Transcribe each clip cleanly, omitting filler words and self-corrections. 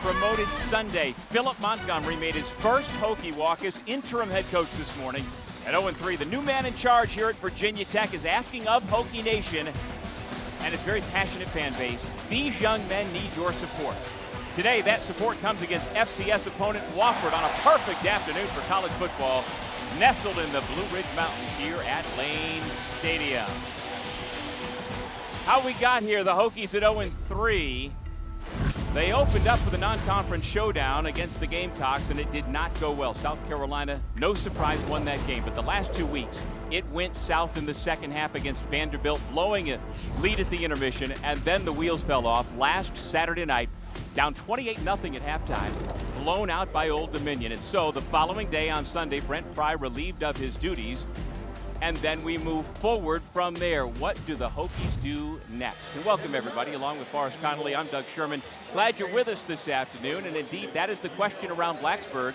promoted Sunday. Philip Montgomery made his first Hokie walk as interim head coach this morning. At 0-3, the new man in charge here at Virginia Tech is asking of Hokie Nation and its very passionate fan base, these young men need your support. Today, that support comes against FCS opponent Wofford on a perfect afternoon for college football, nestled in the Blue Ridge Mountains here at Lane Stadium. How we got here, the Hokies at 0-3. They opened up with a non-conference showdown against the Gamecocks, and it did not go well. South Carolina, no surprise, won that game. But the last 2 weeks, it went south in the second half against Vanderbilt, blowing a lead at the intermission, and then the wheels fell off last Saturday night, down 28-0 at halftime, blown out by Old Dominion. And so the following day on Sunday, Brent Pry relieved of his duties, and then we move forward from there. What do the Hokies do next? And welcome, everybody. Along with Forrest Connolly, I'm Doug Sherman. Glad you're with us this afternoon. And indeed, that is the question around Blacksburg.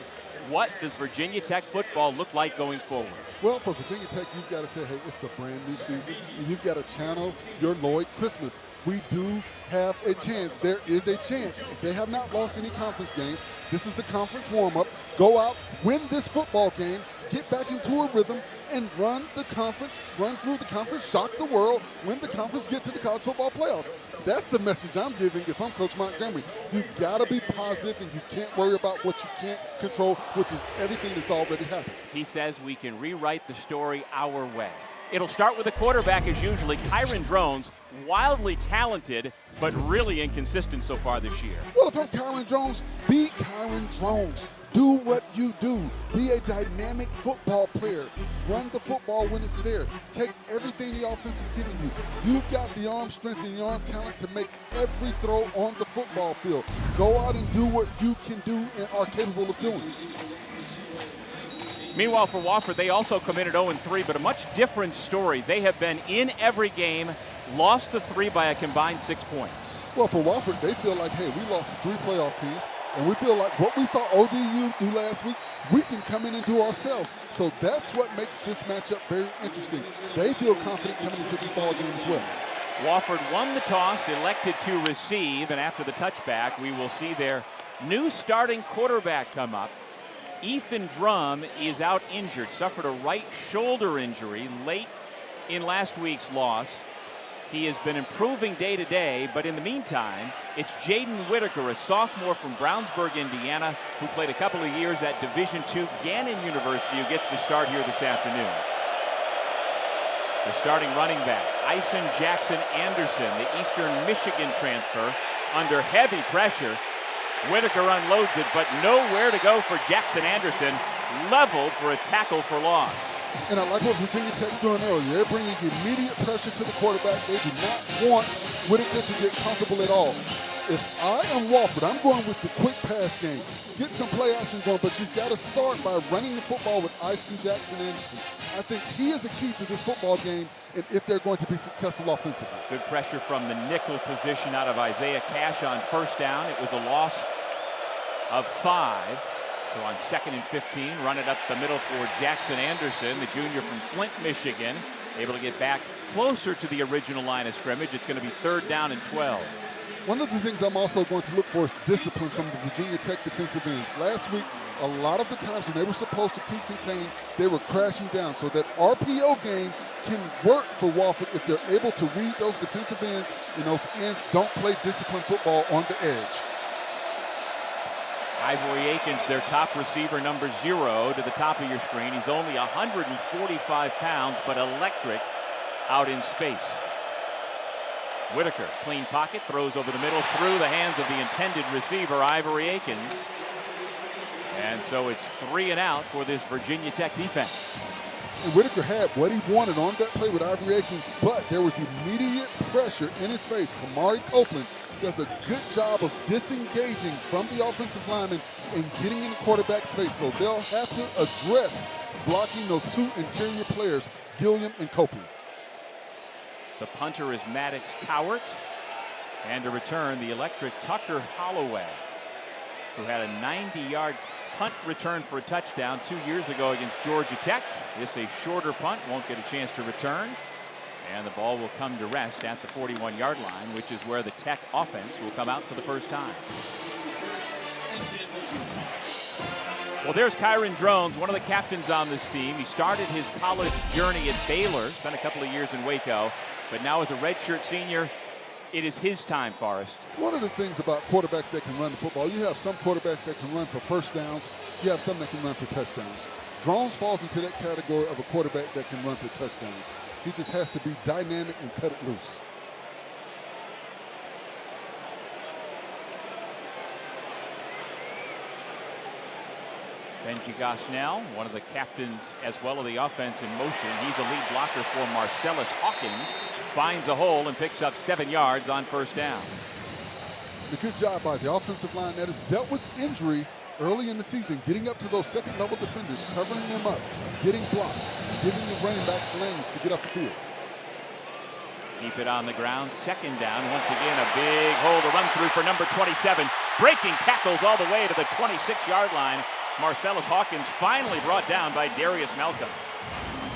What does Virginia Tech football look like going forward? Well, for Virginia Tech, you've got to say, hey, it's a brand new season, and you've got to channel your Lloyd Christmas. We do have a chance. There is a chance. They have not lost any conference games. This is a conference warm-up. Go out, win this football game, get back into a rhythm, and run the conference, run through the conference, shock the world, win the conference, get to the college football playoffs. That's the message I'm giving if I'm Coach Montgomery. You've got to be positive, and you can't worry about what you can't control, which is everything that's already happened. He says we can rewrite the story our way. It'll start with the quarterback as usually. Kyron Drones, wildly talented, but really inconsistent so far this year. Well, if I'm Kyron Drones, be Kyron Drones. Do what you do. Be a dynamic football player. Run the football when it's there. Take everything the offense is giving you. You've got the arm strength and the arm talent to make every throw on the football field. Go out and do what you can do and are capable of doing. Meanwhile, for Wofford, they also come in at 0-3, but a much different story. They have been in every game, lost the 3 by a combined 6 points. Well, for Wofford, they feel like, hey, we lost 3 playoff teams, and we feel like what we saw ODU do last week, we can come in and do ourselves. So that's what makes this matchup very interesting. They feel confident coming into this ball game as well. Wofford won the toss, elected to receive, and after the touchback, we will see their new starting quarterback come up. Ethan Drum is out injured, suffered a right shoulder injury late in last week's loss. He has been improving day to day, but in the meantime, it's Jaden Whitaker, a sophomore from Brownsburg, Indiana, who played a couple of years at Division II Gannon University, who gets the start here this afternoon. The starting running back, Ison Jackson Anderson, the Eastern Michigan transfer, under heavy pressure. Whitaker unloads it, but nowhere to go for Jackson Anderson, leveled for a tackle for loss. And I like what Virginia Tech's doing earlier. They're bringing immediate pressure to the quarterback. They do not want Whitaker to get comfortable at all. If I am Wofford, I'm going with the quick pass game. Get some play action going, but you've got to start by running the football with Ison Jackson Anderson. I think he is a key to this football game, and if they're going to be successful offensively. Good pressure from the nickel position out of Isaiah Cash on first down. It was a loss of 5. So on 2nd and 15, run it up the middle for Jackson Anderson, the junior from Flint, Michigan, able to get back closer to the original line of scrimmage. It's going to be 3rd down and 12. One of the things I'm also going to look for is discipline from the Virginia Tech defensive ends. Last week, a lot of the times when they were supposed to keep contained, they were crashing down. So that RPO game can work for Wofford if they're able to read those defensive ends, and those ends don't play disciplined football on the edge. Ivory Akins, their top receiver, number 0 to the top of your screen. He's only 145 pounds, but electric out in space. Whitaker, clean pocket, throws over the middle through the hands of the intended receiver, Ivory Akins. And so it's 3 and out for this Virginia Tech defense. And Whitaker had what he wanted on that play with Ivory Akins, but there was immediate pressure in his face. Kamari Copeland does a good job of disengaging from the offensive lineman and getting in the quarterback's face. So they'll have to address blocking those 2 interior players, Gilliam and Copeland. The punter is Maddox Cowart. And to return, the electric Tucker Holloway, who had a 90-yard punt return for a touchdown 2 years ago against Georgia Tech. This a shorter punt, won't get a chance to return. And the ball will come to rest at the 41-yard line, which is where the Tech offense will come out for the first time. Well, there's Kyron Drones, one of the captains on this team. He started his college journey at Baylor, spent a couple of years in Waco, but now as a redshirt senior, it is his time, Forrest. One of the things about quarterbacks that can run the football, you have some quarterbacks that can run for first downs. You have some that can run for touchdowns. Drones falls into that category of a quarterback that can run for touchdowns. He just has to be dynamic and cut it loose. Benji Gosnell, one of the captains as well of the offense in motion. He's a lead blocker for Marcellus Hawkins. Finds a hole and picks up 7 yards on first down. A good job by the offensive line that has dealt with injury early in the season, getting up to those second-level defenders, covering them up, getting blocked, giving the running backs lanes to get up the field. Keep it on the ground, second down. Once again, a big hole to run through for number 27. Breaking tackles all the way to the 26-yard line. Marcellus Hawkins finally brought down by Darius Malcolm.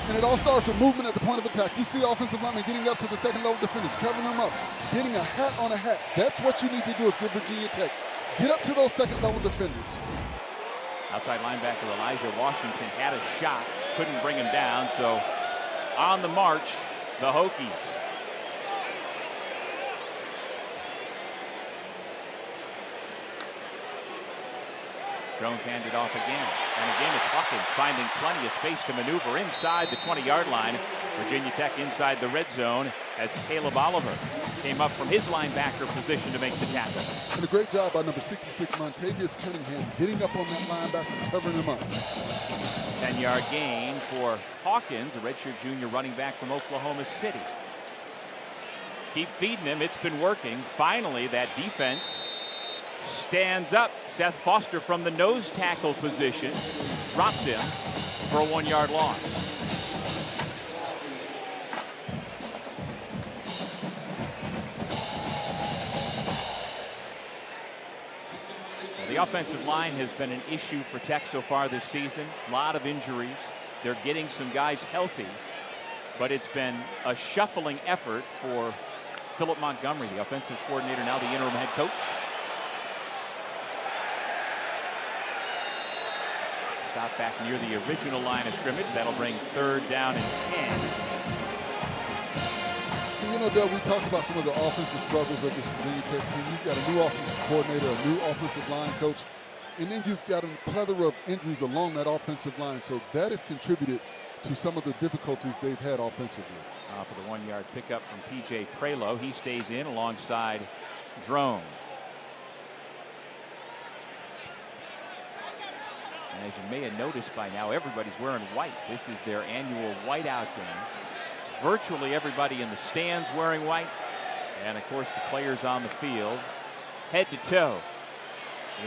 And it all starts with movement at the point of attack. You see offensive linemen getting up to the second-level defenders, covering them up, getting a hat on a hat. That's what you need to do if you're Virginia Tech. Get up to those second-level defenders. Outside linebacker Elijah Washington had a shot, couldn't bring him down, so on the march, the Hokies. Drones handed off again. And again, it's Hawkins finding plenty of space to maneuver inside the 20-yard line. Virginia Tech inside the red zone as Caleb Oliver came up from his linebacker position to make the tackle. And a great job by number 66, Montavious Cunningham, getting up on that linebacker and covering him up. 10-yard gain for Hawkins, a redshirt junior running back from Oklahoma City. Keep feeding him. It's been working. Finally, that defense stands up. Seth Foster from the nose tackle position drops him for a 1-yard loss. The offensive line has been an issue for Tech so far this season. A lot of injuries. They're getting some guys healthy, but it's been a shuffling effort for Philip Montgomery, the offensive coordinator, now the interim head coach. Stop back near the original line of scrimmage. That'll bring 3rd down and 10. And you know, Doug, we talked about some of the offensive struggles of this Virginia Tech team. You've got a new offensive coordinator, a new offensive line coach, and then you've got a plethora of injuries along that offensive line. So that has contributed to some of the difficulties they've had offensively. For the 1-yard pickup from P.J. Prelo. He stays in alongside Drones. And as you may have noticed by now, everybody's wearing white. This is their annual whiteout game. Virtually everybody in the stands wearing white. And of course the players on the field, head to toe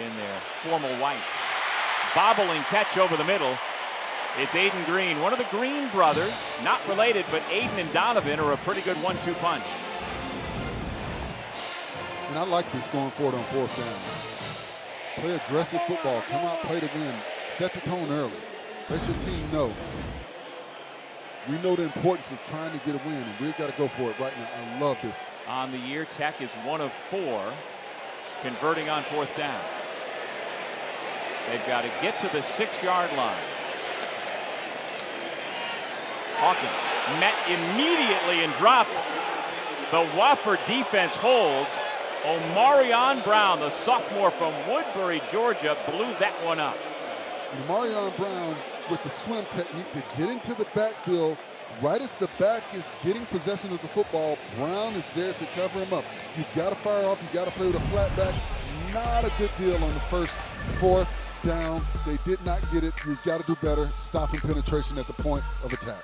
in their formal whites. Bobbling catch over the middle. It's Aiden Green, one of the Green brothers. Not related, but Aiden and Donovan are a pretty good 1-2 punch. And I like this going forward on 4th down. Play aggressive football. Come out, play to win. Set the tone early. Let your team know. We know the importance of trying to get a win, and we've got to go for it right now. I love this. On the year, Tech is 1 of 4 converting on 4th down. They've got to get to the 6-yard line. Hawkins met immediately and dropped. The Wofford defense holds. Omarion Brown, the sophomore from Woodbury, Georgia, blew that one up. Omarion Brown with the swim technique to get into the backfield. Right as the back is getting possession of the football, Brown is there to cover him up. You've got to fire off. You've got to play with a flat back. Not a good deal on the 4th down. They did not get it. You've got to do better. Stopping penetration at the point of attack.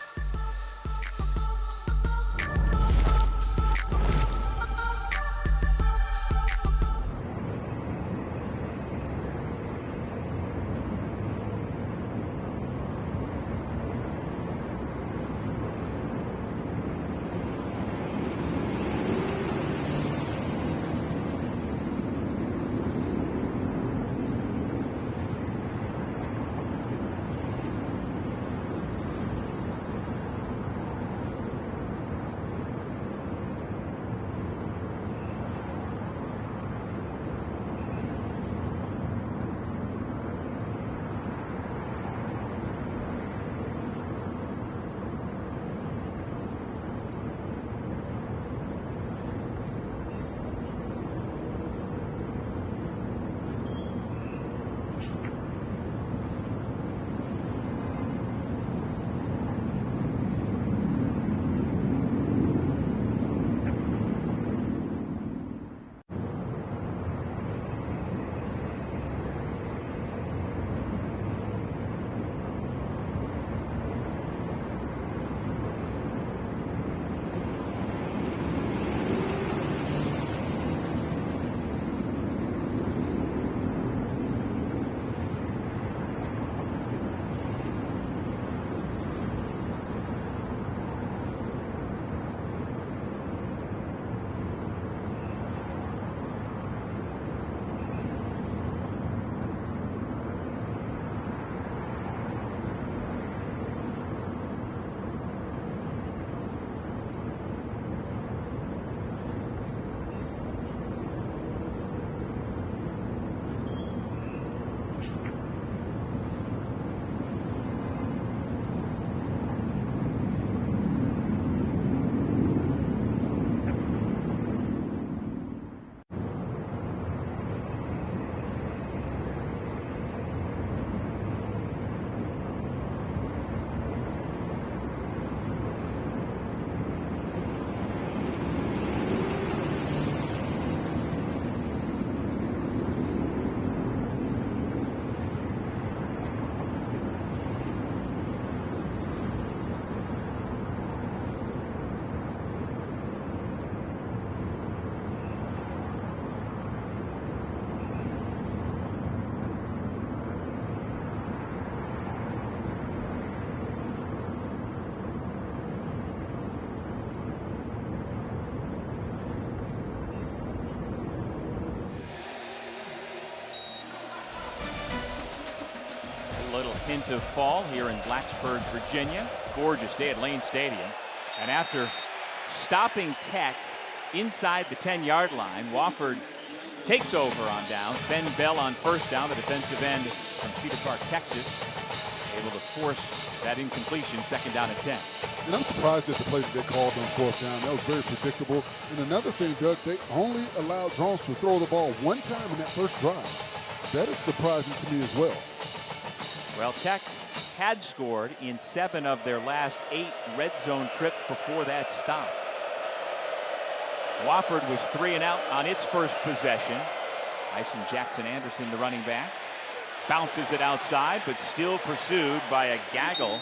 little hint of fall here in Blacksburg, Virginia. Gorgeous day at Lane Stadium. And after stopping Tech inside the 10-yard line, Wofford takes over on downs. Ben Bell on first down, the defensive end from Cedar Park, Texas, able to force that incompletion, second down and 10. And I'm surprised at the play that they called on fourth down. That was very predictable. And another thing, Doug, they only allowed Jones to throw the ball one time in that first drive. That is surprising to me as well. Well, Tech had scored in 7 of their last 8 red zone trips before that stop. Wofford was 3 and out on its first possession. Jackson Anderson, the running back, bounces it outside, but still pursued by a gaggle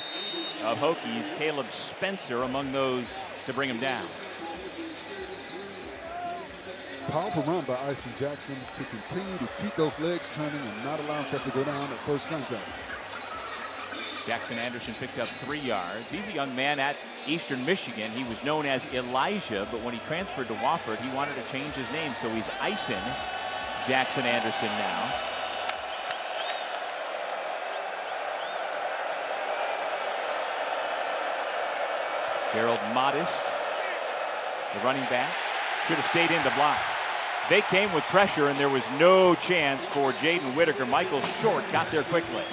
of Hokies. Caleb Spencer among those to bring him down. Powerful run by Jackson to continue to keep those legs turning and not allow himself to go down at first contact. Jackson Anderson picked up 3 yards. He's a young man at Eastern Michigan. He was known as Elijah, but when he transferred to Wofford, he wanted to change his name, so he's Ison Jackson Anderson now. Gerald Modest, the running back, should have stayed in to block. They came with pressure, and there was no chance for Jaden Whitaker. Michael Short got there quickly.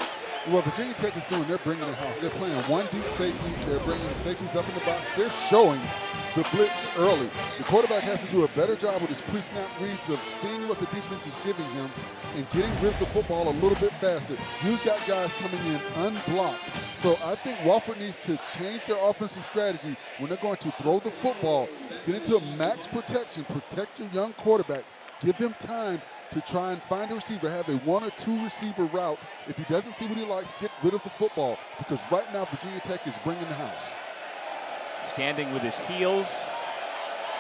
What Virginia Tech is doing, they're bringing the house. They're playing one deep safety. They're bringing the safeties up in the box. They're showing the blitz early. The quarterback has to do a better job with his pre-snap reads of seeing what the defense is giving him and getting rid of the football a little bit faster. You've got guys coming in unblocked. So I think Wofford needs to change their offensive strategy when they're going to throw the football, get into a max protection, protect your young quarterback, give him time to try and find a receiver, have a 1 or 2 receiver route. If he doesn't see what he likes, get rid of the football, because right now Virginia Tech is bringing the house. Standing with his heels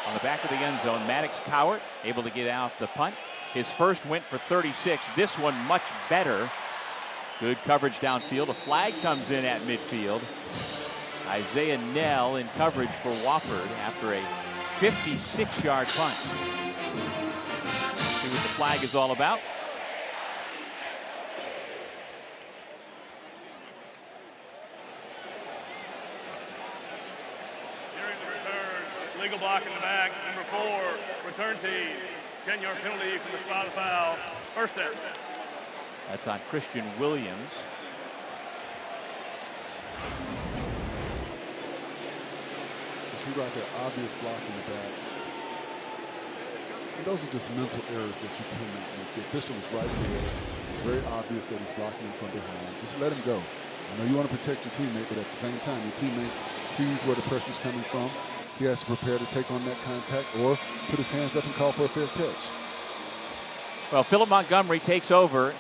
on the back of the end zone, Maddox Cowart able to get out the punt. His first went for 36. This one much better. Good coverage downfield. A flag comes in at midfield. Isaiah Nell in coverage for Wofford after a 56-yard punt. See what the flag is all about. During the return, legal block in the back, number 4, return team, 10-yard penalty from the spot of the foul, first down. That's on Christian Williams. You see right there, obvious block in the back. And those are just mental errors that you cannot make. The official is right there. It's very obvious that he's blocking him from behind. Just let him go. I know you want to protect your teammate, but at the same time, your teammate sees where the pressure's coming from. He has to prepare to take on that contact or put his hands up and call for a fair catch. Well, Philip Montgomery takes over,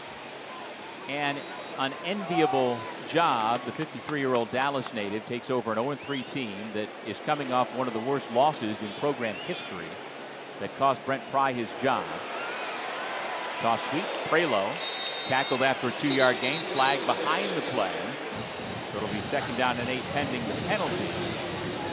and an enviable job. The 53-year-old Dallas native takes over an 0-3 team that is coming off one of the worst losses in program history that cost Brent Pry his job. Toss sweep, Prelo tackled after a 2-yard gain, flag behind the play. So it'll be second down and 8 pending the penalty.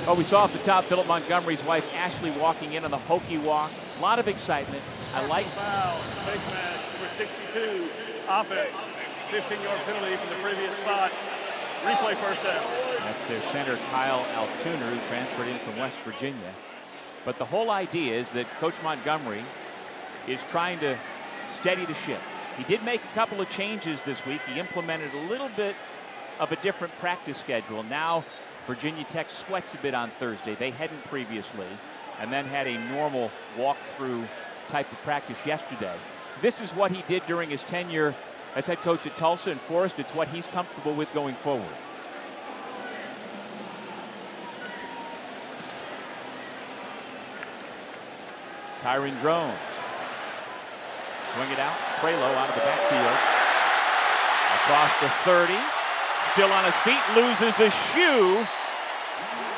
Oh, we saw off the top Philip Montgomery's wife Ashley walking in on the Hokie walk. A lot of excitement. I like foul, face mask, number 62, offense, 15-yard penalty from the previous spot. Replay first down. That's their center, Kyle Altuner, who transferred in from West Virginia. But the whole idea is that Coach Montgomery is trying to steady the ship. He did make a couple of changes this week. He implemented a little bit of a different practice schedule. Now Virginia Tech sweats a bit on Thursday. They hadn't previously, and then had a normal walkthrough type of practice yesterday. This is what he did during his tenure as head coach at Tulsa and Forest. It's what he's comfortable with going forward. Kyron Drones. Swing it out. Prelo out of the backfield. Across the 30. Still on his feet. Loses a shoe.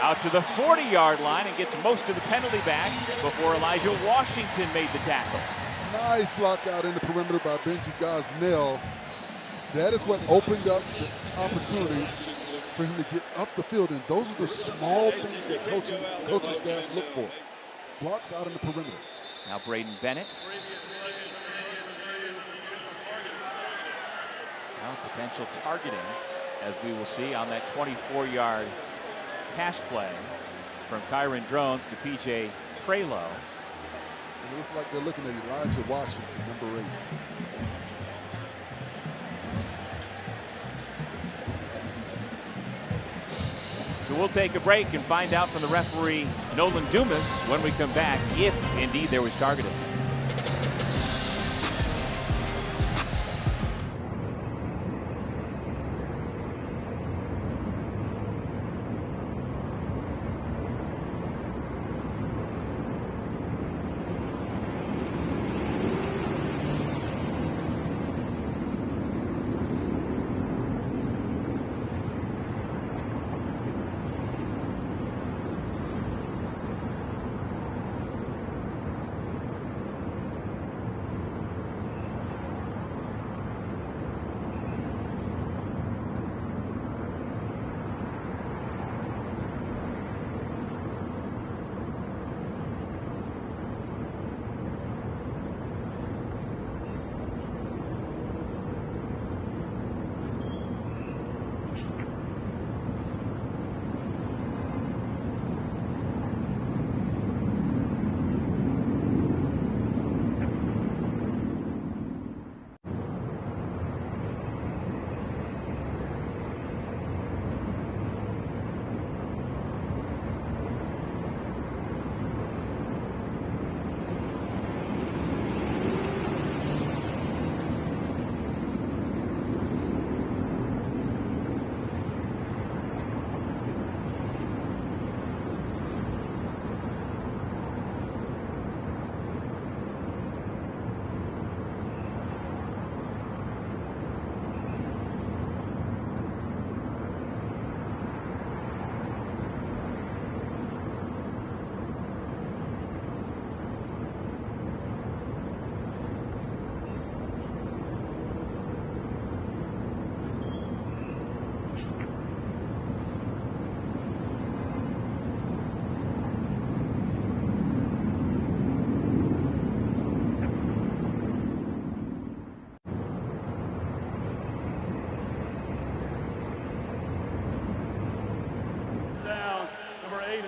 Out to the 40-yard line and gets most of the penalty back before Elijah Washington made the tackle. Nice block out in the perimeter by Benji Gosnell. That is what opened up the opportunity for him to get up the field. And those are the small things that coaching staff look for. Blocks out in the perimeter. Now Braden Bennett. Well, potential targeting, as we will see on that 24-yard pass play from Kyron Drones to P.J. Prelo. And it looks like they're looking at Elijah Washington, number 8. So we'll take a break and find out from the referee, Nolan Dumas, when we come back, if indeed there was targeting.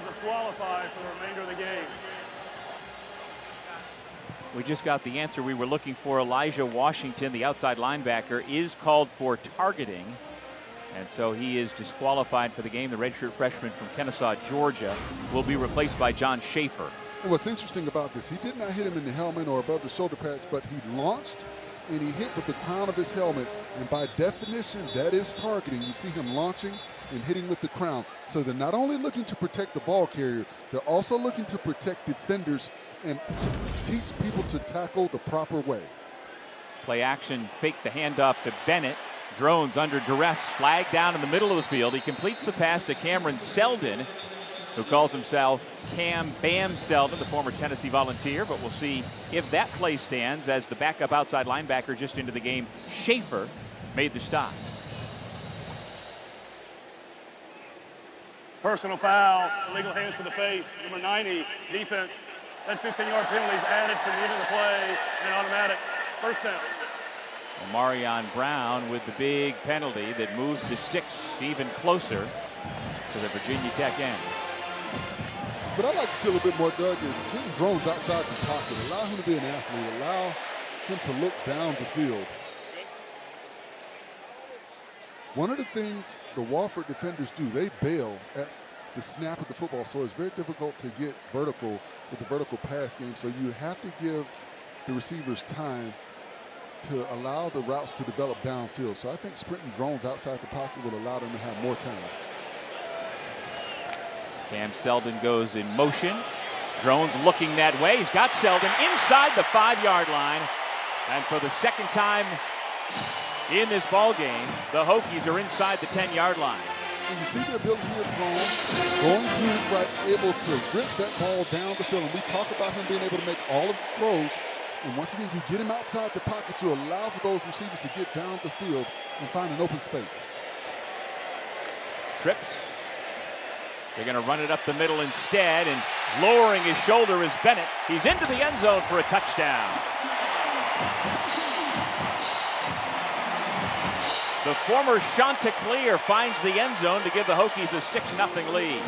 Disqualified for the remainder of the game. We just got the answer we were looking for. Elijah Washington, the outside linebacker, is called for targeting. And so he is disqualified for the game. The redshirt freshman from Kennesaw, Georgia, will be replaced by John Schaefer. And what's interesting about this, he did not hit him in the helmet or above the shoulder pads, but he launched and he hit with the crown of his helmet. And by definition, that is targeting. You see him launching and hitting with the crown. So they're not only looking to protect the ball carrier, they're also looking to protect defenders and to teach people to tackle the proper way. Play action, fake the handoff to Bennett. Drones under duress, flag down in the middle of the field. He completes the pass to Cameron Selden, who calls himself Cam Bam Selden, the former Tennessee Volunteer, but we'll see if that play stands as the backup outside linebacker just into the game, Schaefer, made the stop. Personal foul, illegal hands to the face, number 90, defense. That 15-yard penalty is added to the end of the play and automatic first down. Omarion Brown with the big penalty that moves the sticks even closer to the Virginia Tech end. But I'd like to see a little bit more, Doug, is getting Drones outside the pocket. Allow him to be an athlete. Allow him to look down the field. One of the things the Wofford defenders do, they bail at the snap of the football, so it's very difficult to get vertical with the vertical pass game. So you have to give the receivers time to allow the routes to develop downfield. So I think sprinting Drones outside the pocket will allow them to have more time. Cam Selden goes in motion. Drones looking that way. He's got Selden inside the 5-yard line. And for the second time in this ball game, the Hokies are inside the 10-yard line. And you see the ability of Drones going to his right, able to rip that ball down the field. And we talk about him being able to make all of the throws. And once again, you get him outside the pocket to allow for those receivers to get down the field and find an open space. Trips. They're going to run it up the middle instead, and lowering his shoulder is Bennett. He's into the end zone for a touchdown. The former Chanticleer finds the end zone to give the Hokies a 6-0 lead.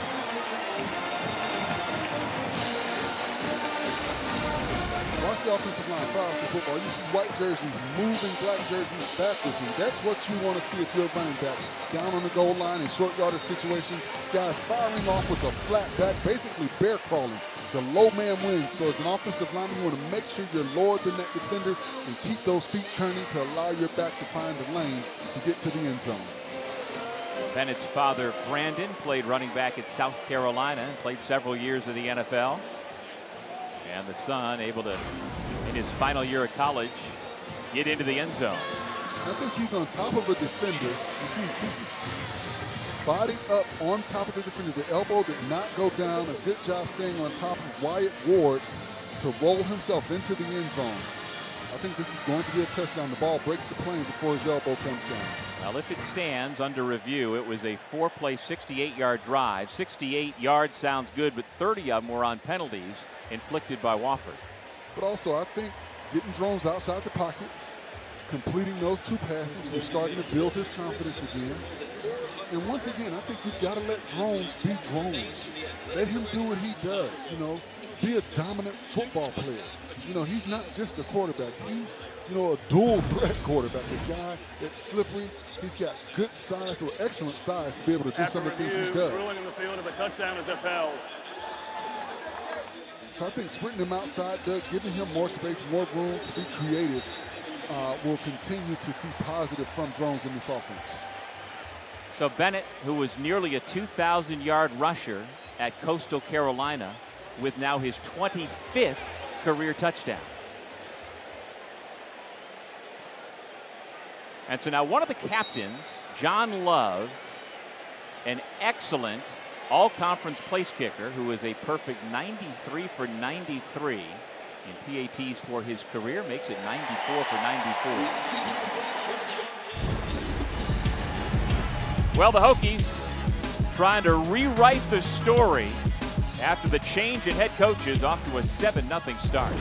Watch the offensive line fire off the football. You see white jerseys moving black jerseys backwards, and that's what you want to see if you're a running back. Down on the goal line in short yardage situations, guys firing off with a flat back, basically bear crawling. The low man wins. So as an offensive lineman, you want to make sure you're lower than that defender and keep those feet turning to allow your back to find the lane to get to the end zone. Bennett's father, Brandon, played running back at South Carolina and played several years in the NFL. And the son able to, in his final year of college, get into the end zone. I think he's on top of a defender. You see, he keeps his body up on top of the defender. The elbow did not go down. A good job staying on top of Wyatt Ward to roll himself into the end zone. I think this is going to be a touchdown. The ball breaks the plane before his elbow comes down. Well, if it stands under review, it was a 4-play, 68-yard drive. 68 yards sounds good, but 30 of them were on penalties inflicted by Wofford. But also, I think getting Drones outside the pocket, completing those 2 passes, we're starting to build his confidence again. And once again, I think you've got to let Drones be Drones. Let him do what he does, you know, be a dominant football player. You know, he's not just a quarterback. He's, you know, a dual threat quarterback. A guy that's slippery. He's got good size or excellent size to be able to do some of the things he does. Ruling in the field if a touchdown is upheld. So I think sprinting him outside, Doug, giving him more space, more room to be creative, will continue to see positive from Drones in this offense. So Bennett, who was nearly a 2,000-yard rusher at Coastal Carolina, with now his 25th career touchdown. And so now one of the captains, John Love, an excellent all-conference place kicker who is a perfect 93 for 93 in PATs for his career, makes it 94 for 94. Well, the Hokies trying to rewrite the story after the change in head coaches, off to a 7-0 start.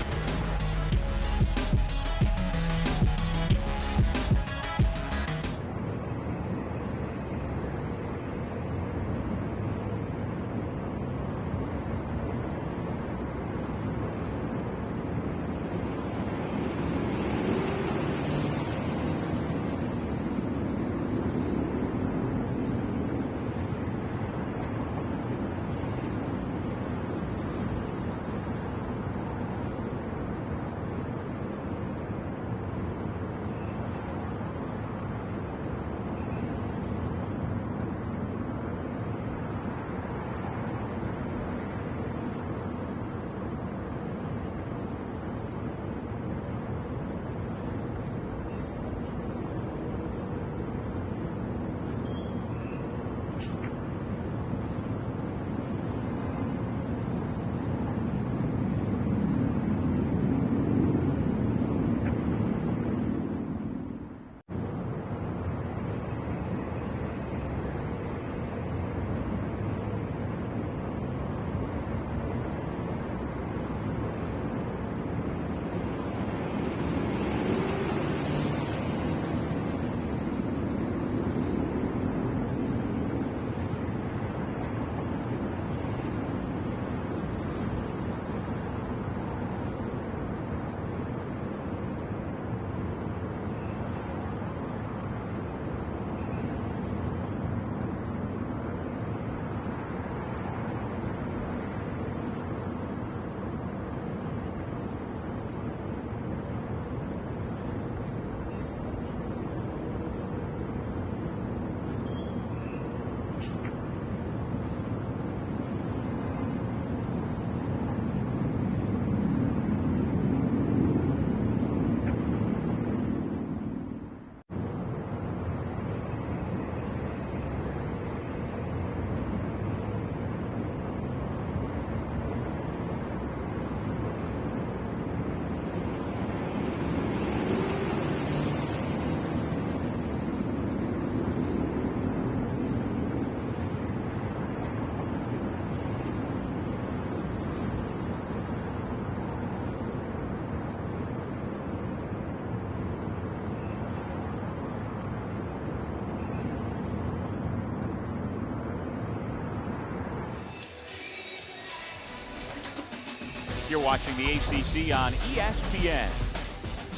You're watching the ACC on ESPN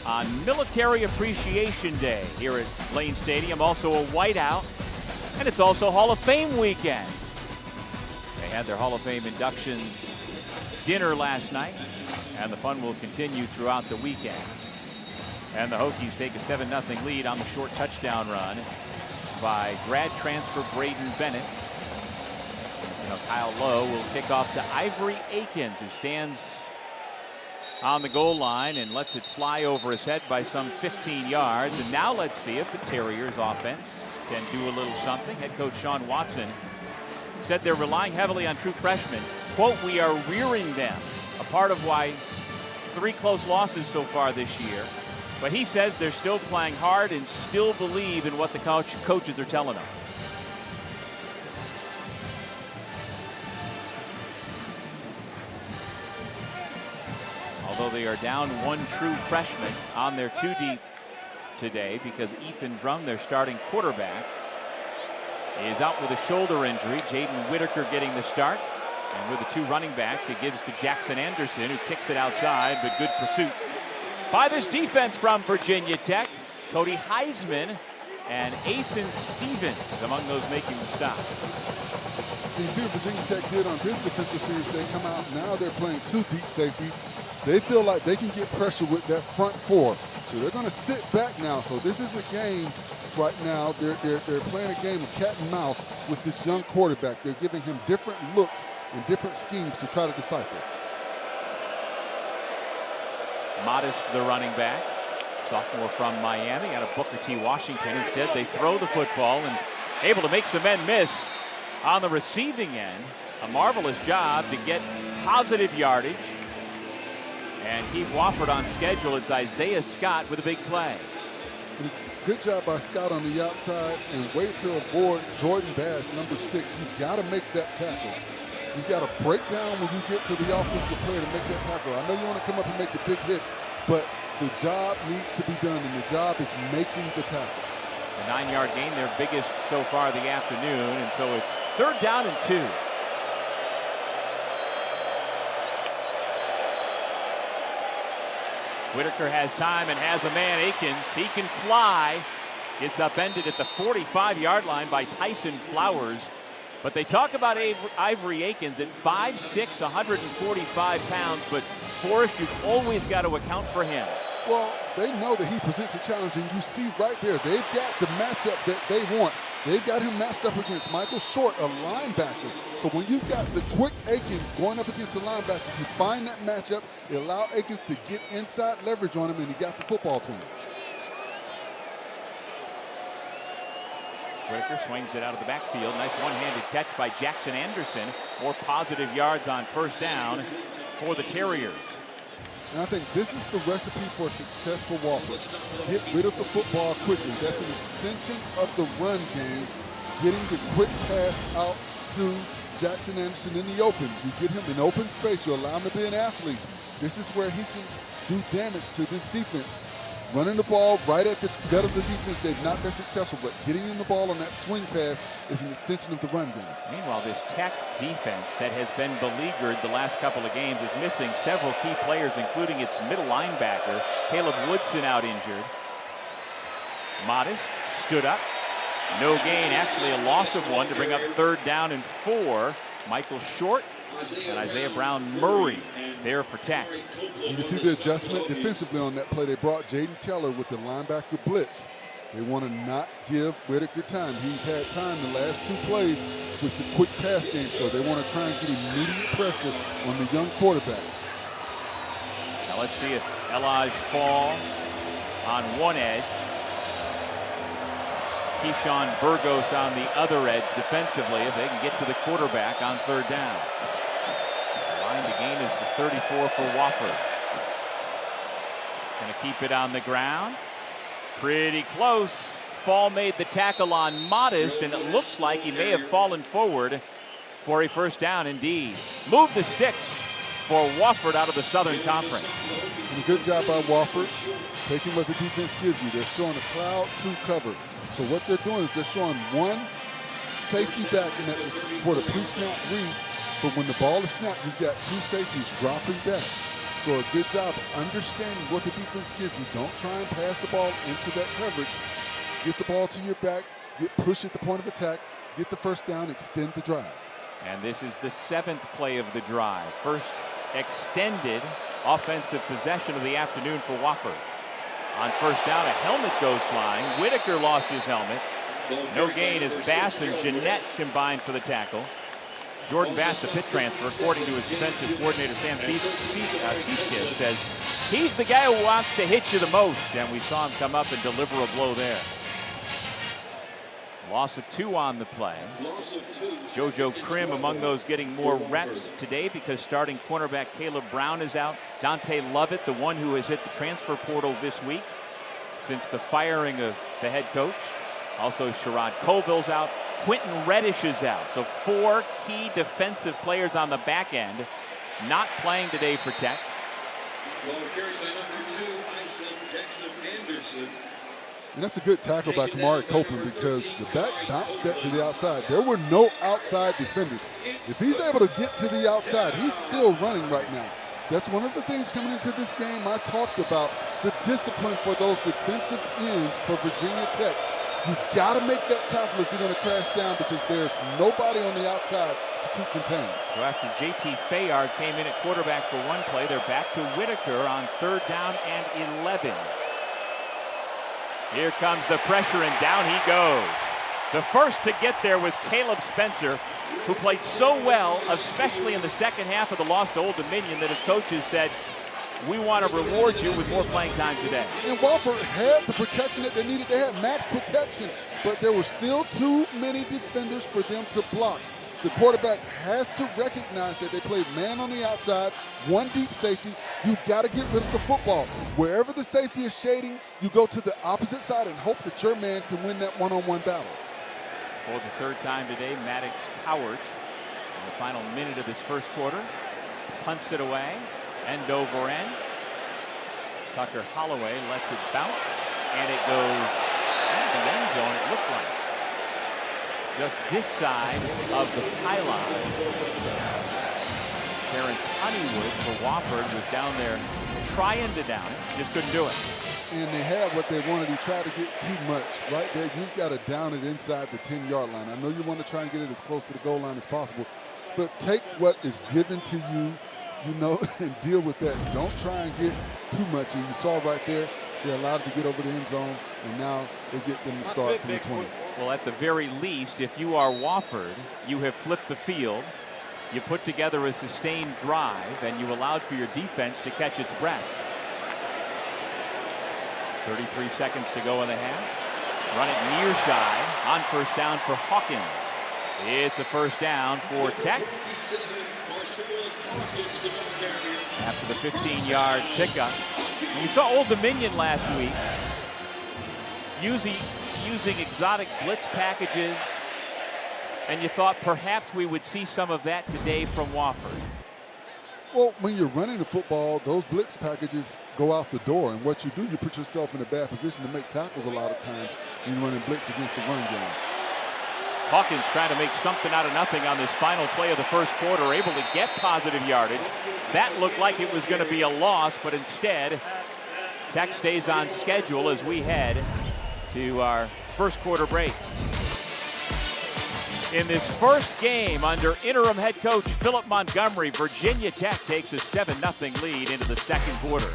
on Military Appreciation Day here at Lane Stadium. Also a whiteout, and it's also Hall of Fame weekend. They had their Hall of Fame inductions dinner last night, and the fun will continue throughout the weekend. And the Hokies take a 7-0 lead on the short touchdown run by grad transfer Braden Bennett. So Kyle Lowe will kick off to Ivory Akins, who stands on the goal line and lets it fly over his head by some 15 yards. And now let's see if the Terriers offense can do a little something. Head coach Sean Watson said they're relying heavily on true freshmen. Quote, "We are rearing them," a part of why 3 close losses so far this year. But he says they're still playing hard and still believe in what the coaches are telling them. Although they are down 1 true freshman on their 2 deep today because Ethan Drum, their starting quarterback, is out with a shoulder injury. Jaden Whitaker getting the start. And with the 2 running backs, he gives to Jackson Anderson, who kicks it outside, but good pursuit by this defense from Virginia Tech. Cody Heisman and Asen Stevens among those making the stop. You see what Virginia Tech did on this defensive series. They come out, now they're playing 2 deep safeties. They feel like they can get pressure with that front 4. So they're going to sit back now. So this is a game right now. They're playing a game of cat and mouse with this young quarterback. They're giving him different looks and different schemes to try to decipher. Modest, the running back, sophomore from Miami out of Booker T. Washington. Instead, they throw the football and able to make some men miss on the receiving end. A marvelous job to get positive yardage and keep Wofford on schedule. It's Isaiah Scott with a big play. Good job by Scott on the outside, and way to avoid Jordan Bass, number 6. You've got to make that tackle. You've got to break down when you get to the offensive player to make that tackle. I know you want to come up and make the big hit, but the job needs to be done, and the job is making the tackle. A 9-yard gain, their biggest so far the afternoon, and so it's 3rd down and 2. Whitaker has time and has a man, Akins. He can fly. Gets upended at the 45-yard line by Tyson Flowers. But they talk about Ivory Akins at 5'6", 145 pounds. But Forrest, you've always got to account for him. Well, they know that he presents a challenge, and you see right there, they've got the matchup that they want. They've got him matched up against Michael Short, a linebacker. So when you've got the quick Akins going up against a linebacker, you find that matchup, it allow Akins to get inside leverage on him, and he got the football to him. Whitaker swings it out of the backfield. Nice one-handed catch by Jackson Anderson. More positive yards on 1st down for the Terriers. And I think this is the recipe for a successful Wofford. Get rid of the football quickly. That's an extension of the run game, getting the quick pass out to Jackson Anderson in the open. You get him in open space. You allow him to be an athlete. This is where he can do damage to this defense. Running the ball right at the gut of the defense, they've not been successful, but getting in the ball on that swing pass is an extension of the run game. Meanwhile, this Tech defense that has been beleaguered the last couple of games is missing several key players, including its middle linebacker, Caleb Woodson, out injured. Modest stood up. No gain, actually a loss of 1 to bring up 3rd down and 4. Michael Short and Isaiah Brown Murray there for Tech. You see the adjustment defensively on that play. They brought Jaden Keller with the linebacker blitz. They want to not give Whitaker time. He's had time the last 2 plays with the quick pass game, so they want to try and get immediate pressure on the young quarterback. Now let's see if Elijah Fall on one edge. Keyshawn Burgos on the other edge defensively if they can get to the quarterback on 3rd down. The line to gain is the 34 for Wofford. Going to keep it on the ground. Pretty close. Fall made the tackle on Modest, and it looks like he may have fallen forward for a 1st down indeed. Move the sticks for Wofford out of the Southern Conference. And a good job by Wofford, taking what the defense gives you. They're showing a cloud 2 cover. So what they're doing is they're showing 1 safety back in that for the pre-snap read, but when the ball is snapped, you've got 2 safeties dropping back. So a good job of understanding what the defense gives you. Don't try and pass the ball into that coverage. Get the ball to your back, get push at the point of attack, get the first down, extend the drive. And this is the 7th play of the drive. First extended offensive possession of the afternoon for Wofford. On first down, a helmet goes flying. Whitaker lost his helmet. No gain as Bass and Jeanette combined for the tackle. Jordan Bass, the pit transfer, according to his defensive coordinator Sam Seifkiss, says he's the guy who wants to hit you the most, and we saw him come up and deliver a blow there. Loss of 2 on the play. JoJo Krim among those getting more reps today because starting cornerback Caleb Brown is out. Dante Lovett, the one who has hit the transfer portal this week since the firing of the head coach. Also Sherrod Colville's out. Quentin Reddish is out. So 4 key defensive players on the back end not playing today for Tech. Carried by number 2, Jackson Anderson. And that's a good tackle by Kamari Copeland because the back bounced that to the outside. There were no outside defenders. If he's able to get to the outside, he's still running right now. That's one of the things coming into this game I talked about, the discipline for those defensive ends for Virginia Tech. You've got to make that tackle if you're going to crash down because there's nobody on the outside to keep contained. So after J.T. Fayard came in at quarterback for one play, they're back to Whitaker on 3rd down and 11. Here comes the pressure, and down he goes. The first to get there was Caleb Spencer, who played so well, especially in the second half of the loss to Old Dominion, that his coaches said, we want to reward you with more playing time today. And Wofford had the protection that they needed. They had max protection, but there were still too many defenders for them to block. The quarterback has to recognize that they played man on the outside, 1 deep safety. You've got to get rid of the football. Wherever the safety is shading, you go to the opposite side and hope that your man can win that one-on-one battle. For the 3rd time today, Maddox Cowart in the final minute of this first quarter punts it away. End over end. Tucker Holloway lets it bounce, and it goes into the end zone, it looked like. Just this side of the pylon. Terrence Honeywood for Wofford was down there trying to down it, just couldn't do it. And they had what they wanted. He tried to get too much. Right there, you've got to down it inside the 10-yard line. I know you want to try and get it as close to the goal line as possible, but take what is given to you, and deal with that. Don't try and get too much. And you saw right there, they allowed it to get over the end zone, and now they get them to start from the 20. Well, at the very least, if you are Wofford, you have flipped the field, you put together a sustained drive, and you allowed for your defense to catch its breath. 33 seconds to go in the half. Run it near side on first down for Hawkins. It's a first down for Tech. After the 15-yard pickup. And we saw Old Dominion last week using exotic blitz packages, and you thought perhaps we would see some of that today from Wofford. Well, when you're running the football, those blitz packages go out the door, and what you do, you put yourself in a bad position to make tackles a lot of times when you're running blitz against the run game. Hawkins trying to make something out of nothing on this final play of the first quarter, able to get positive yardage. That looked like it was going to be a loss, but instead, Tech stays on schedule as we head to our first quarter break. In this first game under interim head coach Philip Montgomery, Virginia Tech takes a 7-0 lead into the second quarter.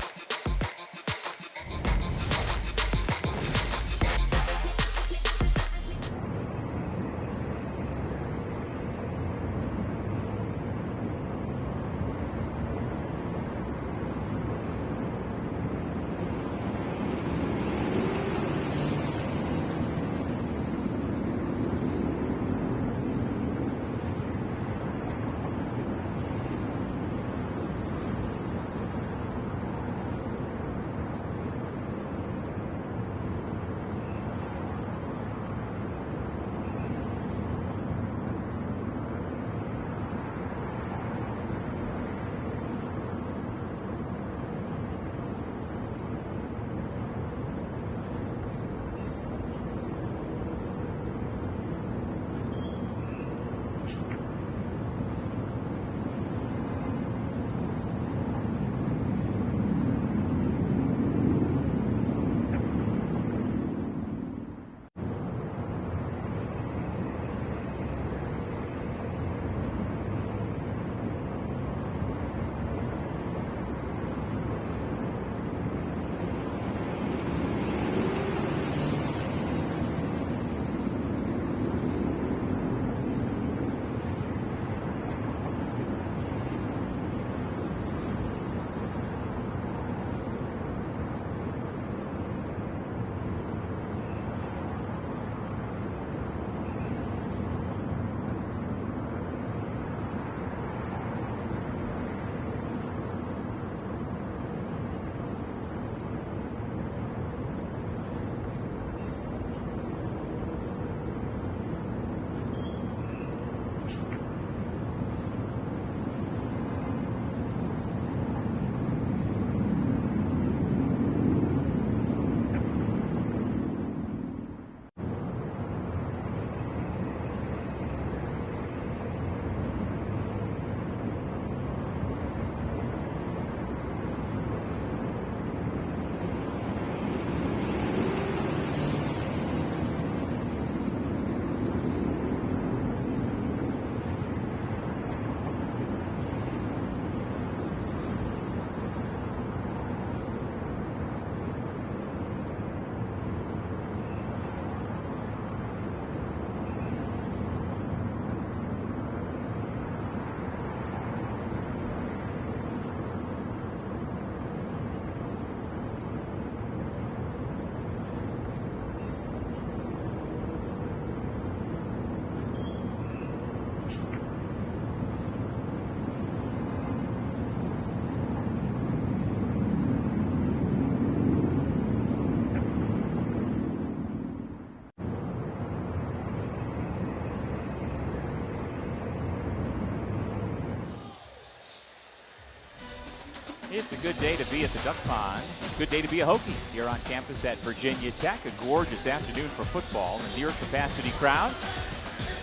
It's a good day to be at the Duck Pond. Good day to be a Hokie here on campus at Virginia Tech. A gorgeous afternoon for football. A near capacity crowd.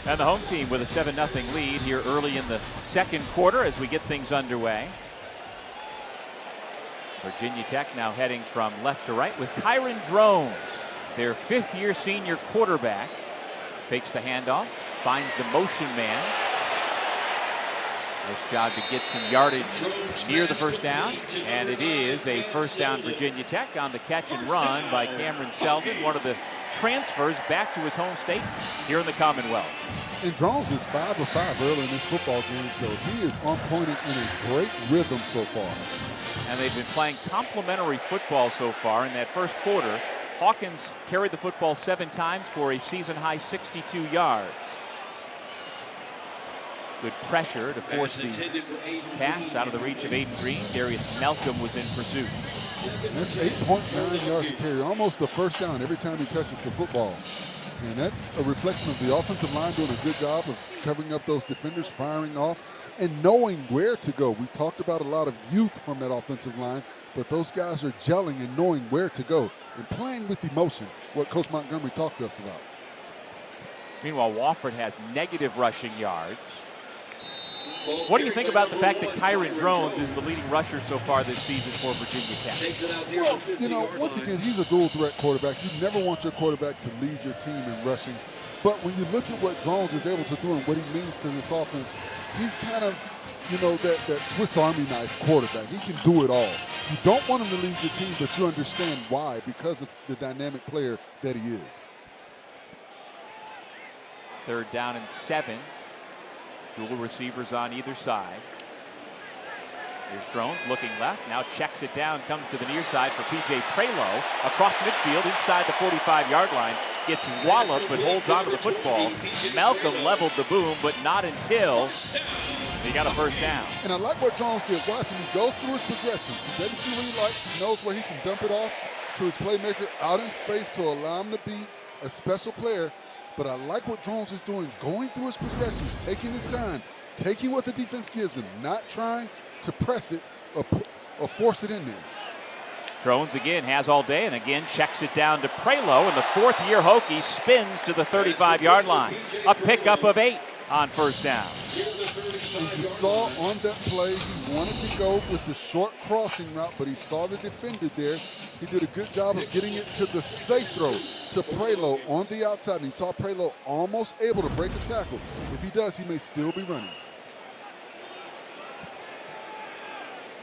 And the home team with a 7-0 lead here early in the second quarter as we get things underway. Virginia Tech now heading from left to right with Kyron Drones, their fifth-year senior quarterback. Fakes the handoff, finds the motion man. Nice job to get some yardage near the first down. And it is a first down Virginia Tech on the catch and run by Cameron Selden, one of the transfers back to his home state here in the Commonwealth. And Drones is 5 of 5 early in this football game, so he is on point in a great rhythm so far. And they've been playing complementary football so far in that first quarter. Hawkins carried the football 7 times for a season-high 62 yards. Good pressure to force the pass out of the reach of Aiden Green. Darius Malcolm was in pursuit. That's 8.9 yards to carry, almost a first down every time he touches the football. And that's a reflection of the offensive line doing a good job of covering up those defenders, firing off, and knowing where to go. We talked about a lot of youth from that offensive line, but those guys are gelling and knowing where to go and playing with emotion, what Coach Montgomery talked to us about. Meanwhile, Wofford has negative rushing yards. What do you think about the fact that Kyron Drones is the leading rusher so far this season for Virginia Tech? Well, you know, once again, he's a dual threat quarterback. You never want your quarterback to lead your team in rushing. But when you look at what Drones is able to do and what he means to this offense, he's kind of, you know, that Swiss Army knife quarterback. He can do it all. You don't want him to lead your team, but you understand why, because of the dynamic player that he is. 3rd down and 7. Dual receivers on either side. Here's Drones looking left. Now checks it down. Comes to the near side for P.J. Prelo. Across midfield inside the 45-yard line. Gets walloped but holds on to the football. Malcolm leveled the boom, but not until he got a first down. And I like what Drones did. Watch him. He goes through his progressions. He doesn't see what he likes. He knows where he can dump it off to his playmaker out in space to allow him to be a special player. But I like what Drones is doing, going through his progressions, taking his time, taking what the defense gives him, not trying to press it or force it in there. Drones again has all day and again checks it down to Prelo, and the 4th-year Hokie spins to the 35-yard line. A pickup of 8 on first down. And you saw on that play, he wanted to go with the short crossing route, but he saw the defender there. He did a good job of getting it to the safe throw to Prelo on the outside. And he saw Prelo almost able to break a tackle. If he does, he may still be running.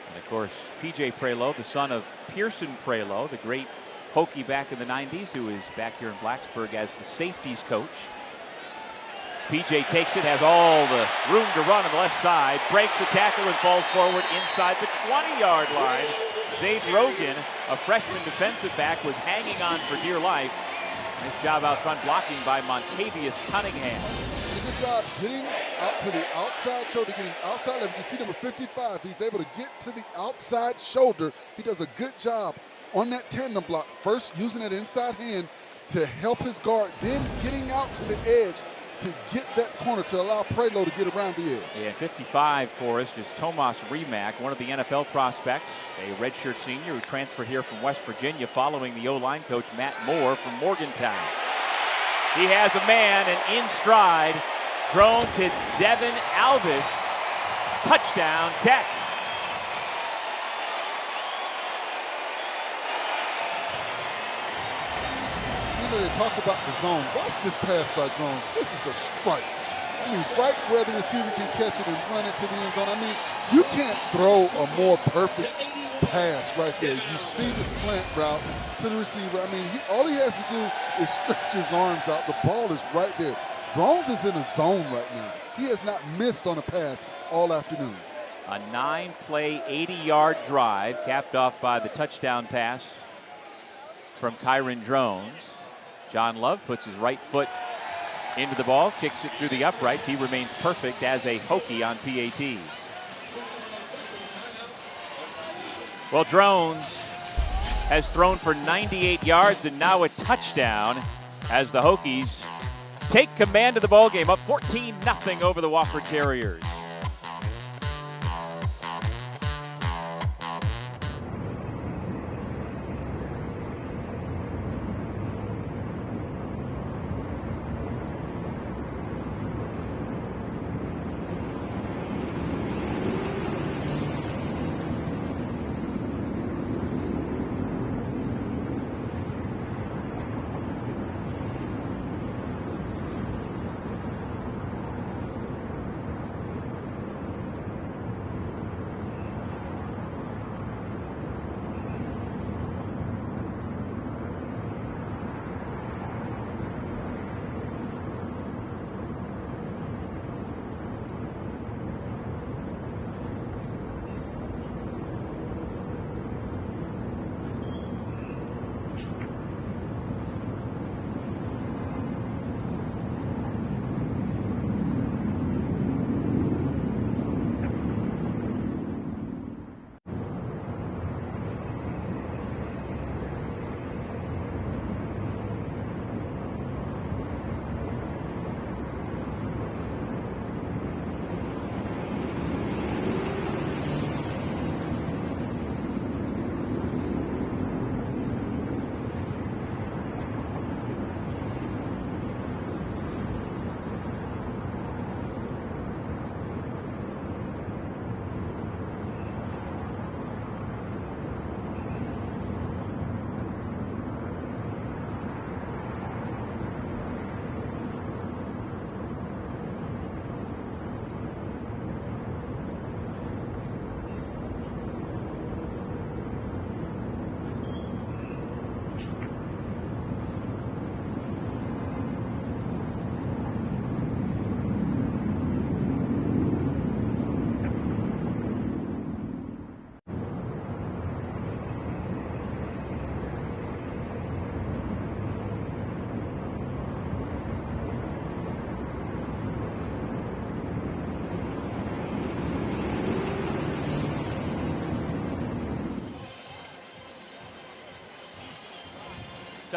And of course, P.J. Prelo, the son of Pearson Prelo, the great Hokie back in the 90s, who is back here in Blacksburg as the safeties coach. P.J. takes it, has all the room to run on the left side, breaks a tackle and falls forward inside the 20-yard line. Zaid Rogan, a freshman defensive back, was hanging on for dear life. Nice job out front blocking by Montavious Cunningham. And a good job getting out to the outside shoulder, getting outside level. You see number 55, he's able to get to the outside shoulder. He does a good job on that tandem block. First, using that inside hand to help his guard, then getting out to the edge to get that corner to allow Prelo to get around the edge. And 55 for us is Tomas Rimac, one of the NFL prospects, a redshirt senior who transferred here from West Virginia following the O-line coach Matt Moore from Morgantown. He has a man, and in stride, Drones hits Devin Alvis. Touchdown, Tech. They talk about the zone. Watch this pass by Drones. This is a strike. I mean, right where the receiver can catch it and run it to the end zone. I mean, you can't throw a more perfect pass right there. You see the slant route to the receiver. I mean, all he has to do is stretch his arms out. The ball is right there. Drones is in a zone right now. He has not missed on a pass all afternoon. A 9-play, 80-yard drive capped off by the touchdown pass from Kyron Drones. John Love puts his right foot into the ball, kicks it through the uprights. He remains perfect as a Hokie on PATs. Well, Drones has thrown for 98 yards and now a touchdown as the Hokies take command of the ballgame, up 14-0 over the Wofford Terriers.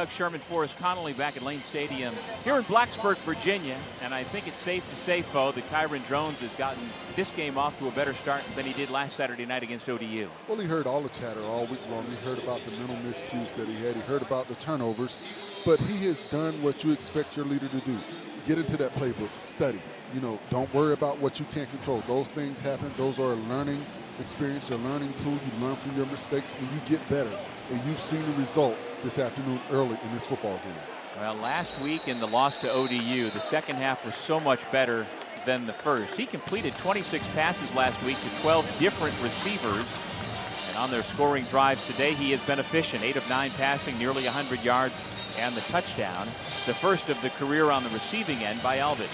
Doug Sherman, Forrest Connolly back at Lane Stadium here in Blacksburg, Virginia. And I think it's safe to say, Fo, that Kyron Drones has gotten this game off to a better start than he did last Saturday night against ODU. Well, he heard all the chatter all week long. He heard about the mental miscues that he had. He heard about the turnovers. But he has done what you expect your leader to do. Get into that playbook, study. You know, don't worry about what you can't control. Those things happen. Those are a learning experience, a learning tool. You learn from your mistakes and you get better. And you've seen the result this afternoon early in this football game. Well, last week in the loss to ODU, the second half was so much better than the first. He completed 26 passes last week to 12 different receivers. And on their scoring drives today, he has been efficient. 8 of 9 passing, nearly 100 yards, and the touchdown. The first of the career on the receiving end by Alvis.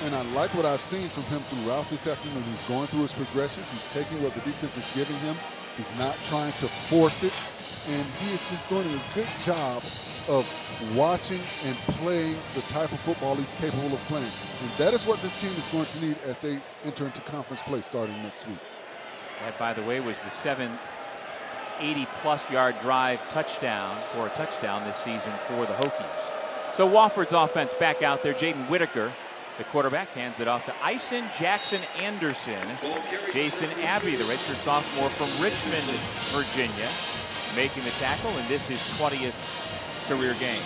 And I like what I've seen from him throughout this afternoon. He's going through his progressions. He's taking what the defense is giving him. He's not trying to force it. And he is just doing a good job of watching and playing the type of football he's capable of playing. And that is what this team is going to need as they enter into conference play starting next week. That, by the way, was the 780-plus yard drive touchdown for a touchdown this season for the Hokies. So Wofford's offense back out there. Jaden Whitaker, the quarterback, hands it off to Ison Jackson Anderson. Jason Abbey, the redshirt sophomore from Richmond, Virginia, making the tackle, and this is 20th career game.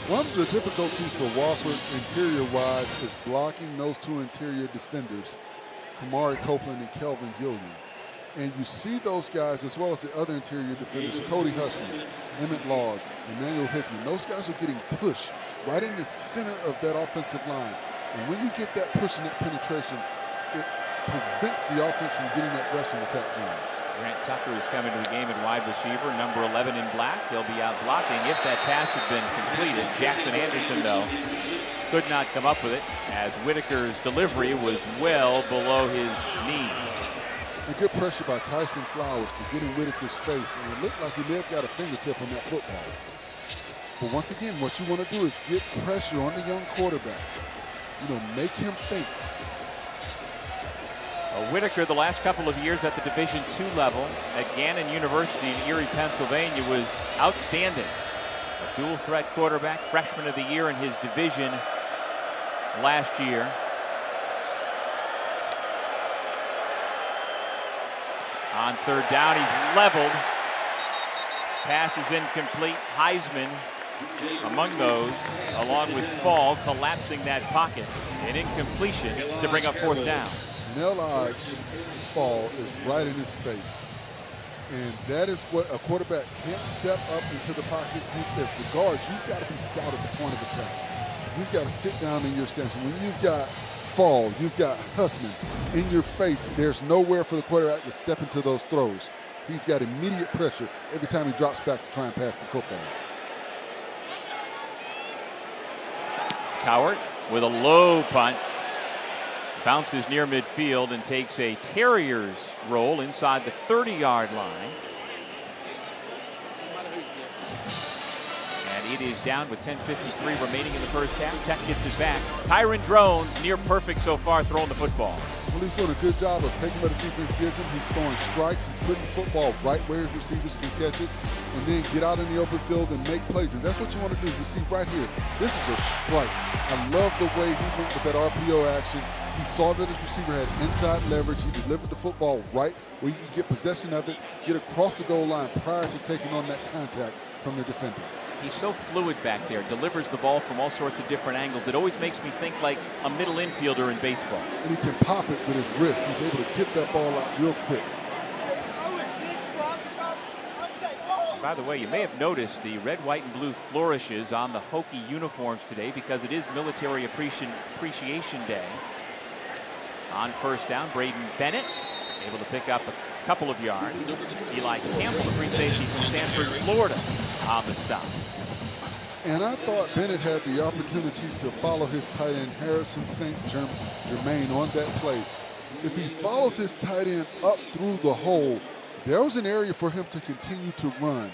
One of the difficulties for Wofford interior-wise is blocking those two interior defenders, Kamari Copeland and Kelvin Gilliam. And you see those guys, as well as the other interior defenders, Cody Huston, Emmett Laws, Emmanuel Hickman. Those guys are getting pushed right in the center of that offensive line. And when you get that push and that penetration, it prevents the offense from getting that rushing attack going. Grant Tucker is coming to the game at wide receiver, number 11 in black. He'll be out blocking if that pass had been completed. Jackson Anderson, though, could not come up with it as Whitaker's delivery was well below his knees. And good pressure by Tyson Flowers to get in Whitaker's face, and it looked like he may have got a fingertip on that football. But once again, what you want to do is get pressure on the young quarterback. You know, make him think. Whitaker, the last couple of years at the Division II level at Gannon University in Erie, Pennsylvania, was outstanding. A dual threat quarterback, freshman of the year in his division last year. On third down, he's leveled. Pass is incomplete. Heisman among those, along with Fall, collapsing that pocket. An incompletion to bring up fourth down. And L.I.'s Fall is right in his face. And that is what a quarterback can't step up into the pocket. As the guards, you've got to be stout at the point of attack. You've got to sit down in your stance. When you've got Fall, you've got Husman in your face, there's nowhere for the quarterback to step into those throws. He's got immediate pressure every time he drops back to try and pass the football. Cowart with a low punt. Bounces near midfield and takes a Terriers roll inside the 30-yard line. And it is down with 10:53 remaining in the first half. Tech gets it back. Kyron Drones, near perfect so far, throwing the football. Well, he's doing a good job of taking what the defense gives him. He's throwing strikes. He's putting the football right where his receivers can catch it and then get out in the open field and make plays. And that's what you want to do. You see right here, this is a strike. I love the way he went with that RPO action. He saw that his receiver had inside leverage. He delivered the football right where he could get possession of it, get across the goal line prior to taking on that contact from the defender. He's so fluid back there, delivers the ball from all sorts of different angles. It always makes me think like a middle infielder in baseball. And he can pop it with his wrist. He's able to get that ball out real quick. By the way, you may have noticed the red, white, and blue flourishes on the Hokie uniforms today because it is Military Appreciation Day. On first down, Braden Bennett able to pick up a couple of yards. Eli Campbell, the free safety from Sanford, Florida, on the stop. And I thought Bennett had the opportunity to follow his tight end, Harrison St. Germain, on that play. If he follows his tight end up through the hole, there was an area for him to continue to run.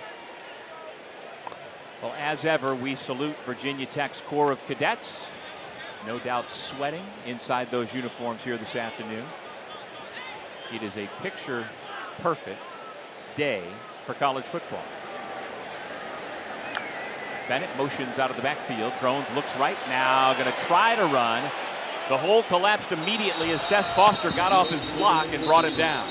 Well, as ever, we salute Virginia Tech's Corps of Cadets. No doubt sweating inside those uniforms here this afternoon. It is a picture-perfect day for college football. Bennett motions out of the backfield. Drones looks right now, going to try to run. The hole collapsed immediately as Seth Foster got off his block and brought him down.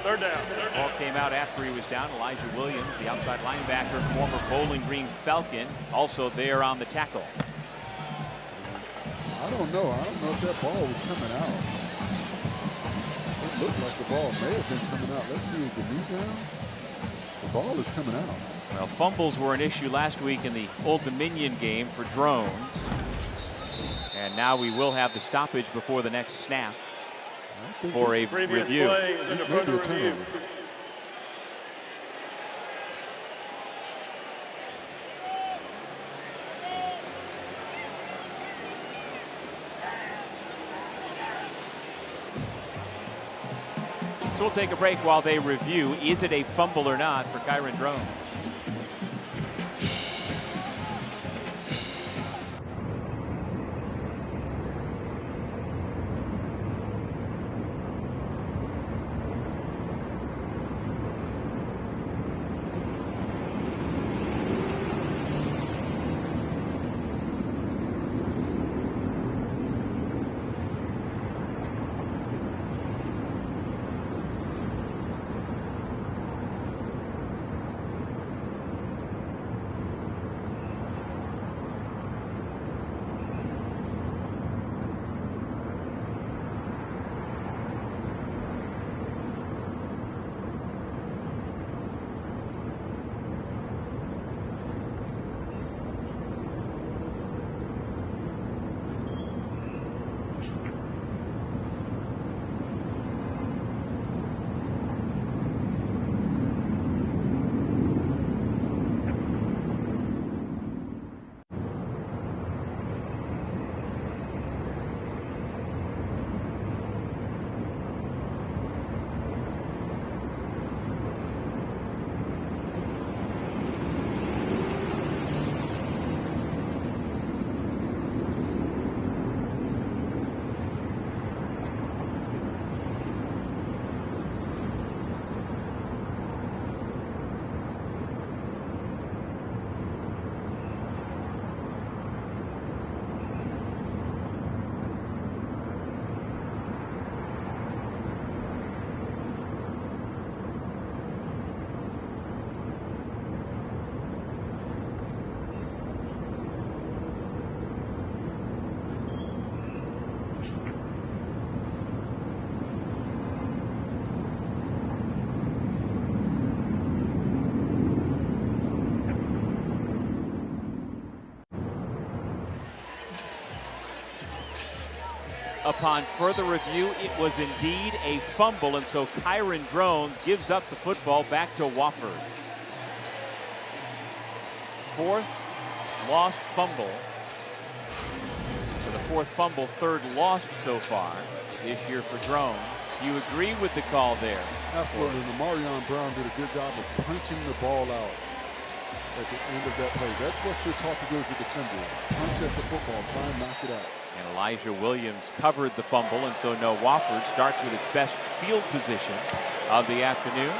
Third down. Ball came out after he was down. Elijah Williams, the outside linebacker, former Bowling Green Falcon, also there on the tackle. I don't know if that ball was coming out. It looked like the ball may have been coming out. Let's see, is the knee down? The ball is coming out. Well, fumbles were an issue last week in the Old Dominion game for Drones. And now we will have the stoppage before the next snap for a review. This may be a turnover. So we'll take a break while they review. Is it a fumble or not for Kyron Drones? Upon further review, it was indeed a fumble, and so Kyron Drones gives up the football back to Wofford. Fourth lost fumble. For the fourth fumble, third lost so far this year for Drones. Do you agree with the call there? Absolutely. Namarion Brown did a good job of punching the ball out at the end of that play. That's what you're taught to do as a defender. Punch at the football, try and knock it out. And Elijah Williams covered the fumble, and so no, Wofford starts with its best field position of the afternoon.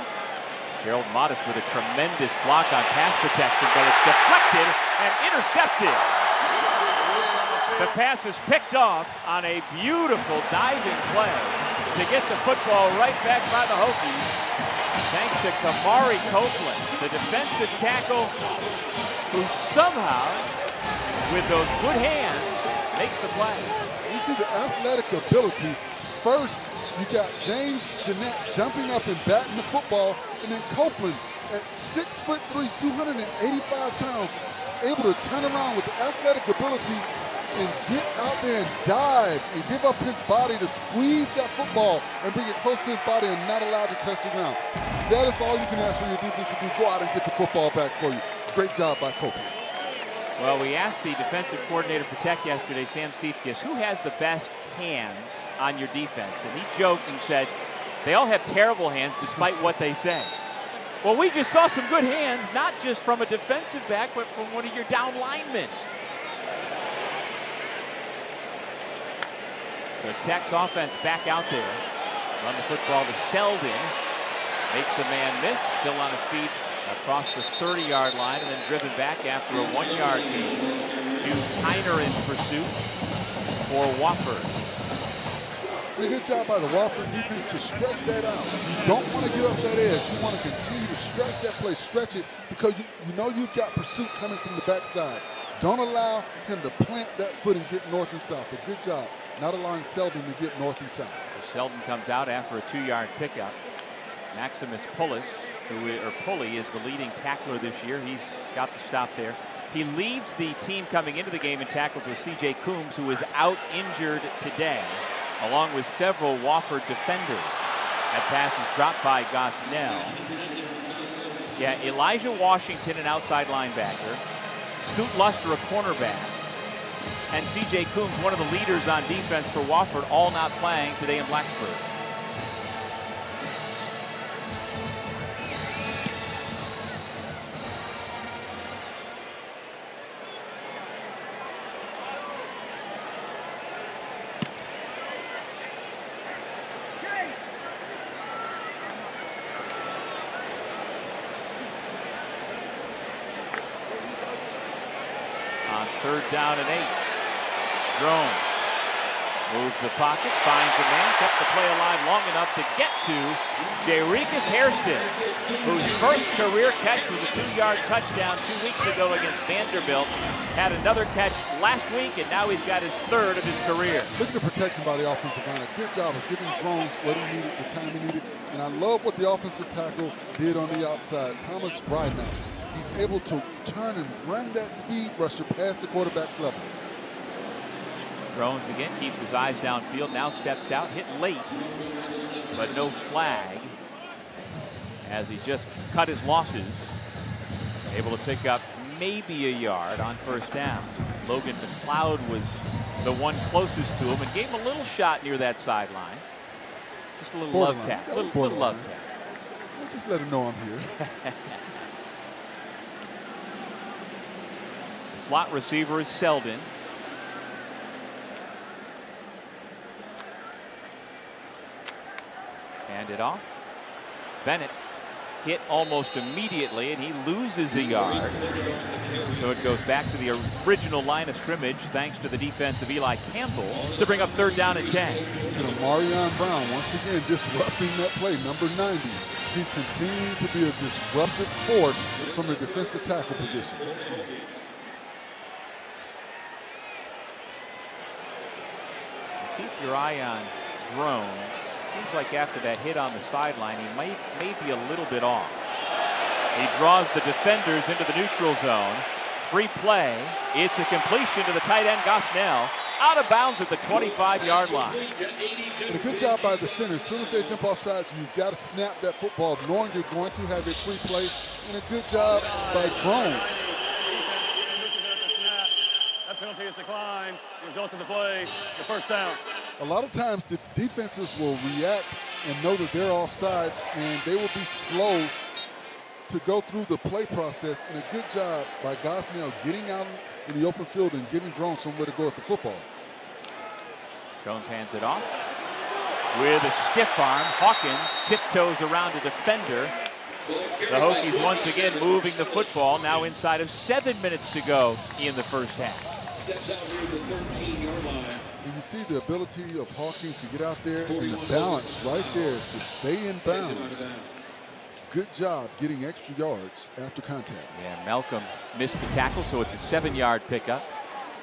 Gerald Modest with a tremendous block on pass protection, but it's deflected and intercepted. The pass is picked off on a beautiful diving play to get the football right back by the Hokies, thanks to Kamari Copeland, the defensive tackle, who somehow, with those good hands, makes the play. You see the athletic ability. First, you got James Jeanette jumping up and batting the football, and then Copeland at 6'3", 285 pounds, able to turn around with the athletic ability and get out there and dive and give up his body to squeeze that football and bring it close to his body and not allow it to touch the ground. That is all you can ask for your defense to do. Go out and get the football back for you. Great job by Copeland. Well, we asked the defensive coordinator for Tech yesterday, Sam Seifkis, who has the best hands on your defense? And he joked and said, they all have terrible hands despite what they say. Well, we just saw some good hands, not just from a defensive back, but from one of your down linemen. So Tech's offense back out there. Run the football to Sheldon. Makes a man miss, still on his feet across the 30-yard line and then driven back after a 1-yard gain to Tyner in pursuit for Wofford. And a good job by the Wofford defense to stretch that out. You don't want to give up that edge. You want to continue to stretch that play, stretch it, because you know you've got pursuit coming from the backside. Don't allow him to plant that foot and get north and south. A good job not allowing Selden to get north and south. So Selden comes out after a 2-yard pickup. Maximus Pulley is the leading tackler this year. He's got the stop there. He leads the team coming into the game in tackles with C.J. Coombs, who is out injured today, along with several Wofford defenders. That pass is dropped by Gosnell. Yeah, Elijah Washington, an outside linebacker. Scoot Luster, a cornerback. And C.J. Coombs, one of the leaders on defense for Wofford, all not playing today in Blacksburg. On 3rd down and 8. Drones moves the pocket, finds a man, kept the play alive long enough to get to Jairicus Hairston, whose first career catch was a 2-yard touchdown 2 weeks ago against Vanderbilt. Had another catch last week, and now he's got his 3rd of his career. Look at the protection by the offensive line. A good job of giving Drones what he needed, the time he needed. And I love what the offensive tackle did on the outside, Thomas Brydman. He's able to turn and run that speed rusher past the quarterback's level. Drones again keeps his eyes downfield, now steps out, hit late, but no flag as he just cut his losses. Able to pick up maybe a yard on 1st down. Logan McLeod was the one closest to him and gave him a little shot near that sideline. Just a little love tap. Little love tap. Well, just let him know I'm here. The slot receiver is Selden. Hand it off. Bennett hit almost immediately, and he loses a yard. So it goes back to the original line of scrimmage, thanks to the defense of Eli Campbell, to bring up 3rd down and 10. And Marion Brown, once again, disrupting that play, number 90. He's continuing to be a disruptive force from the defensive tackle position. Keep your eye on Drones. Seems like after that hit on the sideline, he may be a little bit off. He draws the defenders into the neutral zone. Free play. It's a completion to the tight end, Gosnell, out of bounds at the 25-yard line. And a good job by the center. As soon as they jump off sides, you've got to snap that football, knowing you're going to have a free play. And a good job by Drones. That penalty is declined. The result of the play, the 1st down. A lot of times the defenses will react and know that they're offsides, and they will be slow to go through the play process. And a good job by Gosnell getting out in the open field and giving Drones somewhere to go with the football. Drones hands it off with a stiff arm. Hawkins tiptoes around a defender. The Hokies once again moving the football, now inside of 7 minutes to go in the 1st half. Steps out near the 13-yard line. And you see the ability of Hawkins to get out there and the balance right there to stay in bounds. Good job getting extra yards after contact. Yeah, Malcolm missed the tackle, so it's a 7-yard pickup.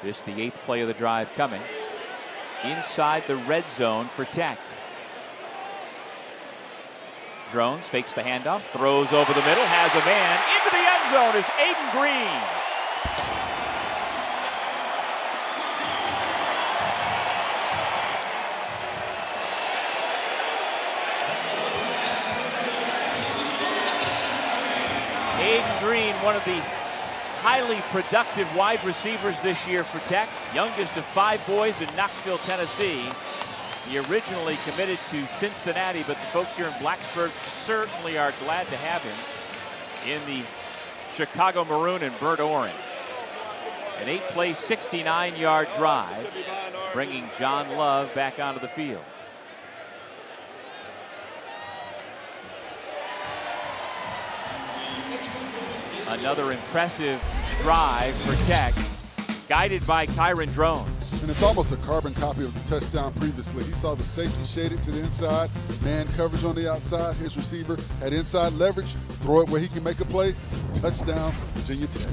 This the 8th play of the drive coming. Inside the red zone for Tech. Drones fakes the handoff, throws over the middle, has a man into the end zone is Aiden Green. Aiden Green, one of the highly productive wide receivers this year for Tech, youngest of 5 boys in Knoxville, Tennessee. He originally committed to Cincinnati, but the folks here in Blacksburg certainly are glad to have him in the Chicago Maroon and Burnt Orange. An 8-play, 69-yard drive, bringing John Love back onto the field. Extra Another impressive drive for Tech, guided by Kyron Drones. And it's almost a carbon copy of the touchdown previously. He saw the safety shaded to the inside, man coverage on the outside, his receiver had inside leverage, throw it where he can make a play, touchdown, Virginia Tech.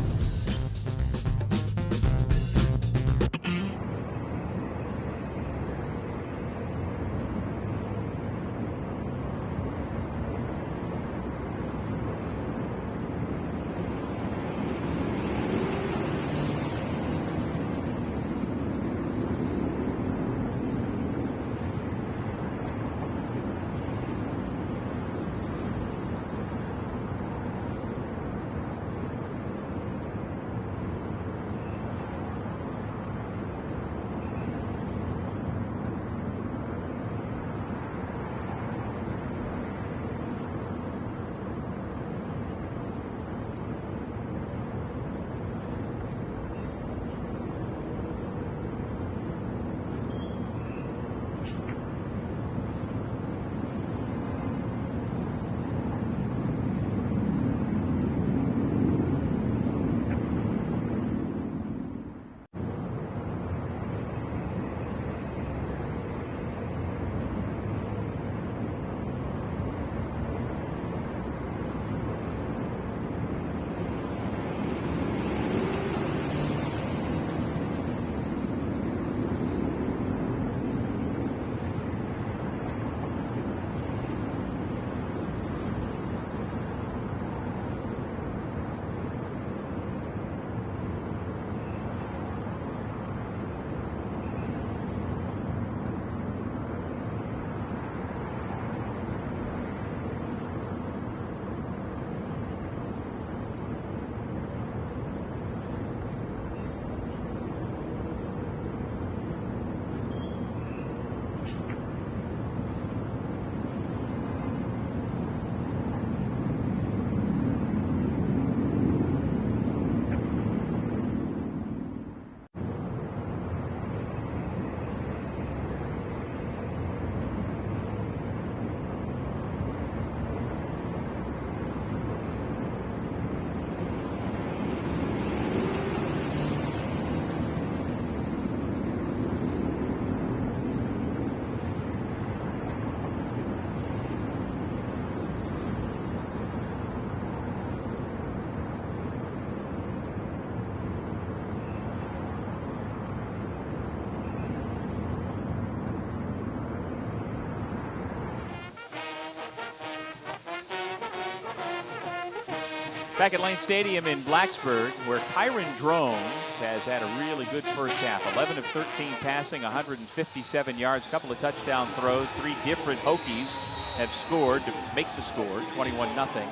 Back at Lane Stadium in Blacksburg, where Kyron Drones has had a really good first half. 11 of 13 passing, 157 yards, a couple of touchdown throws. 3 different Hokies have scored to make the score, 21-0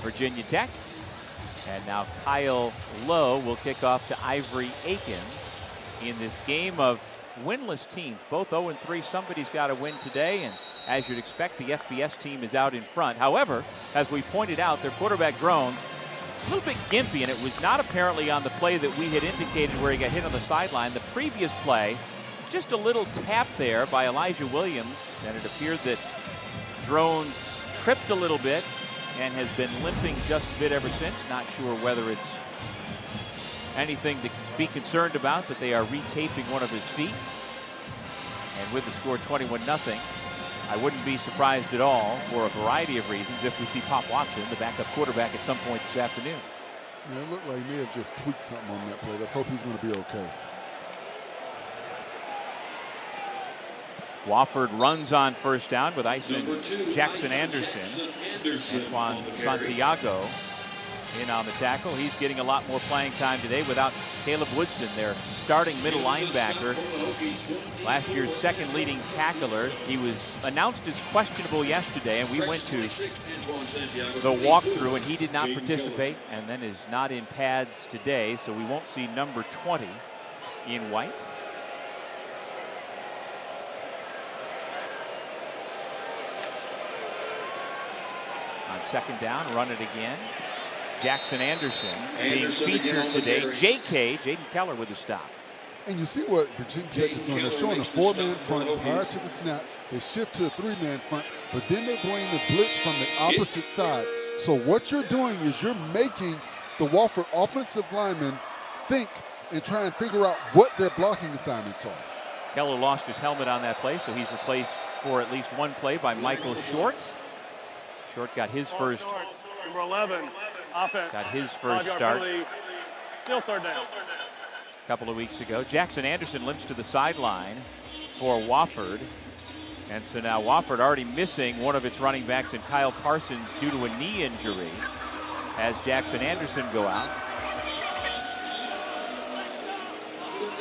Virginia Tech. And now Kyle Lowe will kick off to Ivory Aikens in this game of winless teams. Both 0-3. Somebody's got to win today, and as you'd expect, the FBS team is out in front. However, as we pointed out, their quarterback Drones a little bit gimpy, and it was not apparently on the play that we had indicated where he got hit on the sideline. The previous play, just a little tap there by Elijah Williams, and it appeared that Drones tripped a little bit and has been limping just a bit ever since. Not sure whether it's anything to be concerned about, that they are retaping one of his feet. And with the score 21-0, I wouldn't be surprised at all, for a variety of reasons, if we see Pop Watson, the backup quarterback, at some point this afternoon. Yeah, it looked like he may have just tweaked something on that play. Let's hope he's going to be okay. Wofford runs on first down with Jackson Anderson. Antoine Santiago in on the tackle. He's getting a lot more playing time today without Caleb Woodson, their starting middle linebacker. Last year's second leading tackler. He was announced as questionable yesterday, and we went to the walkthrough, and he did not participate, and then is not in pads today, so we won't see number 20 in white. On second down, run it again. Jackson Anderson being featured today. Jaden Keller with the stop. And you see what Virginia Tech is doing. They're showing a 4-man front prior to the snap. They shift to a 3-man front, but then they bring the blitz from the opposite side. So what you're doing is you're making the Wofford offensive linemen think and try and figure out what their blocking assignments are. Keller lost his helmet on that play, so he's replaced for at least one play by Michael Short. Short got his first. Number 11, offense. Got his first 5-yard start. penalty. Still third down. A couple of weeks ago. Jackson Anderson limps to the sideline for Wofford. And so now Wofford already missing one of its running backs in Kyle Parsons due to a knee injury as Jackson Anderson go out.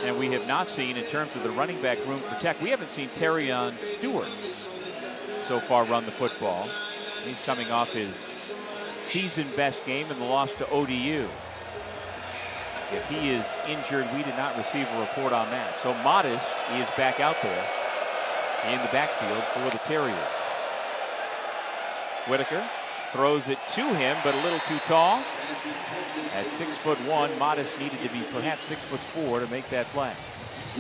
And we have not seen, in terms of the running back room for Tech, we haven't seen Terrion Stewart so far run the football. He's coming off his season best game in the loss to ODU. If he is injured, we did not receive a report on that. So Modest is back out there in the backfield for the Terriers. Whitaker throws it to him, but a little too tall. At 6'1", Modest needed to be perhaps 6'4" to make that play.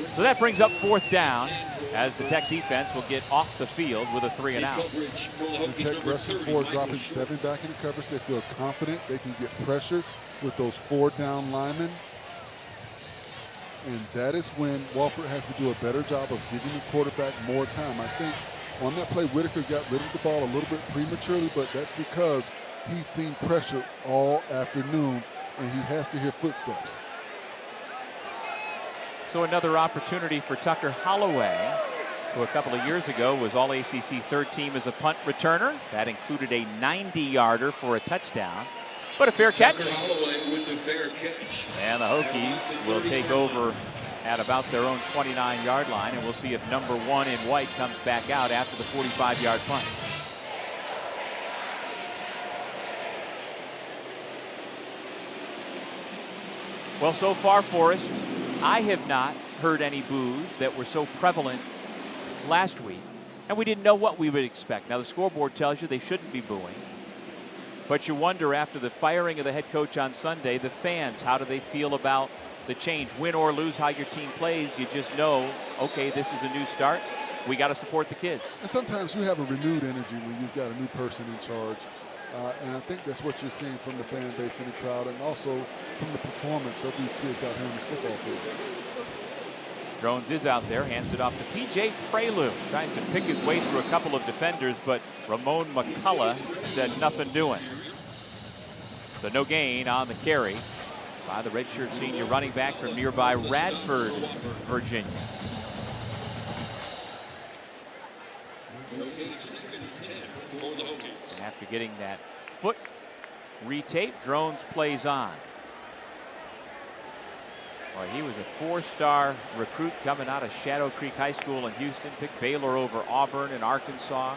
So that brings up fourth down as the Tech defense will get off the field with a 3 and out. The Tech rushing 4, dropping 7 back into coverage. They feel confident they can get pressure with those 4 down linemen. And that is when Wofford has to do a better job of giving the quarterback more time. I think on that play, Whitaker got rid of the ball a little bit prematurely, but that's because he's seen pressure all afternoon and he has to hear footsteps. So another opportunity for Tucker Holloway, who a couple of years ago was All-ACC third team as a punt returner. That included a 90-yarder for a touchdown, but a fair catch. Tucker Holloway with the fair catch. And the Hokies will take over at about their own 29-yard line, and we'll see if number 1 in white comes back out after the 45-yard punt. Well, so far, Forrest, I have not heard any boos that were so prevalent last week, and we didn't know what we would expect. Now, the scoreboard tells you they shouldn't be booing, but you wonder after the firing of the head coach on Sunday, the fans, how do they feel about the change? Win or lose how your team plays, you just know, okay, this is a new start. We got to support the kids. And sometimes you have a renewed energy when you've got a new person in charge. And I think that's what you're seeing from the fan base in the crowd and also from the performance of these kids out here in this football field. Drones is out there, hands it off to P.J. Prelude. Tries to pick his way through a couple of defenders, but Ramon McCullough said nothing doing. So no gain on the carry by the redshirt senior running back from nearby Radford, Virginia. After getting that foot retaped, Drones plays on. Well, he was a 4-star recruit coming out of Shadow Creek High School in Houston. Picked Baylor over Auburn and Arkansas,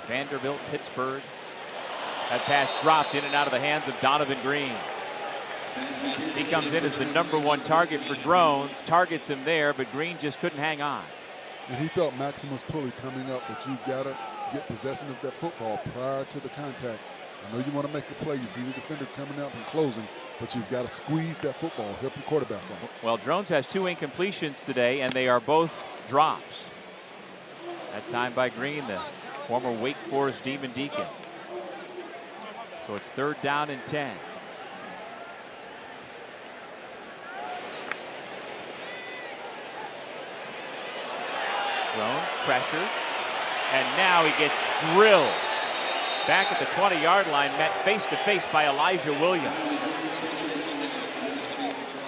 Vanderbilt, Pittsburgh. That pass dropped in and out of the hands of Donovan Green. He comes in as the number 1 target for Drones, targets him there, but Green just couldn't hang on. And he felt Maximus Pulley coming up, but you've got to get possession of that football prior to the contact. I know you want to make a play. You see the defender coming up and closing, but you've got to squeeze that football, help your quarterback out. Well, Drones has 2 incompletions today, and they are both drops. That time by Green, the former Wake Forest Demon Deacon. So it's 3rd down and 10. Drones pressured, and now he gets drilled. Back at the 20-yard line, met face-to-face by Elijah Williams.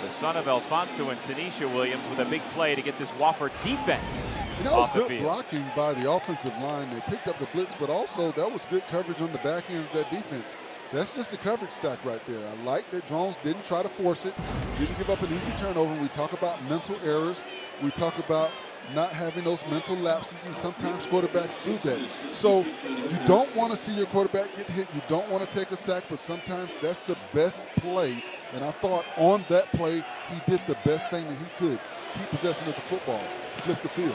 The son of Alfonso and Tanisha Williams with a big play to get this Wofford defense that was off the good field. Blocking by the offensive line. They picked up the blitz, but also that was good coverage on the back end of that defense. That's just a coverage stack right there. I like that Drones didn't try to force it, didn't give up an easy turnover. We talk about mental errors. We talk about not having those mental lapses, and sometimes quarterbacks do that. So you don't want to see your quarterback get hit. You don't want to take a sack, but sometimes that's the best play. And I thought on that play, he did the best thing that he could. Keep possession of the football, flip the field.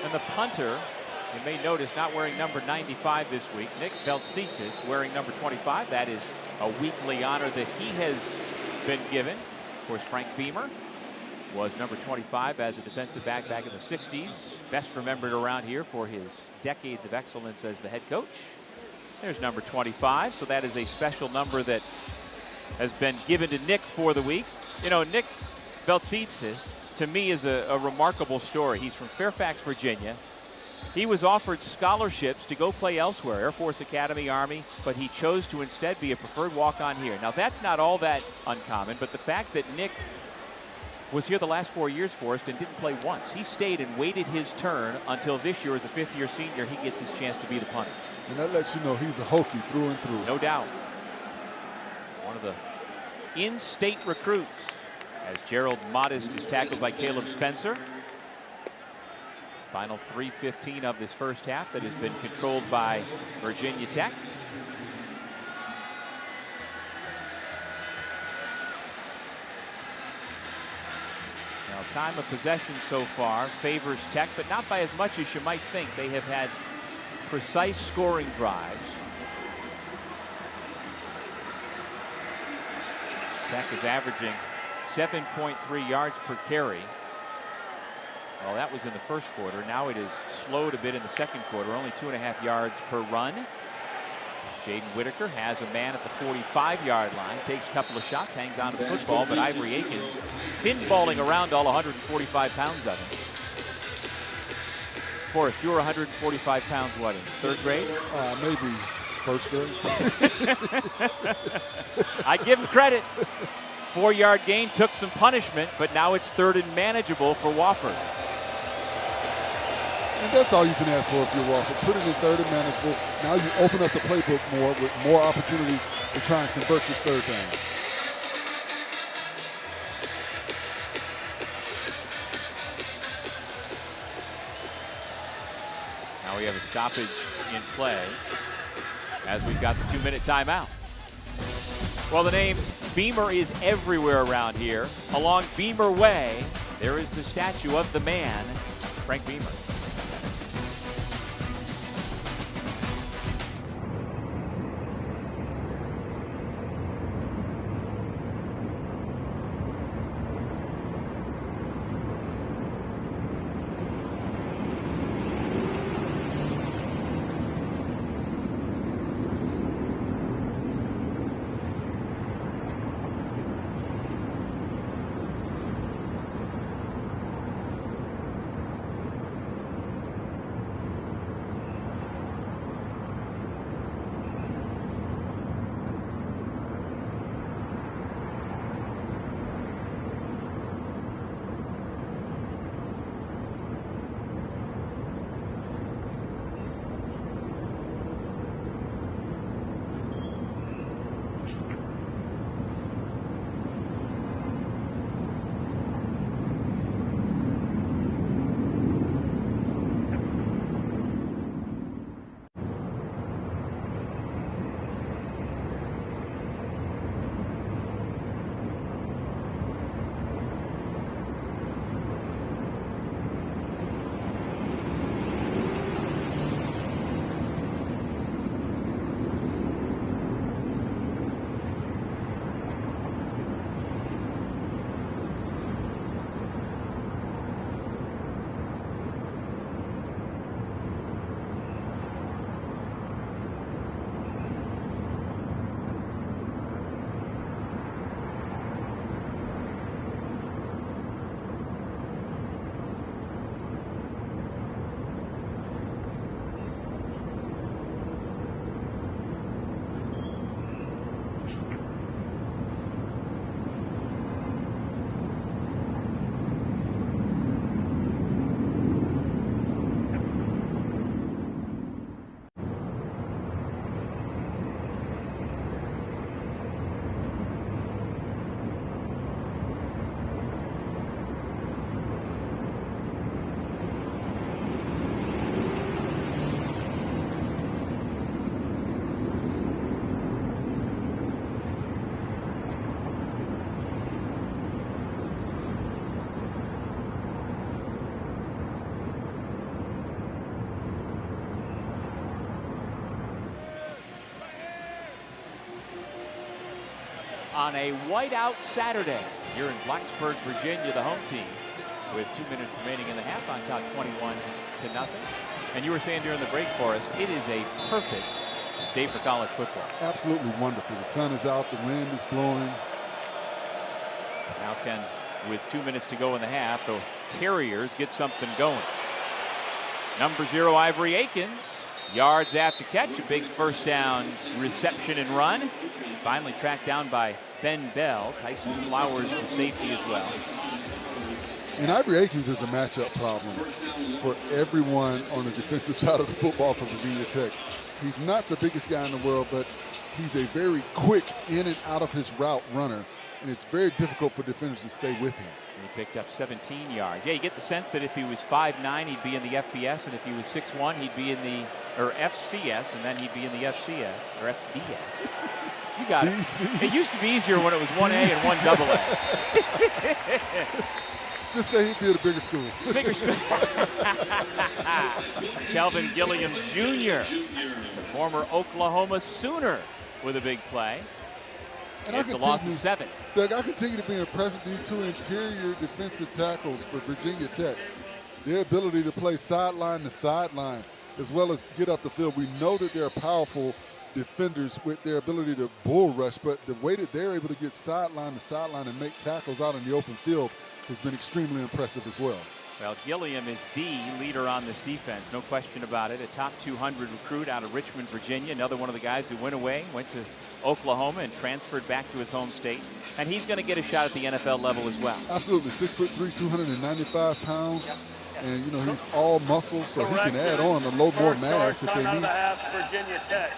And the punter, you may notice, not wearing number 95 this week. Nick Beltsitsis wearing number 25. That is a weekly honor that he has been given. Of course, Frank Beamer was number 25 as a defensive back in the 60s. Best remembered around here for his decades of excellence as the head coach. There's number 25, so that is a special number that has been given to Nick for the week. You know, Nick Beltsitsis, to me, is a remarkable story. He's from Fairfax, Virginia. He was offered scholarships to go play elsewhere, Air Force Academy, Army, but he chose to instead be a preferred walk-on here. Now, that's not all that uncommon, but the fact that Nick was here the last 4 years for us and didn't play once. He stayed and waited his turn until this year, as a fifth-year senior, he gets his chance to be the punter. And that lets you know he's a Hokie through and through. No doubt. One of the in-state recruits, as Gerald Modest is tackled by Caleb Spencer. Final 3:15 of this first half that has been controlled by Virginia Tech. Now, time of possession so far favors Tech, but not by as much as you might think. They have had precise scoring drives. Tech is averaging 7.3 yards per carry. Well, that was in the first quarter. Now it is slowed a bit in the second quarter, only 2.5 yards per run. Jaden Whitaker has a man at the 45-yard line, takes a couple of shots, hangs on to the football, but Ivory Aikens pinballing around all 145 pounds of him. Forrest, you were 145 pounds, what, in third grade? Maybe first grade. I give him credit. 4-yard gain, took some punishment, but now it's third and manageable for Wofford. And that's all you can ask for if you're Wofford. Put it in third and manageable. Now you open up the playbook more with more opportunities to try and convert this third down. Now we have a stoppage in play as we've got the 2-minute timeout. Well, the name Beamer is everywhere around here. Along Beamer Way, there is the statue of the man, Frank Beamer. On a whiteout Saturday here in Blacksburg, Virginia, the home team, with 2 minutes remaining in the half, on top 21-0. And you were saying during the break, Forrest, it is a perfect day for college football. Absolutely wonderful. The sun is out, the wind is blowing. Now can, with 2 minutes to go in the half, the Terriers get something going. Number 0, Ivory Akins. Yards after catch, a big first down reception and run. Finally tracked down by Ben Bell. Tyson Flowers to safety as well. And Ivory Akins is a matchup problem for everyone on the defensive side of the football for Virginia Tech. He's not the biggest guy in the world, but he's a very quick in and out of his route runner, and it's very difficult for defenders to stay with him. He picked up 17 yards. Yeah, you get the sense that if he was 5'9", he'd be in the FBS, and if he was 6'1", he'd be in the FCS, and then he'd be in the FCS or FBS. You got it. It used to be easier when it was 1A and 1AA. Just say he'd be at a bigger school. Bigger school. Kelvin Gilliam Jr., the former Oklahoma Sooner, with a big play. And it's a loss of 7. Doug, I continue to be impressed with these 2 interior defensive tackles for Virginia Tech. Their ability to play sideline to sideline as well as get up the field. We know that they're powerful defenders with their ability to bull rush, but the way that they're able to get sideline to sideline and make tackles out in the open field has been extremely impressive as well. Well, Gilliam is the leader on this defense, no question about it. A top 200 recruit out of Richmond, Virginia. Another one of the guys who went away, went to Oklahoma and transferred back to his home state. And he's going to get a shot at the NFL level as well. Absolutely. 6'3", 295 pounds. And, you know, he's all muscle, so he can add on a little more mass if they need. Virginia Tech.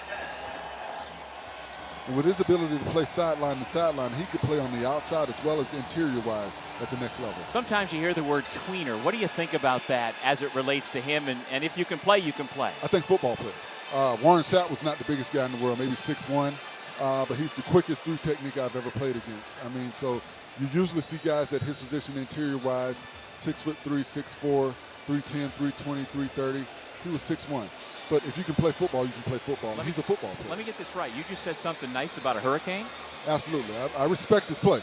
And with his ability to play sideline to sideline, he could play on the outside as well as interior-wise at the next level. Sometimes you hear the word tweener. What do you think about that as it relates to him? And if you can play, you can play. I think football player. Warren Sapp was not the biggest guy in the world, maybe 6'1", but he's the quickest through technique I've ever played against. I mean, so you usually see guys at his position interior-wise, 6'3", 6'4", 310, 320, 330. He was 6'1". But if you can play football, you can play football. He's a football player. Let me get this right. You just said something nice about a hurricane? Absolutely. I respect his play.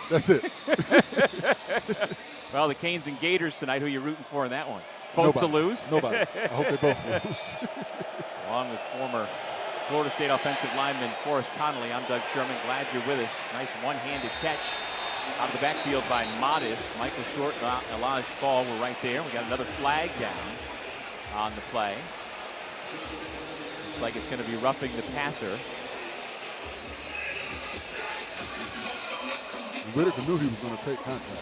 That's it. Well, the Canes and Gators tonight, who are you rooting for in that one? Both to lose? Nobody. I hope they both lose. Along with former Florida State offensive lineman Forrest Connolly, I'm Doug Sherman. Glad you're with us. Nice one-handed catch out of the backfield by Modest. Michael Short and Elijah Fall were right there. We got another flag down on the play. Looks like it's going to be roughing the passer. Whitaker knew he was going to take contact.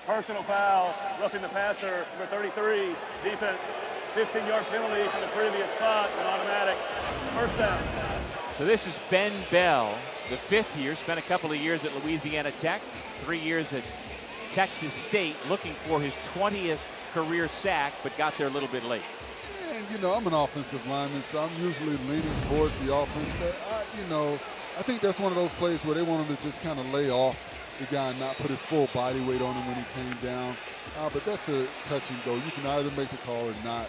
Personal foul, roughing the passer, number 33, defense. 15-yard penalty from the previous spot, an automatic first down. So this is Ben Bell, the 5th year, spent a couple of years at Louisiana Tech, 3 years at Texas State, looking for his 20th career sack, but got there a little bit late. And, you know, I'm an offensive lineman, so I'm usually leaning towards the offense. But, I think that's one of those plays where they want him to just kind of lay off the guy and not put his full body weight on him when he came down. But that's a touch and go. You can either make the call or not.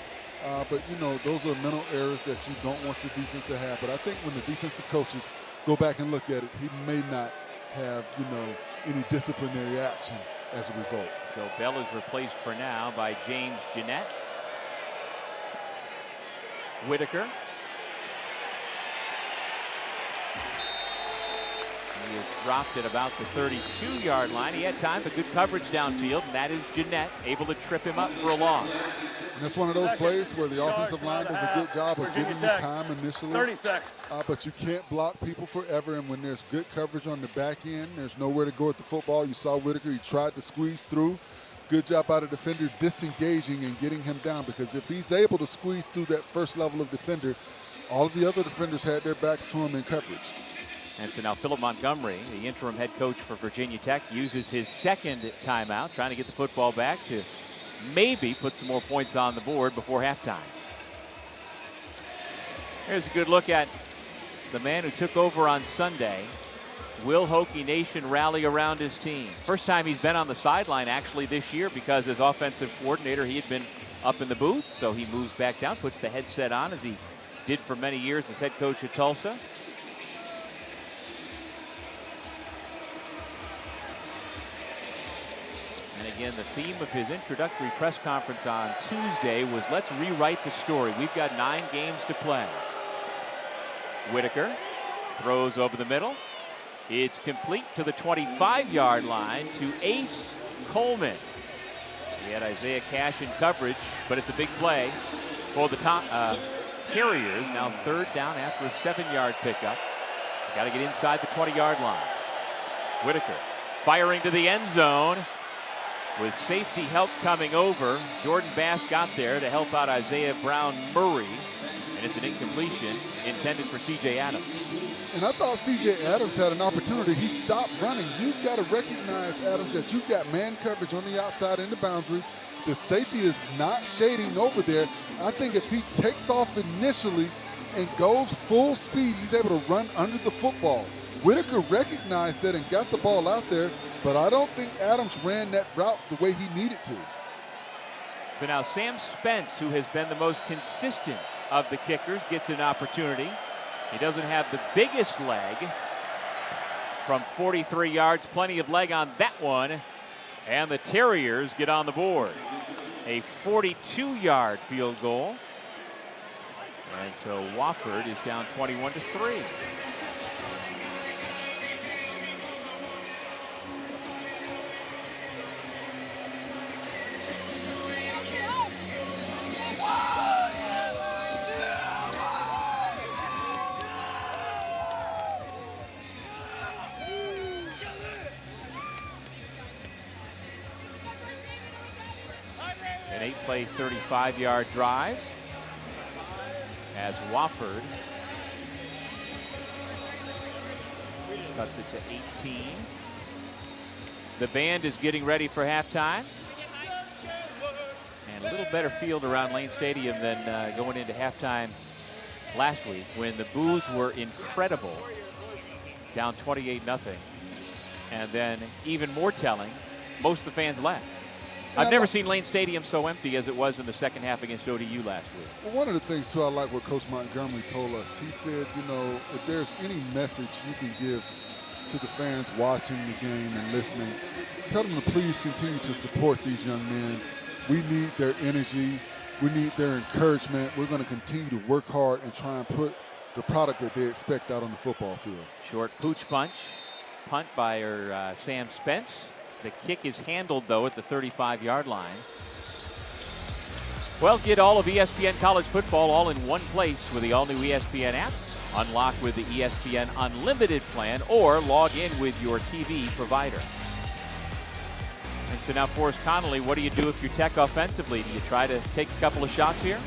But, you know, those are mental errors that you don't want your defense to have. But I think when the defensive coaches go back and look at it, he may not have, you know, any disciplinary action as a result. So Bell is replaced for now by James Jeanette. Whitaker. He is dropped at about the 32-yard line. He had time for good coverage downfield, and that is Jeanette able to trip him up for a loss. And that's one of those plays where the offensive line does a good job of giving you time initially. 30 seconds. But you can't block people forever, and when there's good coverage on the back end, there's nowhere to go at the football. You saw Whitaker, he tried to squeeze through. Good job by the defender disengaging and getting him down, because if he's able to squeeze through that first level of defender, all of the other defenders had their backs to him in coverage. And so now Philip Montgomery, the interim head coach for Virginia Tech, uses his second timeout, trying to get the football back to maybe put some more points on the board before halftime. Here's a good look at the man who took over on Sunday. Will Hokie Nation rally around his team? First time he's been on the sideline actually this year, because as offensive coordinator he had been up in the booth, so he moves back down, puts the headset on as he did for many years as head coach at Tulsa. And again, the theme of his introductory press conference on Tuesday was, let's rewrite the story. We've got 9 games to play. Whitaker throws over the middle. It's complete to the 25-yard line to Ace Coleman. We had Isaiah Cash in coverage, but it's a big play for the Terriers. Now 3rd down after a 7-yard pickup. Got to get inside the 20-yard line. Whitaker firing to the end zone with safety help coming over. Jordan Bass got there to help out Isaiah Brown Murray, and it's an incompletion intended for C.J. Adams. And I thought C.J. Adams had an opportunity. He stopped running. You've got to recognize, Adams, that you've got man coverage on the outside in the boundary. The safety is not shading over there. I think if he takes off initially and goes full speed, he's able to run under the football. Whitaker recognized that and got the ball out there, but I don't think Adams ran that route the way he needed to. So now Sam Spence, who has been the most consistent of the kickers, gets an opportunity. He doesn't have the biggest leg from 43 yards, plenty of leg on that one, and the Terriers get on the board. A 42-yard field goal. And so Wofford is down 21-3. An 8-play, 35-yard drive as Wofford cuts it to 18. The band is getting ready for halftime. And a little better field around Lane Stadium than going into halftime last week when the boos were incredible, down 28-0. And then even more telling, most of the fans left. I've never seen Lane Stadium so empty as it was in the second half against ODU last week. Well, one of the things, too, I like what Coach Montgomery told us. He said, you know, if there's any message you can give to the fans watching the game and listening, tell them to please continue to support these young men. We need their energy. We need their encouragement. We're going to continue to work hard and try and put the product that they expect out on the football field. Short pooch punch. Punt by Sam Spence. The kick is handled, though, at the 35-yard line. Well, get all of ESPN College Football all in one place with the all-new ESPN app. Unlock with the ESPN Unlimited plan or log in with your TV provider. And so now, Forrest Connolly, what do you do if you're Tech offensively? Do you try to take a couple of shots here?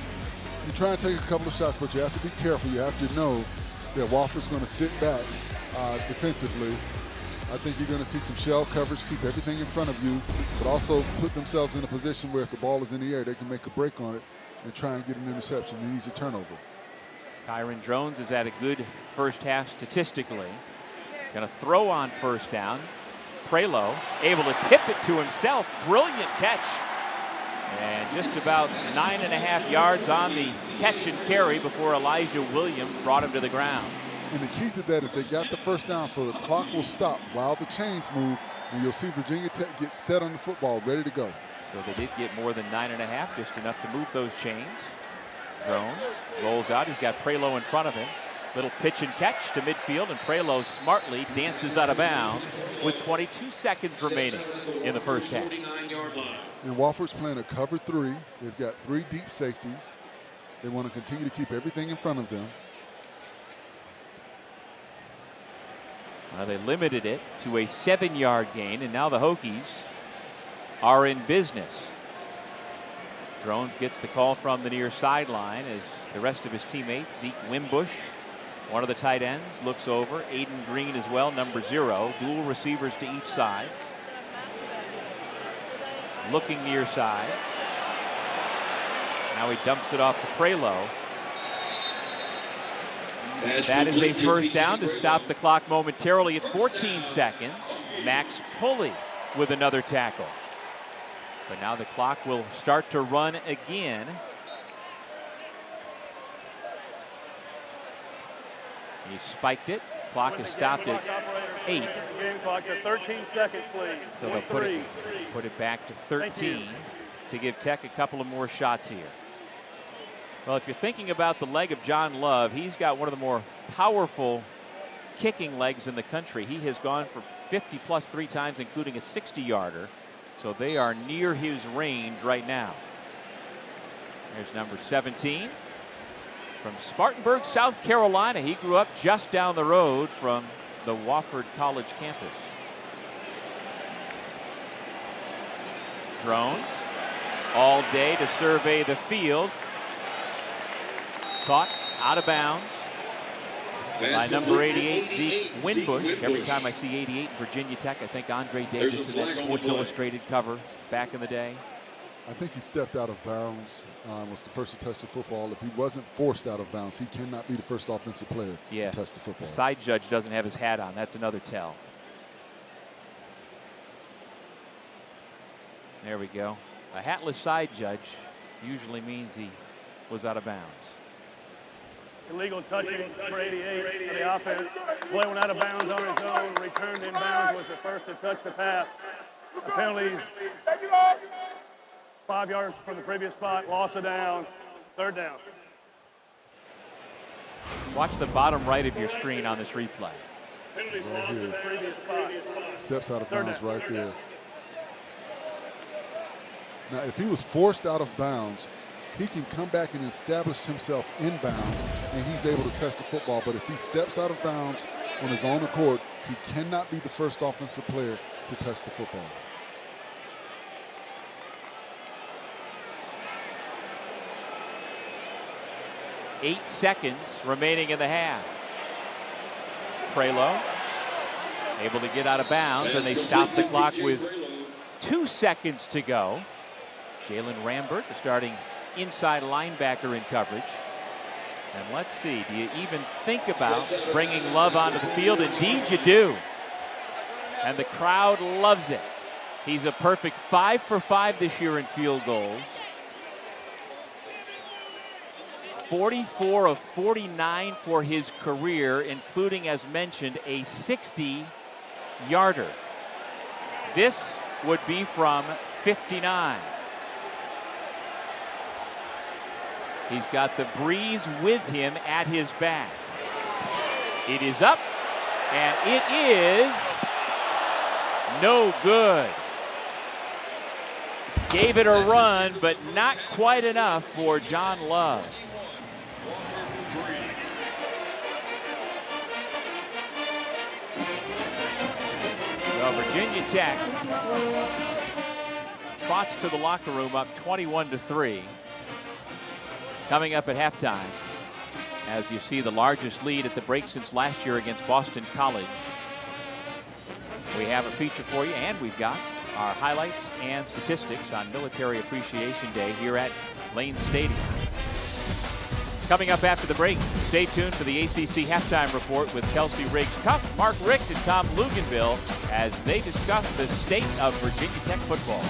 You try and take a couple of shots, but you have to be careful. You have to know that Wofford's going to sit back defensively. I think you're going to see some shell coverage, keep everything in front of you, but also put themselves in a position where if the ball is in the air, they can make a break on it and try and get an interception. He needs a turnover. Kyron Drones has had a good first half statistically. Going to throw on first down. Prelo able to tip it to himself. Brilliant catch. And just about 9.5 yards on the catch and carry before Elijah Williams brought him to the ground. And the key to that is they got the first down, so the clock will stop while the chains move, and you'll see Virginia Tech get set on the football, ready to go. So they did get more than 9.5, just enough to move those chains. Drones rolls out. He's got Prelo in front of him. Little pitch and catch to midfield, and Prelo smartly dances out of bounds with 22 seconds remaining in the first half. And Wofford's playing a cover 3. They've got 3 deep safeties. They want to continue to keep everything in front of them. Well, they limited it to a 7-yard gain, and now the Hokies are in business. Drones gets the call from the near sideline as the rest of his teammates, Zeke Wimbush, one of the tight ends, looks over. Aiden Green as well, number 0. Dual receivers to each side. Looking near side. Now he dumps it off to Prelo. That is a first down to stop the clock momentarily at 14 seconds. Max Pulley with another tackle. But now the clock will start to run again. He spiked it. Clock is stopped at 8. Game clock to 13 seconds, please. So they'll put it back to 13 to give Tech a couple of more shots here. Well, if you're thinking about the leg of John Love, he's got one of the more powerful kicking legs in the country. He has gone for 50-plus 3 times, including a 60-yarder. So they are near his range right now. There's number 17 from Spartanburg, South Carolina. He grew up just down the road from the Wofford College campus. Drones all day to survey the field. Caught out of bounds by number 88, Zeke Winbush. Every time I see 88 in Virginia Tech, I think Andre Davis in that Sports Illustrated cover back in the day. I think he stepped out of bounds, was the first to touch the football. If he wasn't forced out of bounds, he cannot be the first offensive player to touch the football. The side judge doesn't have his hat on. That's another tell. There we go. A hatless side judge usually means he was out of bounds. Illegal touching for 88 of the offense. Play went out of bounds on his own. Returned in bounds, was the first to touch the pass. The penalties, 5 yards from the previous spot, loss of down, 3rd down. Watch the bottom right of your screen on this replay. Right here. Previous spot. Steps out of bounds right there. Now, if he was forced out of bounds, he can come back and establish himself in bounds, and he's able to touch the football. But if he steps out of bounds on his own accord, he cannot be the first offensive player to touch the football. Eight seconds remaining in the half. Prelo able to get out of bounds, and they stop the clock with 2 seconds to go. Jalen Rambert, the starting inside linebacker in coverage. And let's see, do you even think about bringing Love onto the field? Indeed you do. And the crowd loves it. He's a perfect 5 for 5 this year in field goals. 44 of 49 for his career, including, as mentioned, a 60-yarder. This would be from 59. He's got the breeze with him at his back. It is up, and it is no good. Gave it a run, but not quite enough for John Love. Well, Virginia Tech trots to the locker room up 21-3. Coming up at halftime, as you see the largest lead at the break since last year against Boston College. We have a feature for you, and we've got our highlights and statistics on Military Appreciation Day here at Lane Stadium. Coming up after the break, stay tuned for the ACC Halftime Report with Kelsey Riggs-Cuff, Mark Richt, and Tom Luganville as they discuss the state of Virginia Tech football.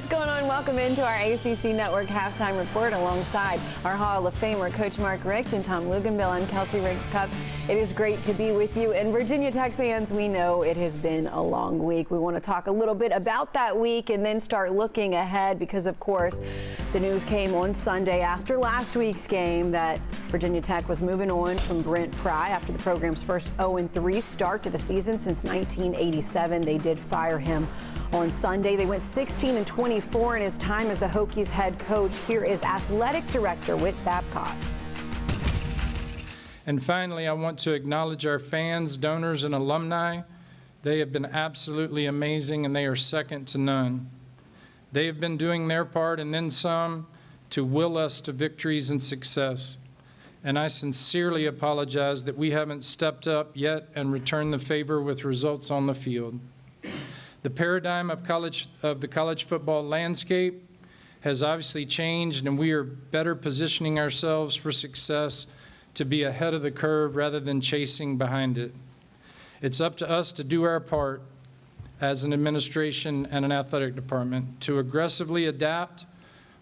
what's going on? Welcome into our ACC Network Halftime Report alongside our Hall of Famer, Coach Mark Richt and Tom Luganbill and Kelsey Riggs-Cup. It is great to be with you. And Virginia Tech fans, we know it has been a long week. We want to talk a little bit about that week and then start looking ahead because, of course, the news came on Sunday after last week's game that Virginia Tech was moving on from Brent Pry after the program's first 0-3 start to the season since 1987. They did fire him on Sunday. They went 16-24 in his time as the Hokies head coach. Here is Athletic Director Whit Babcock. And finally, I want to acknowledge our fans, donors, and alumni. They have been absolutely amazing, and they are second to none. They have been doing their part and then some to will us to victories and success. And I sincerely apologize that we haven't stepped up yet and returned the favor with results on the field. The paradigm of the college football landscape has obviously changed, and we are better positioning ourselves for success to be ahead of the curve rather than chasing behind it. It's up to us to do our part as an administration and an athletic department to aggressively adapt,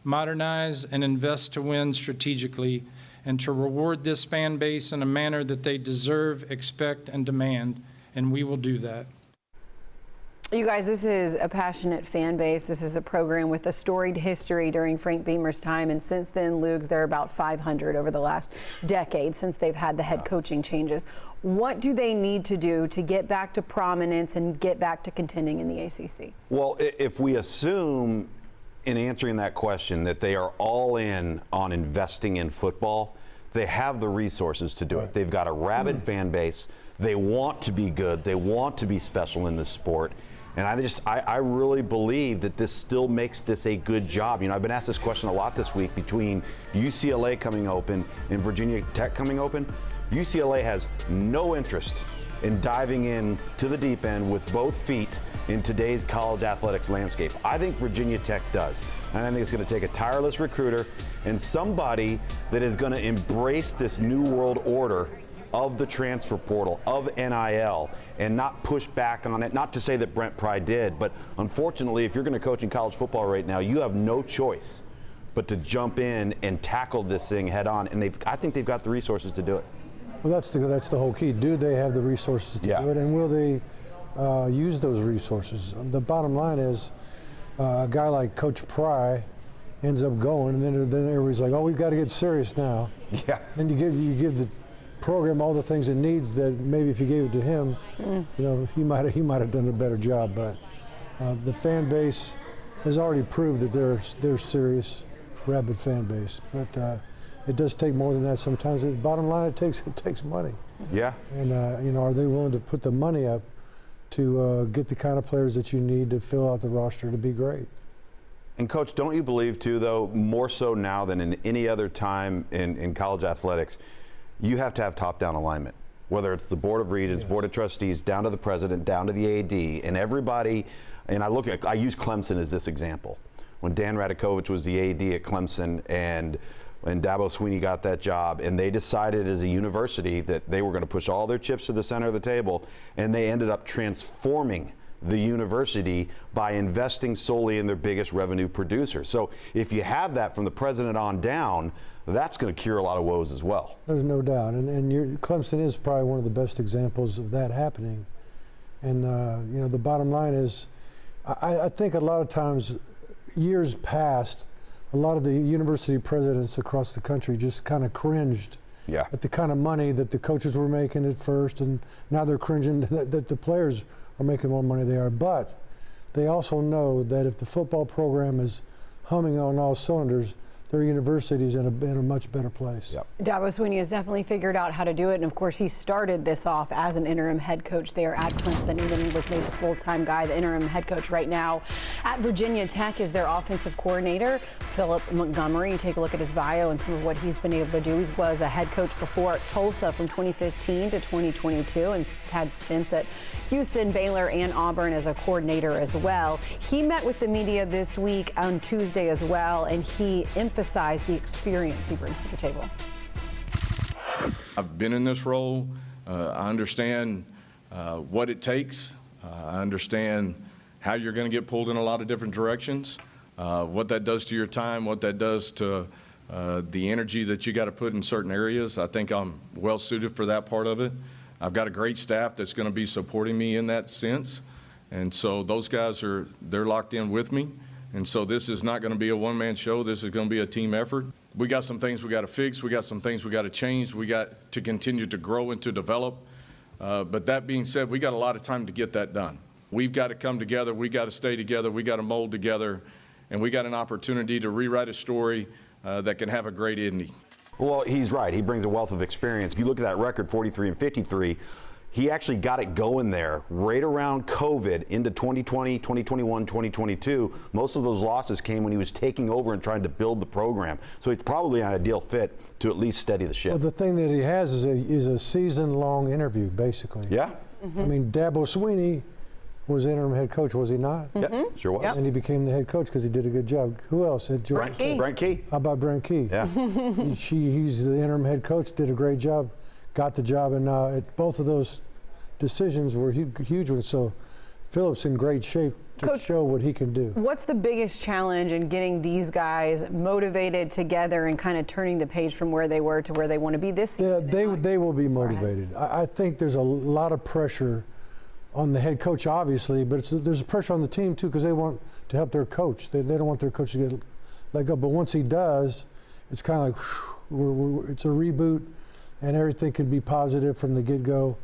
modernize, and invest to win strategically, and to reward this fan base in a manner that they deserve, expect, and demand, and we will do that. You guys, this is a passionate fan base. This is a program with a storied history during Frank Beamer's time, and since then, Lugs, there are about 500 over the last decade since they've had the head coaching changes. What do they need to do to get back to prominence and get back to contending in the ACC? Well, if we assume in answering that question that they are all in on investing in football, they have the resources to do it. They've got a rabid fan base. They want to be good. They want to be special in this sport. And I really believe that this still makes this a good job. You know, I've been asked this question a lot this week between UCLA coming open and Virginia Tech coming open. UCLA has no interest in diving in to the deep end with both feet in today's college athletics landscape. I think Virginia Tech does. And I think it's going to take a tireless recruiter and somebody that is going to embrace this new world order of the transfer portal, of NIL, and not push back on it. Not to say that Brent Pry did, but unfortunately, if you're going to coach in college football right now, you have no choice but to jump in and tackle this thing head on. And I think they've got the resources to do it. Well, that's the whole key. Do they have the resources to do it, and will they use those resources? The bottom line is, a guy like Coach Pry ends up going, and then everybody's like, "Oh, we've got to get serious now." Yeah. And you give the program all the things it needs that maybe if you gave it to him, you know, he might have done a better job. But the fan base has already proved that they're serious, rabid fan base. But it does take more than that sometimes. The bottom line, it takes money. Yeah. And you know, are they willing to put the money up to get the kind of players that you need to fill out the roster to be great? And Coach, don't you believe too, though, more so now than in any other time in college athletics, you have to have top-down alignment, whether it's the Board of Regents, Board of Trustees, down to the president, down to the AD, and everybody. And I use Clemson as this example. When Dan Radakovich was the AD at Clemson and Dabo Swinney got that job, and they decided as a university that they were going to push all their chips to the center of the table, and they ended up transforming the university by investing solely in their biggest revenue producer. So if you have that from the president on down, that's going to cure a lot of woes as well. There's no doubt, and Clemson is probably one of the best examples of that happening. And you know, the bottom line is, I think a lot of times, years past, a lot of the university presidents across the country just kind of cringed at the kind of money that the coaches were making at first, and now they're cringing that the players are making more money than they are. But they also know that if the football program is humming on all cylinders, their university's in a much better place. Yep. Dabo Swinney has definitely figured out how to do it, and of course he started this off as an interim head coach there at Clemson, and then he was made the full-time guy, the interim head coach right now at Virginia Tech is their offensive coordinator, Philip Montgomery. You take a look at his bio and some of what he's been able to do. He was a head coach before at Tulsa from 2015 to 2022 and had stints at Houston, Baylor, and Auburn as a coordinator as well. He met with the media this week on Tuesday as well, and he emphasized the experience he brings to the table. I've been in this role. I understand what it takes. I understand how you're going to get pulled in a lot of different directions. What that does to your time, what that does to the energy that you got to put in certain areas, I think I'm well suited for that part of it. I've got a great staff that's going to be supporting me in that sense. And so those guys they're locked in with me. And so this is not going to be a one-man show. This is going to be a team effort. We got some things we got to fix. We got some things we got to change. We got to continue to grow and to develop. But that being said, we got a lot of time to get that done. We've got to come together. We got to stay together. We got to mold together. And we got an opportunity to rewrite a story that can have a great ending. Well, he's right. He brings a wealth of experience. If you look at that record, 43 and 53, he actually got it going there right around COVID into 2020, 2021, 2022. Most of those losses came when he was taking over and trying to build the program. So he's probably an ideal fit to at least steady the ship. Well, the thing that he has is a season-long interview, basically. Yeah. I mean, Dabo Swinney was interim head coach, was he not? Yeah, sure was. Yep. And he became the head coach because he did a good job. Who else? Brent Key. How about Brent Key? Yeah. He's the interim head coach, did a great job, got the job, and now both of those decisions were huge ones. So Phillips in great shape to Coach, show what he can do. What's the biggest challenge in getting these guys motivated together and kind of turning the page from where they were to where they want to be this season? Yeah, they will be motivated. I think there's a lot of pressure on the head coach, obviously, but there's pressure on the team too because they want to help their coach. They don't want their coach to get let go. But once he does, it's kind of like whew, it's a reboot, and everything can be positive from the get-go.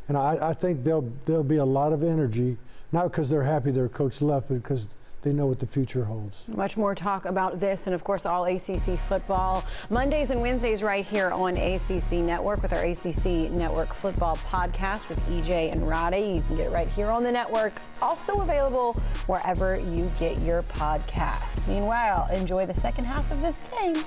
And I think there'll be a lot of energy, not because they're happy their coach left, but because they know what the future holds. Much more talk about this and, of course, all ACC football Mondays and Wednesdays right here on ACC Network with our ACC Network Football podcast with EJ and Roddy. You can get it right here on the network. Also available wherever you get your podcasts. Meanwhile, enjoy the second half of this game.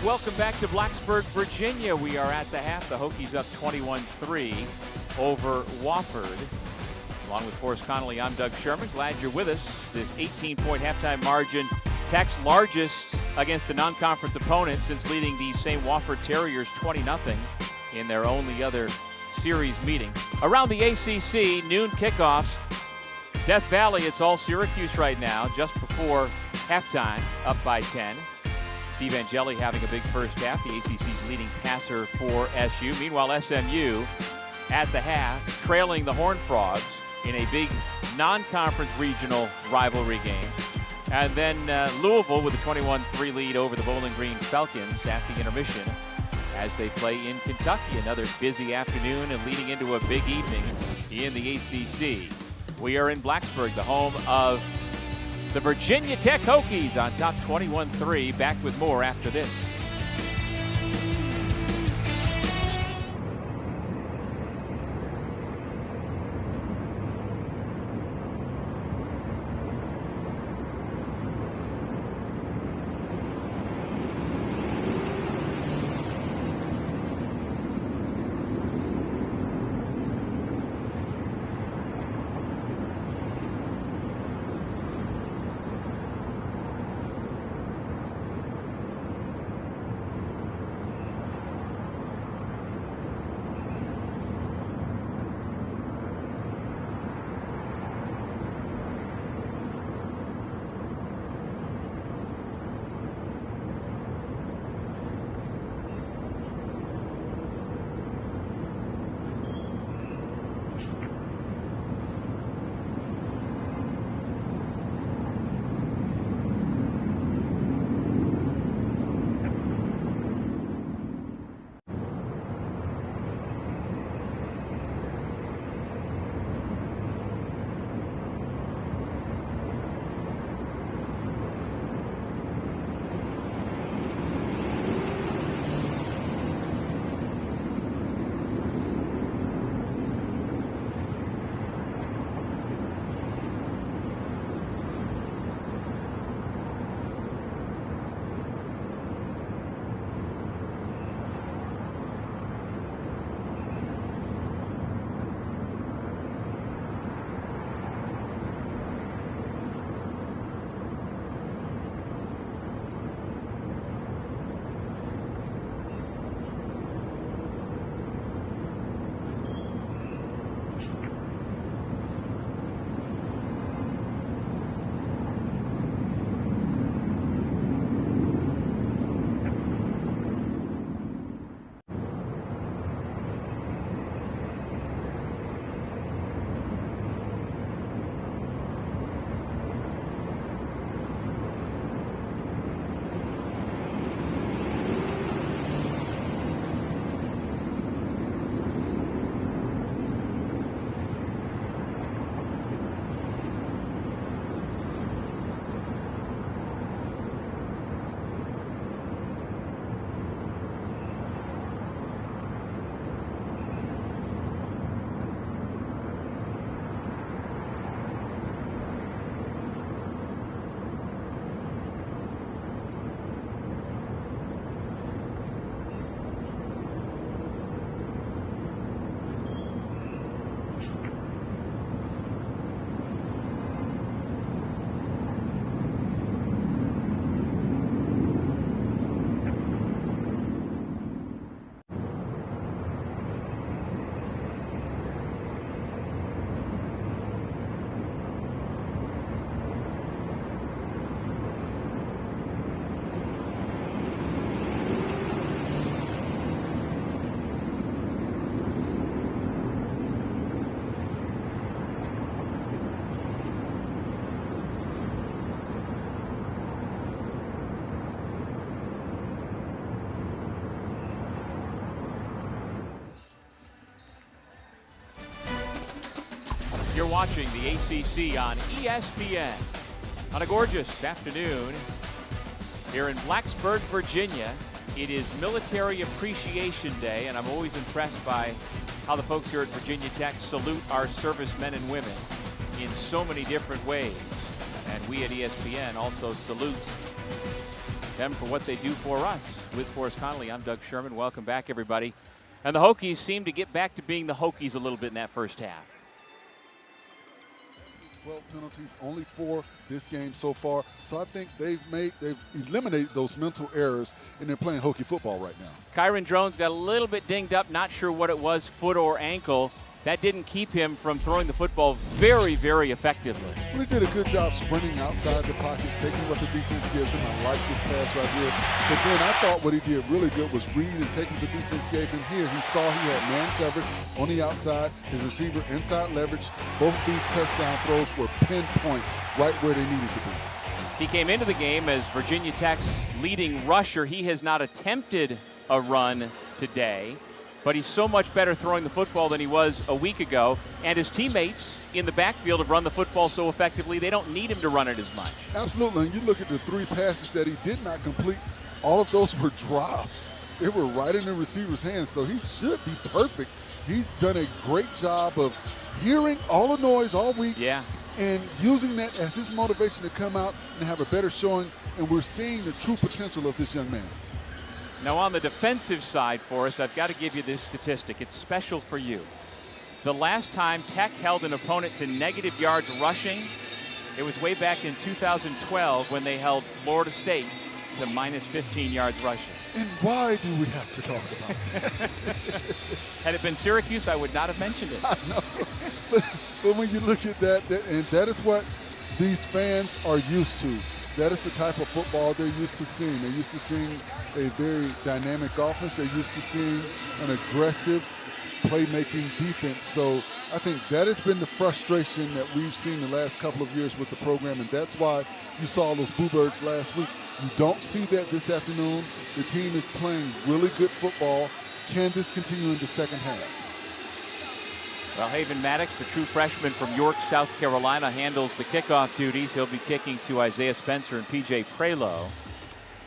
Welcome back to Blacksburg, Virginia. We are at the half. The Hokies up 21-3 over Wofford. Along with Forrest Connolly, I'm Doug Sherman. Glad you're with us. This 18-point halftime margin, Tech's largest against a non-conference opponent since leading the same Wofford Terriers 20-0 in their only other series meeting. Around the ACC, noon kickoffs. Death Valley, it's all Syracuse right now, just before halftime, up by 10. Steve Angeli having a big first half, the ACC's leading passer for SU. Meanwhile, SMU at the half, trailing the Horned Frogs in a big non-conference regional rivalry game. And then Louisville with a 21-3 lead over the Bowling Green Falcons at the intermission as they play in Kentucky. Another busy afternoon and leading into a big evening in the ACC. We are in Blacksburg, the home of the Virginia Tech Hokies on top 21-3. Back with more after this. You're watching the ACC on ESPN on a gorgeous afternoon here in Blacksburg, Virginia. It is Military Appreciation Day, and I'm always impressed by how the folks here at Virginia Tech salute our servicemen and women in so many different ways. And we at ESPN also salute them for what they do for us. With Forrest Connolly, I'm Doug Sherman. Welcome back, everybody. And the Hokies seem to get back to being the Hokies a little bit in that first half. 12 penalties, only 4 this game so far. So I think they've eliminated those mental errors, and they're playing Hokie football right now. Kyron Drones got a little bit dinged up, not sure what it was, foot or ankle. That didn't keep him from throwing the football very, very effectively. Well, he did a good job sprinting outside the pocket, taking what the defense gives him. I like this pass right here. But then I thought what he did really good was read and take what the defense gave him here. He saw he had man coverage on the outside, his receiver inside leverage. Both of these touchdown throws were pinpoint right where they needed to be. He came into the game as Virginia Tech's leading rusher. He has not attempted a run today, but he's so much better throwing the football than he was a week ago. And his teammates in the backfield have run the football so effectively, they don't need him to run it as much. Absolutely. And you look at the 3 passes that he did not complete, all of those were drops. They were right in the receiver's hands, so he should be perfect. He's done a great job of hearing all the noise all week and using that as his motivation to come out and have a better showing. And we're seeing the true potential of this young man. Now on the defensive side for us, I've got to give you this statistic. It's special for you. The last time Tech held an opponent to negative yards rushing, it was way back in 2012 when they held Florida State to minus 15 yards rushing. And why do we have to talk about that? Had it been Syracuse, I would not have mentioned it. I know. But when you look at that, and that is what these fans are used to. That is the type of football they're used to seeing. They're used to seeing a very dynamic offense. They're used to seeing an aggressive playmaking defense. So I think that has been the frustration that we've seen the last couple of years with the program, and that's why you saw those Bluebirds last week. You don't see that this afternoon. The team is playing really good football. Can this continue in the second half? Well, Haven Maddox, the true freshman from York, South Carolina, handles the kickoff duties. He'll be kicking to Isaiah Spencer and P.J. Prelo.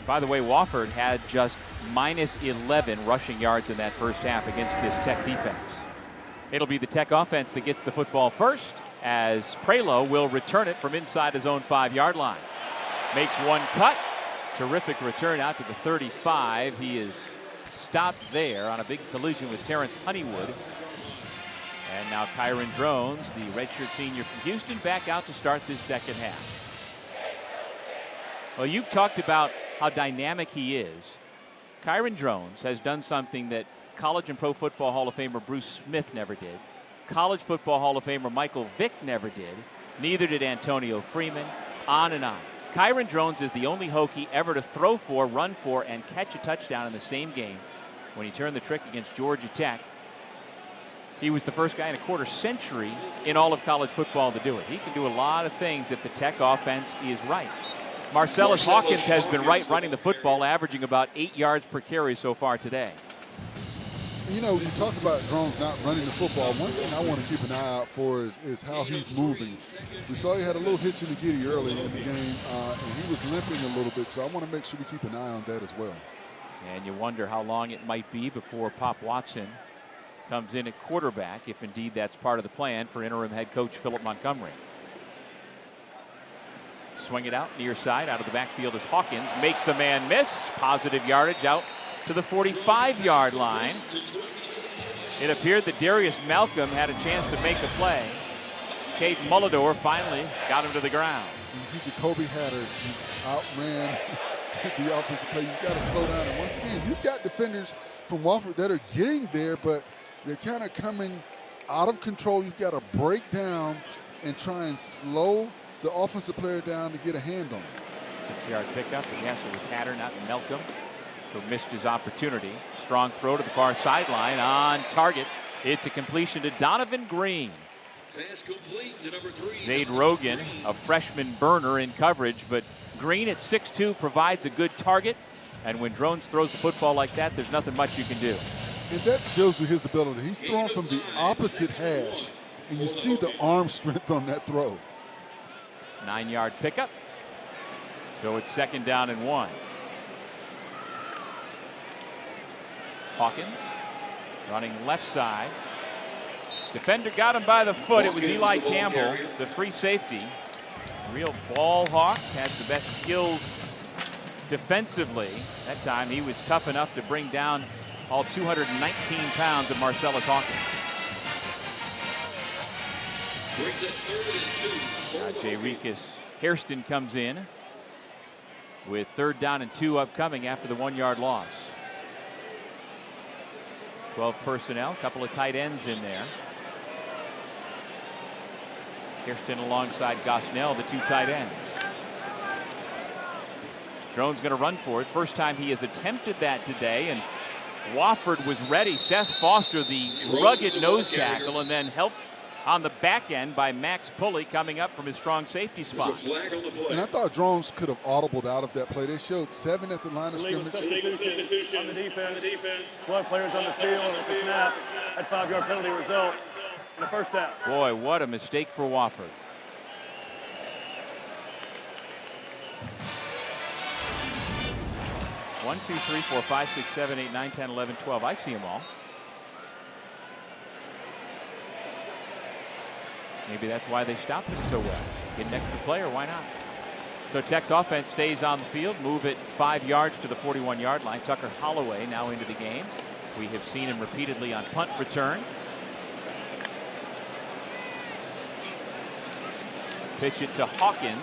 By the way, Wofford had just minus 11 rushing yards in that first half against this Tech defense. It'll be the Tech offense that gets the football first, as Prelo will return it from inside his own 5-yard line. Makes one cut. Terrific return out to the 35. He is stopped there on a big collision with Terrence Honeywood. And now Kyron Drones, the redshirt senior from Houston, back out to start this second half. Well, you've talked about how dynamic he is. Kyron Drones has done something that College and Pro Football Hall of Famer Bruce Smith never did. College Football Hall of Famer Michael Vick never did. Neither did Antonio Freeman. On and on. Kyron Drones is the only Hokie ever to throw for, run for, and catch a touchdown in the same game when he turned the trick against Georgia Tech. He was the first guy in a quarter century in all of college football to do it. He can do a lot of things if the Tech offense is right. Marcellus Hawkins has been right running the football, averaging about 8 yards per carry so far today. You know, you talk about Drones not running the football. One thing I want to keep an eye out for is how he's moving. We saw he had a little hitch in the giddy early in the game, and he was limping a little bit, so I want to make sure we keep an eye on that as well. And you wonder how long it might be before Pop Watson comes in at quarterback, if indeed that's part of the plan for interim head coach Philip Montgomery. Swing it out near side, out of the backfield as Hawkins makes a man miss. Positive yardage out to the 45-yard line. It appeared that Darius Malcolm had a chance to make a play. Cade Mullador finally got him to the ground. You see Jacoby Hatter, he outran the offensive play. You've got to slow down. And once again, you've got defenders from Wofford that are getting there, but they're kind of coming out of control. You've got to break down and try and slow the offensive player down to get a hand on him. 6-yard pickup, and yes, it was Hatter, not Malcolm, who missed his opportunity. Strong throw to the far sideline on target. It's a completion to Donovan Green. Pass complete to number 3. Zade Rogan, a freshman burner in coverage, but Green at 6'2" provides a good target. And when Drones throws the football like that, there's nothing much you can do. And that shows you his ability. He's throwing from the opposite hash, and you see the arm strength on that throw. 9-yard pickup. So it's 2nd down and 1. Hawkins running left side. Defender got him by the foot. It was Eli Campbell, the free safety. Real ball hawk, has the best skills defensively. That time he was tough enough to bring down all 219 pounds of Marcellus Hawkins. Brings it 3rd and 2. Jarikus Hairston comes in with 3rd down and 2 upcoming after the 1-yard loss. 12 personnel, a couple of tight ends in there. Hairston alongside Gosnell, the 2 tight ends. Drone's going to run for it. First time he has attempted that today, and Wofford was ready. Seth Foster, the rugged nose tackle, and then helped on the back end by Max Pulley coming up from his strong safety spot. And I thought Drones could have audibled out of that play. They showed 7 at the line of Illegal scrimmage. substitution on the defense. 12 players on the field at the snap. Had 5-yard penalty results in the first half. Boy, what a mistake for Wofford. One, 2, 3, 4, 5, 6, 7, 8, 9, 10, 11, 12. I see them all. Maybe that's why they stopped him so well. Get an extra player, why not? So Tech's offense stays on the field, move it 5 yards to the 41-yard line. Tucker Holloway now into the game. We have seen him repeatedly on punt return. Pitch it to Hawkins.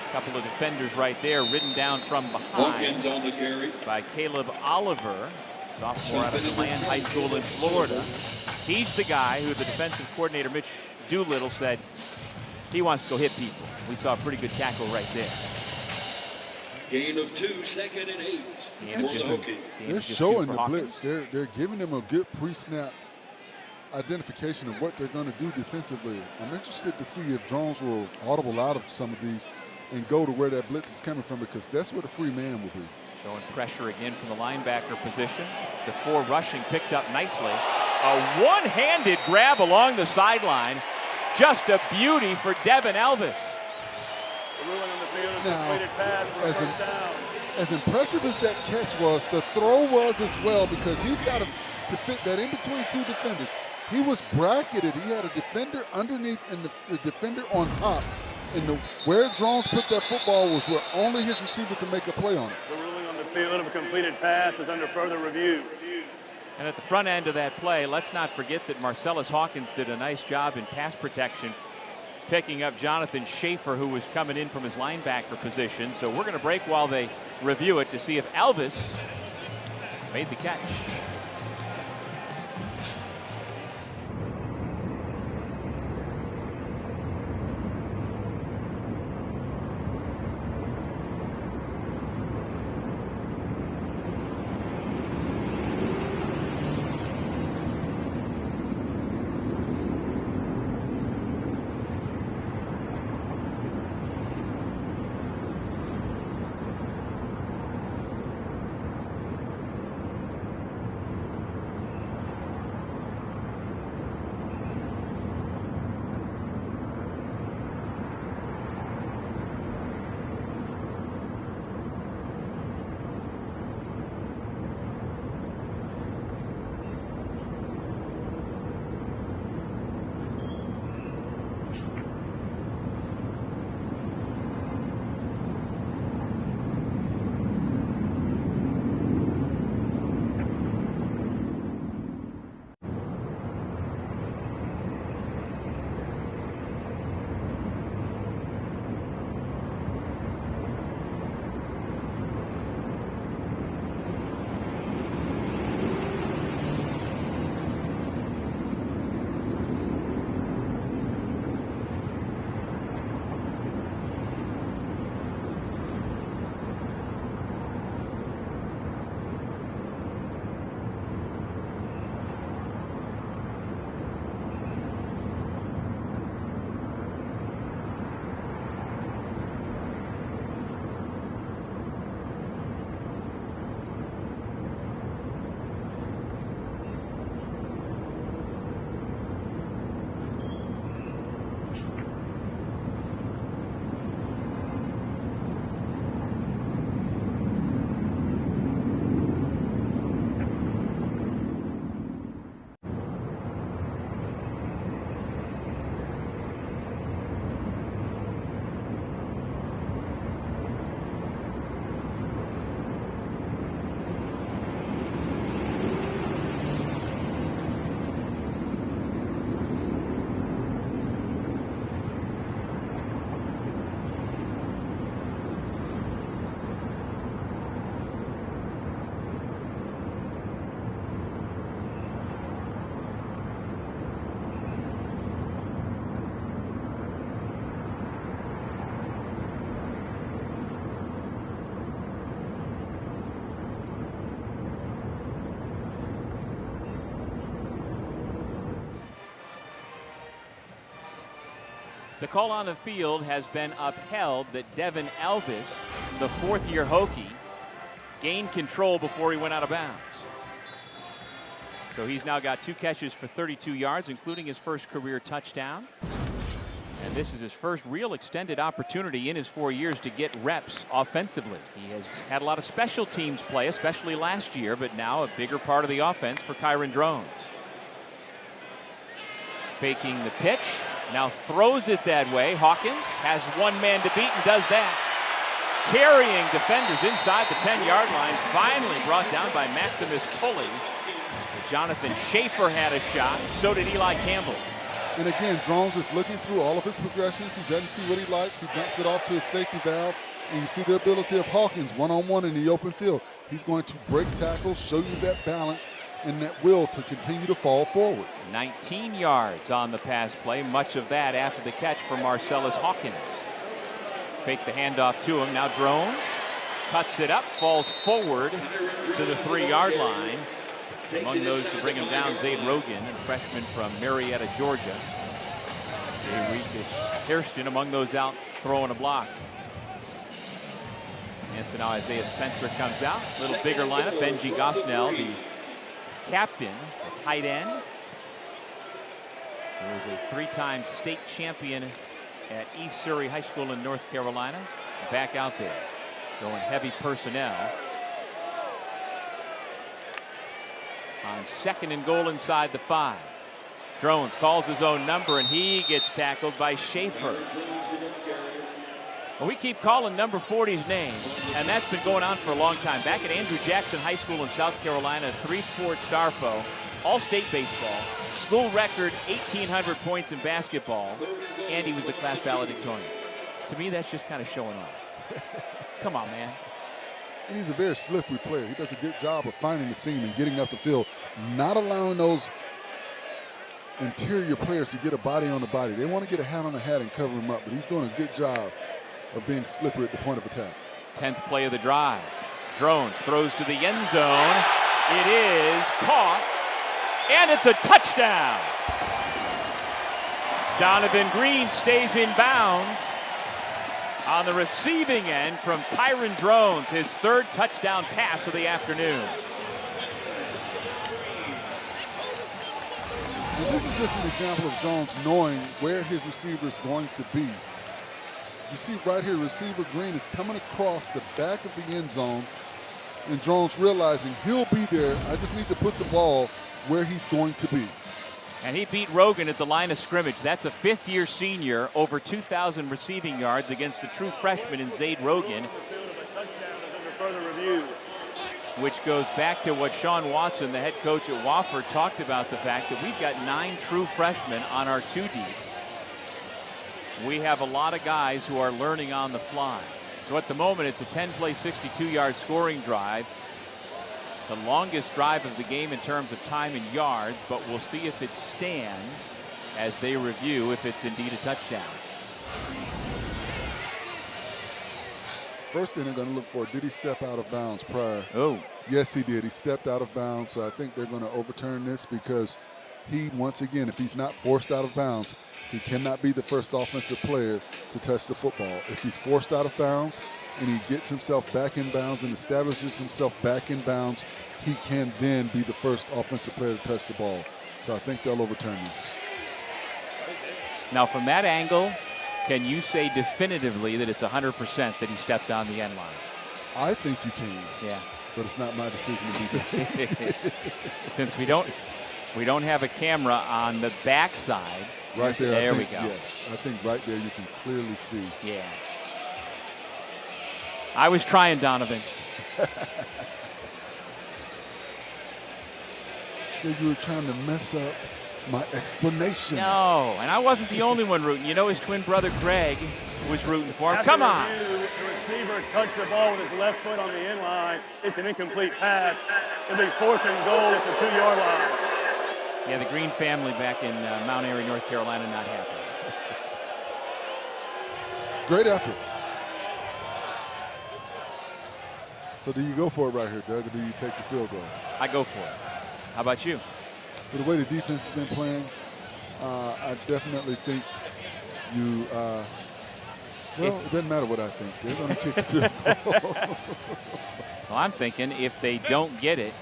A couple of defenders right there, ridden down from behind. Hawkins on the carry By Caleb Oliver, sophomore out of DeLand High School in Florida. He's the guy who the defensive coordinator, Mitch Doolittle, said he wants to go hit people. We saw a pretty good tackle right there. Gain of 2, 2nd and 8. Interesting. They're showing the blitz. They're giving them a good pre-snap identification of what they're going to do defensively. I'm interested to see if Drones will audible out of some of these and go to where that blitz is coming from, because that's where the free man will be. Showing pressure again from the linebacker position. The 4 rushing picked up nicely. A one-handed grab along the sideline. Just a beauty for Devin Elvis. The ruling on the field is Now, completed pass for first down. As impressive as that catch was, the throw was as well, because he's got to fit that in between 2 defenders. He was bracketed. He had a defender underneath and the defender on top. And where Drones put that football was where only his receiver could make a play on it. The ruling on the field of a completed pass is under further review. And at the front end of that play, let's not forget that Marcellus Hawkins did a nice job in pass protection, picking up Jonathan Schaefer, who was coming in from his linebacker position. So we're going to break while they review it to see if Elvis made the catch. The call on the field has been upheld that Devin Elvis, the fourth-year Hokie, gained control before he went out of bounds. So he's now got 2 catches for 32 yards, including his first career touchdown. And this is his first real extended opportunity in his 4 years to get reps offensively. He has had a lot of special teams play, especially last year, but now a bigger part of the offense for Kyron Drones. Faking the pitch, now throws it that way. Hawkins has one man to beat and does that. Carrying defenders inside the 10-yard line, finally brought down by Maximus Pulley. Jonathan Schaefer had a shot, so did Eli Campbell. And again, Drones is looking through all of his progressions. He doesn't see what he likes. He dumps it off to his safety valve. And you see the ability of Hawkins one-on-one in the open field. He's going to break tackles, show you that balance and that will to continue to fall forward. 19 yards on the pass play, much of that after the catch for Marcellus Hawkins. Fake the handoff to him. Now Drones cuts it up, falls forward to the 3-yard line. Among those to bring him down, Zaid Rogan, a freshman from Marietta, Georgia. Jay Hairston among those out throwing a block. And so now Isaiah Spencer comes out. A little bigger lineup. Benji Gosnell, the captain, the tight end. He was a 3-time state champion at East Surrey High School in North Carolina. Back out there, going heavy personnel. On 2nd and goal inside the 5. Drones calls his own number, and he gets tackled by Schaefer. Well, we keep calling number 40's name, and that's been going on for a long time. Back at Andrew Jackson High School in South Carolina, 3-sport star foe, all-state baseball, school record 1,800 points in basketball, and he was the class valedictorian. To me, that's just kind of showing off. Come on, man. And he's a very slippery player. He does a good job of finding the seam and getting up the field, not allowing those interior players to get a body on the body. They want to get a hat on the hat and cover him up, but he's doing a good job of being slippery at the point of attack. 10th play of the drive. Drones throws to the end zone. It is caught, and it's a touchdown. Donovan Green stays in bounds. On the receiving end from Kyron Drones, his 3rd touchdown pass of the afternoon. And this is just an example of Drones knowing where his receiver is going to be. You see right here, receiver Green is coming across the back of the end zone, and Drones realizing he'll be there. I just need to put the ball where he's going to be. And he beat Rogan at the line of scrimmage. That's a 5th-year senior, over 2,000 receiving yards against a true freshman in Zaid Rogan. Which goes back to what Sean Watson, the head coach at Wofford, talked about, the fact that we've got 9 true freshmen on our 2 deep. We have a lot of guys who are learning on the fly. So at the moment, it's a 10-play, 62-yard scoring drive. The longest drive of the game in terms of time and yards, but we'll see if it stands as they review if it's indeed a touchdown. First thing they're going to look for, did he step out of bounds prior? Oh. Yes, he did. He stepped out of bounds, so I think they're going to overturn this because he, once again, if he's not forced out of bounds, he cannot be the first offensive player to touch the football. If he's forced out of bounds and he gets himself back in bounds and establishes himself back in bounds, he can then be the first offensive player to touch the ball. So I think they'll overturn this. Now, from that angle, can you say definitively that it's 100% that he stepped on the end line? I think you can. Yeah. But it's not my decision to be there. Since we don't have a camera on the backside. Right there. There we go. Yes, I think right there you can clearly see. Yeah. I was trying, Donovan. You were trying to mess up my explanation. No, and I wasn't the only one rooting. You know, his twin brother Greg was rooting for him. Come on. The receiver touched the ball with his left foot on the end line. It's an incomplete pass. It'll be 4th and goal at the 2-yard line. Yeah, the Green family back in Mount Airy, North Carolina, not happy. Great effort. So do you go for it right here, Doug, or do you take the field goal? I go for it. How about you? With the way the defense has been playing, I definitely think it doesn't matter what I think. They're going to kick the field goal. Well, I'm thinking if they don't get it,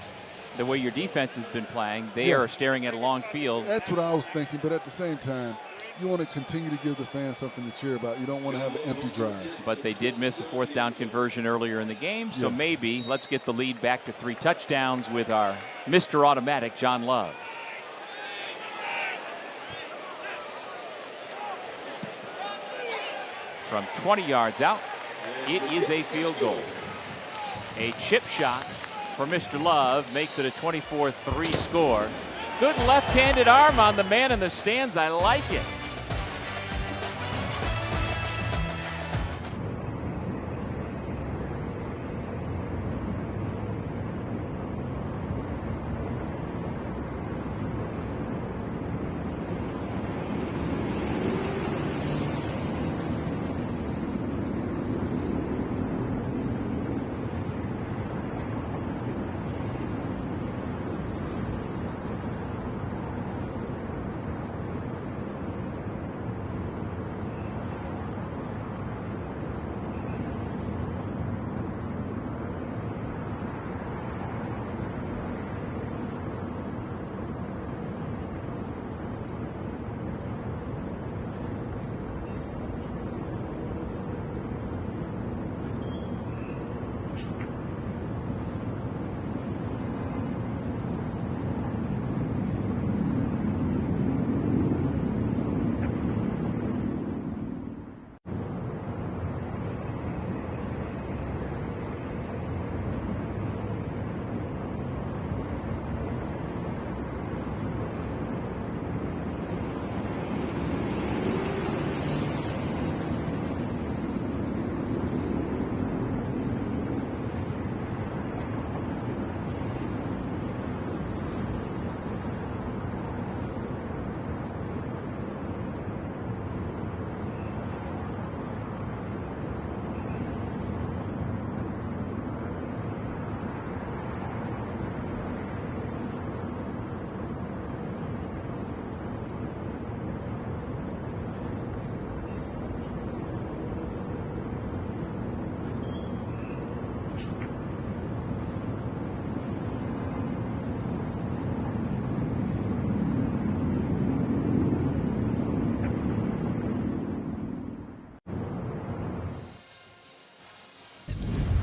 the way your defense has been playing, they are staring at a long field. That's what I was thinking, but at the same time, you want to continue to give the fans something to cheer about. You don't want to have an empty drive. But they did miss a 4th down conversion earlier in the game, so maybe let's get the lead back to 3 touchdowns with our Mr. Automatic, John Love. From 20 yards out, it is a field goal. A chip shot for Mr. Love makes it a 24-3 score. Good left-handed arm on the man in the stands. I like it.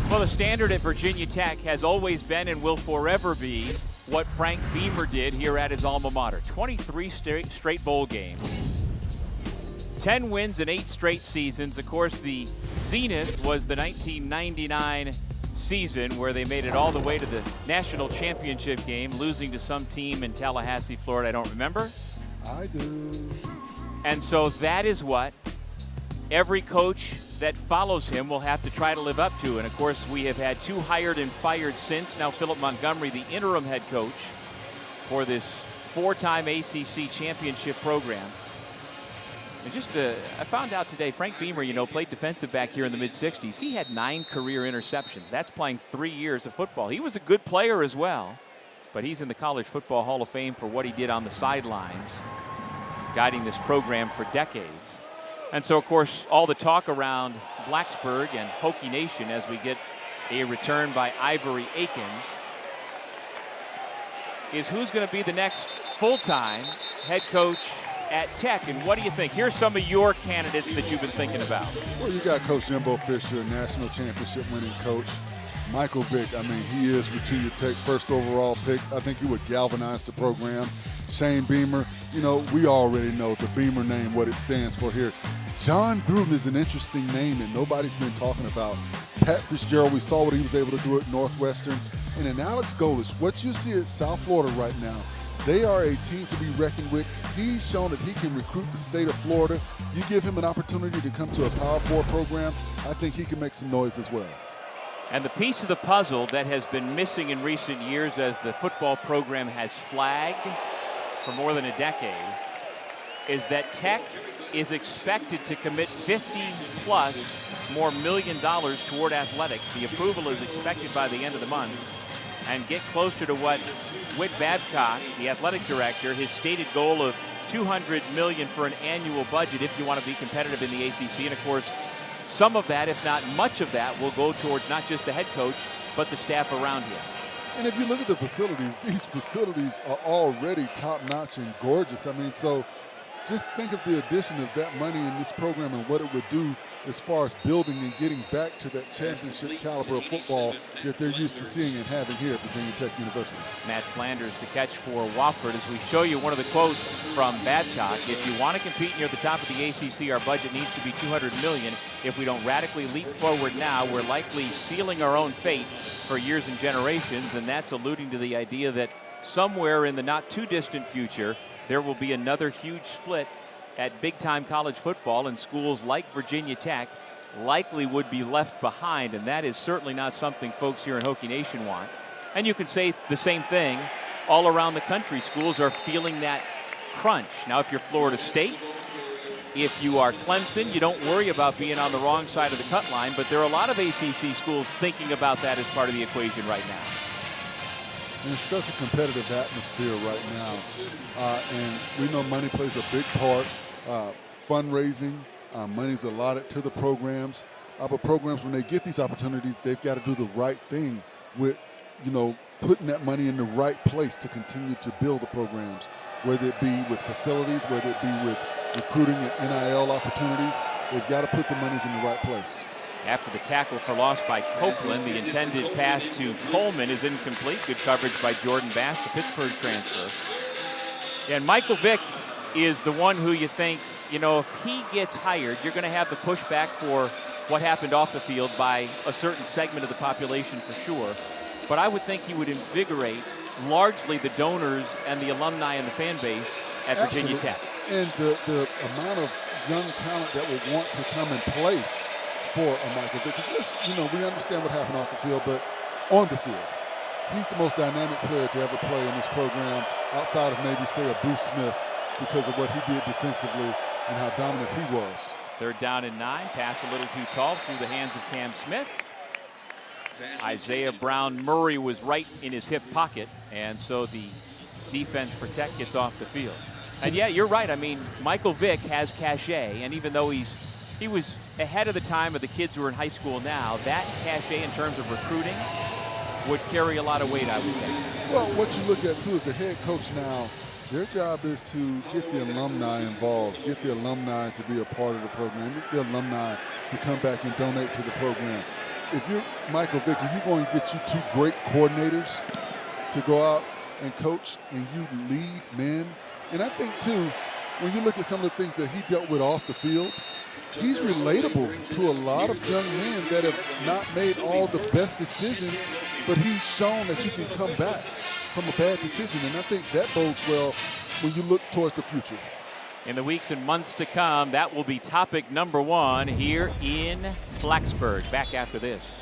Well, the standard at Virginia Tech has always been and will forever be what Frank Beamer did here at his alma mater. 23 straight bowl games, 10 wins in 8 straight seasons. Of course, the zenith was the 1999 season where they made it all the way to the national championship game, losing to some team in Tallahassee, Florida. I don't remember. I do. And so that is what every coach that follows him will have to try to live up to. And of course, we have had 2 hired and fired since. Now Philip Montgomery, the interim head coach for this 4-time ACC championship program. And just I found out today, Frank Beamer, played defensive back here in the mid-'60s. He had 9 career interceptions. That's playing 3 years of football. He was a good player as well, but he's in the College Football Hall of Fame for what he did on the sidelines, guiding this program for decades. And so, of course, all the talk around Blacksburg and Hokie Nation as we get a return by Ivory Akins is who's going to be the next full-time head coach at Tech. And what do you think? Here's some of your candidates that you've been thinking about. Well, you got Coach Jimbo Fisher, a national championship winning coach. Michael Vick, he is Virginia Tech first overall pick. I think he would galvanize the program. Shane Beamer, we already know the Beamer name, what it stands for here. John Gruden is an interesting name that nobody's been talking about. Pat Fitzgerald, we saw what he was able to do at Northwestern. And then Alex Golesh, what you see at South Florida right now, they are a team to be reckoned with. He's shown that he can recruit the state of Florida. You give him an opportunity to come to a Power 4 program, I think he can make some noise as well. And the piece of the puzzle that has been missing in recent years as the football program has flagged for more than a decade is that Tech is expected to commit $50+ more million toward athletics. The approval is expected by the end of the month and get closer to what Whit Babcock, the athletic director, his stated goal of $200 million for an annual budget if you want to be competitive in the ACC. And, of course, some of that, if not much of that, will go towards not just the head coach, but the staff around him. And if you look at the facilities, these facilities are already top-notch and gorgeous. I mean, so just think of the addition of that money in this program and what it would do as far as building and getting back to that championship caliber of football that they're used to seeing and having here at Virginia Tech University. Matt Flanders to catch for Wofford as we show you one of the quotes from Babcock. If you want to compete near the top of the ACC, our budget needs to be $200 million. If we don't radically leap forward now, we're likely sealing our own fate for years and generations, and that's alluding to the idea that somewhere in the not too distant future, there will be another huge split at big-time college football, and schools like Virginia Tech likely would be left behind, and that is certainly not something folks here in Hokie Nation want. And you can say the same thing all around the country. Schools are feeling that crunch. Now, if you're Florida State, if you are Clemson, you don't worry about being on the wrong side of the cut line, but there are a lot of ACC schools thinking about that as part of the equation right now. And it's such a competitive atmosphere right now. And we know money plays a big part. Fundraising, money's allotted to the programs. But programs, when they get these opportunities, they've got to do the right thing with, putting that money in the right place to continue to build the programs, whether it be with facilities, whether it be with recruiting and NIL opportunities. They've got to put the monies in the right place. After the tackle for loss by Copeland, the intended pass to Coleman is incomplete. Good coverage by Jordan Bass, the Pittsburgh transfer. And Michael Vick is the one who you think, if he gets hired, you're going to have the pushback for what happened off the field by a certain segment of the population for sure. But I would think he would invigorate largely the donors and the alumni and the fan base at Virginia Tech. And the amount of young talent that would want to come and play for Michael Vick. Because we understand what happened off the field, but on the field, he's the most dynamic player to ever play in this program outside of maybe, say, a Bruce Smith because of what he did defensively and how dominant he was. 3rd down and 9. Pass a little too tall through the hands of Cam Smith. Isaiah Brown Murray was right in his hip pocket, and so the defense for Tech gets off the field. And yeah, you're right. I mean, Michael Vick has cachet, and even though he was ahead of the time of the kids who are in high school now, that cachet in terms of recruiting would carry a lot of weight, I would think. Well, what you look at, too, as a head coach now, their job is to get the alumni involved, get the alumni to be a part of the program, get the alumni to come back and donate to the program. If you're Michael Vick, you're going to get you 2 great coordinators to go out and coach, and you lead men. And I think, too, when you look at some of the things that he dealt with off the field, he's relatable to a lot of young men that have not made all the best decisions, but he's shown that you can come back from a bad decision. And I think that bodes well when you look towards the future. In the weeks and months to come, that will be topic number 1 here in Blacksburg. Back after this.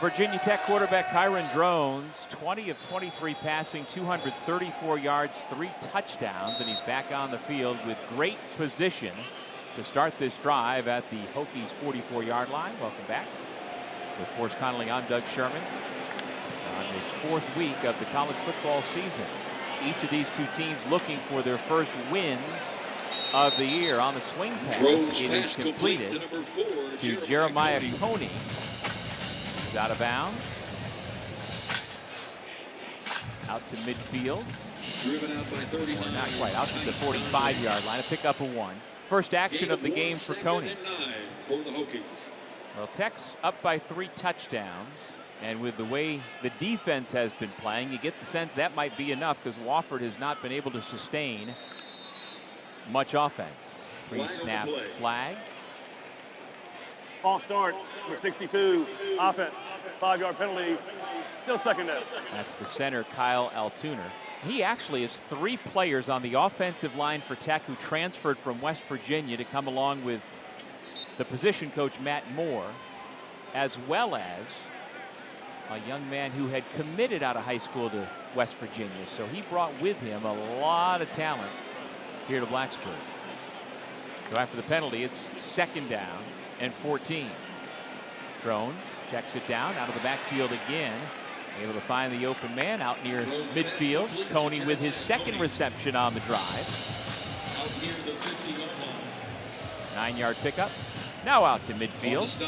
Virginia Tech quarterback Kyron Drones, 20 of 23 passing, 234 yards, 3 touchdowns, and he's back on the field with great position to start this drive at the Hokies 44-yard line. Welcome back. With Forrest Connolly, I'm Doug Sherman. On this 4th week of the college football season, each of these two teams looking for their first wins of the year. On the swing pass, it is completed to Jeremiah Coney. He's out of bounds. Out to midfield. Driven out by 39. Or not quite, out to the 45-yard line. A pickup of 1. First action of the game for Coney. For the Hokies. Well, Tech's up by 3 touchdowns. And with the way the defense has been playing, you get the sense that might be enough because Wofford has not been able to sustain much offense. Pre-snap flag. False start, number 62, offense. 5-yard penalty, still second down. That's the center, Kyle Altuner. He actually has 3 players on the offensive line for Tech who transferred from West Virginia to come along with the position coach, Matt Moore, as well as a young man who had committed out of high school to West Virginia. So he brought with him a lot of talent here to Blacksburg. So after the penalty, it's 2nd down and 14. Drones checks it down out of the backfield again. Able to find the open man out near midfield. Coney with his 2nd reception on the drive. 9-yard pickup. Now out to midfield.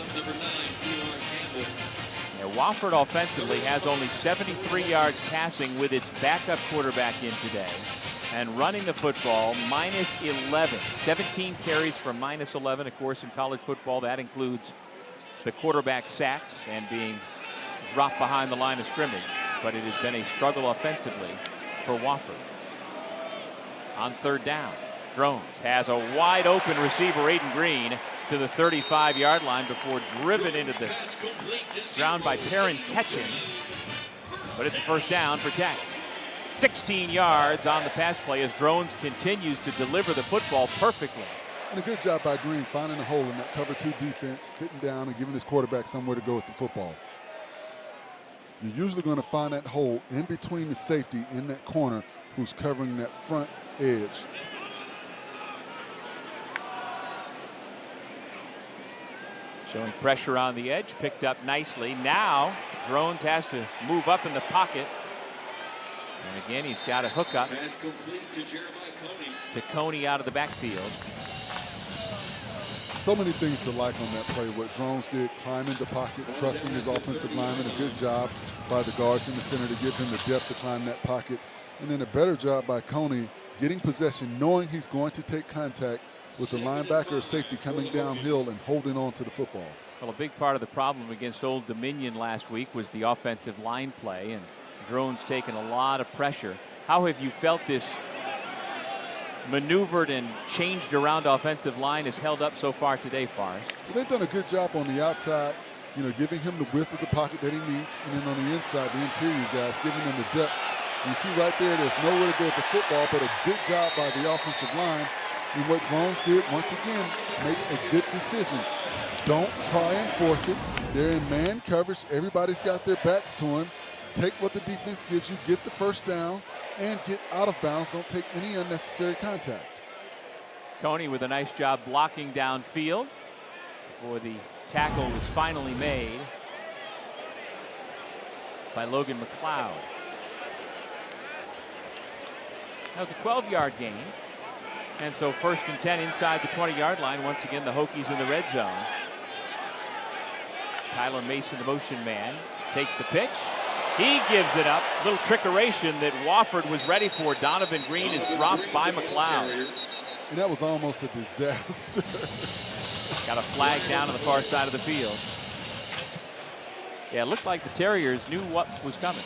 Yeah, Wofford offensively has only 73 yards passing with its backup quarterback in today. And running the football, minus 11. 17 carries for minus 11. Of course, in college football, that includes the quarterback sacks and being dropped behind the line of scrimmage. But it has been a struggle offensively for Wofford. On 3rd down, Drones has a wide open receiver, Aiden Green, to the 35-yard line before driven into the ground by Perrin Ketching. But it's a 1st down for Tech. 16 yards on the pass play as Drones continues to deliver the football perfectly. And a good job by Green finding a hole in that cover 2 defense, sitting down and giving his quarterback somewhere to go with the football. You're usually going to find that hole in between the safety in that corner who's covering that front edge. Showing pressure on the edge, picked up nicely. Now Drones has to move up in the pocket. And again, he's got a hookup Pass complete to Jeremiah Coney. to Coney out of the backfield. So many things to like on that play. What Drones did, climbing the pocket, trusting his offensive lineman. A good job by the guards in the center to give him the depth to climb that pocket. And then a better job by Coney getting possession, knowing he's going to take contact with the linebacker or safety coming downhill and holding on to the football. Well, a big part of the problem against Old Dominion last week was the offensive line play, and Drones taking a lot of pressure. How have you felt this maneuvered and changed around offensive line has held up so far today, Forrest? Well, they've done a good job on the outside, you know, giving him the width of the pocket that he needs, and then on the inside, the interior guys, giving him the depth. You see right there, there's nowhere to go with the football, but a good job by the offensive line. And what Drones did, once again, make a good decision. Don't try and force it. They're in man coverage. Everybody's got their backs to him. Take what the defense gives you, get the 1st down, and get out of bounds. Don't take any unnecessary contact. Coney with a nice job blocking downfield before the tackle was finally made by Logan McLeod. That was a 12-yard gain. And so 1st and 10 inside the 20-yard line. Once again, the Hokies in the red zone. Tyler Mason, the motion man, takes the pitch. He gives it up. Little trickeration that Wofford was ready for. Donovan Green is dropped by McLeod. And that was almost a disaster. Got a flag down on the far side of the field. Yeah, it looked like the Terriers knew what was coming.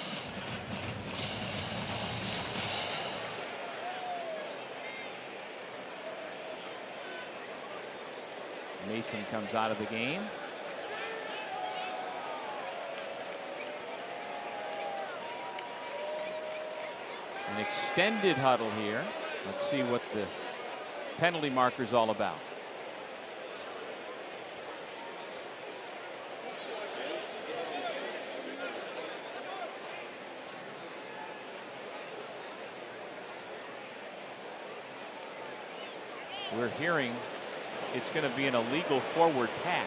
Mason comes out of the game. An extended huddle here. Let's see what the penalty marker is all about. We're hearing it's going to be an illegal forward pass.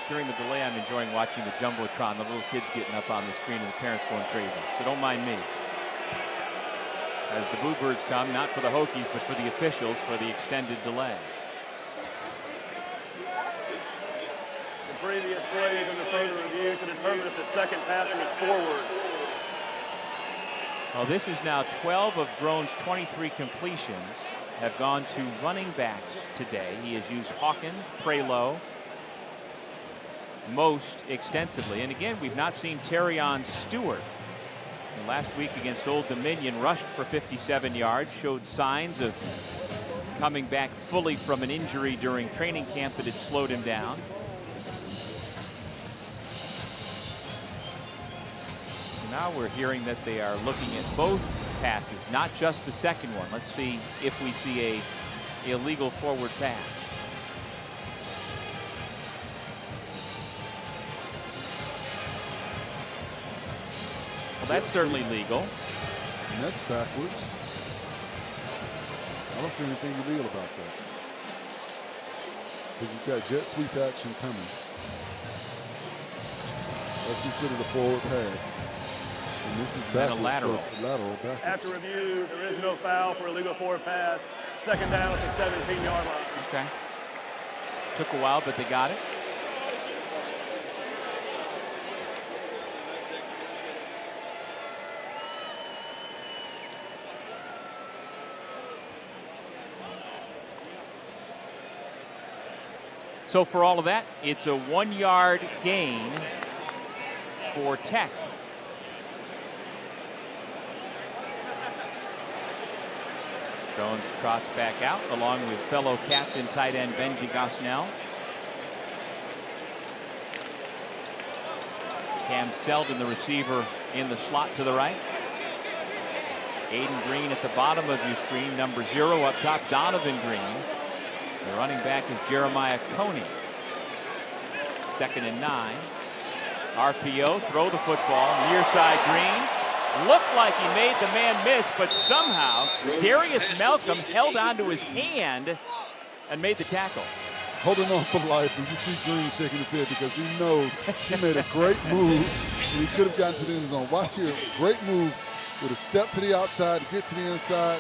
During the delay, I'm enjoying watching the Jumbotron, the little kids getting up on the screen and the parents going crazy. So don't mind me. As the Boo Birds come, not for the Hokies, but for the officials for the extended delay. The previous plays under further review to determine if the second pass was forward. Well, this is now 12 of Drone's 23 completions have gone to running backs today. He has used Hawkins, Prelo, most extensively. And again, we've not seen Terrion Stewart. And last week against Old Dominion, rushed for 57 yards, showed signs of coming back fully from an injury during training camp that had slowed him down. So now we're hearing that they are looking at both passes, not just the second one. Let's see if we see a illegal forward pass. That's certainly legal. And that's backwards. I don't see anything illegal about that. Because he's got jet sweep action coming. That's considered a forward pass. And this is backwards, lateral. so it's lateral backwards. After review, there is no foul for illegal forward pass. Second down at the 17-yard line. Okay. Took a while, but they got it. So for all of that, it's a 1-yard gain for Tech. Jones trots back out along with fellow captain tight end Benji Gosnell. Cam Selden, the receiver, in the slot to the right. Aiden Green at the bottom of your screen, number 0 up top, Donovan Green. The running back is Jeremiah Coney. 2nd and 9. RPO, throw the football, near side Green. Looked like he made the man miss, but somehow Darius Malcolm held onto his hand and made the tackle. Holding on for life, and you see Green shaking his head because he knows he made a great move and he could have gotten to the end zone. Watch here, great move with a step to the outside to get to the inside.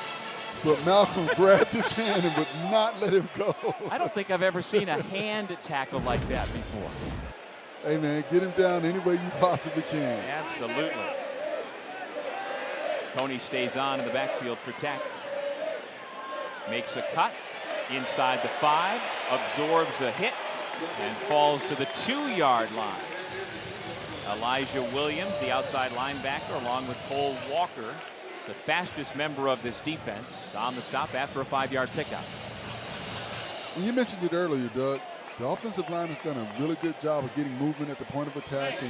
But Malcolm grabbed his hand and would not let him go. I don't think I've ever seen a hand tackle like that before. Hey, man, get him down any way you possibly can. Absolutely. Coney stays on in the backfield for Tech. Makes a cut inside the 5, absorbs a hit, and falls to the 2-yard line. Elijah Williams, the outside linebacker, along with Cole Walker, the fastest member of this defense, on the stop after a 5-yard pickup. And you mentioned it earlier, Doug. The offensive line has done a really good job of getting movement at the point of attack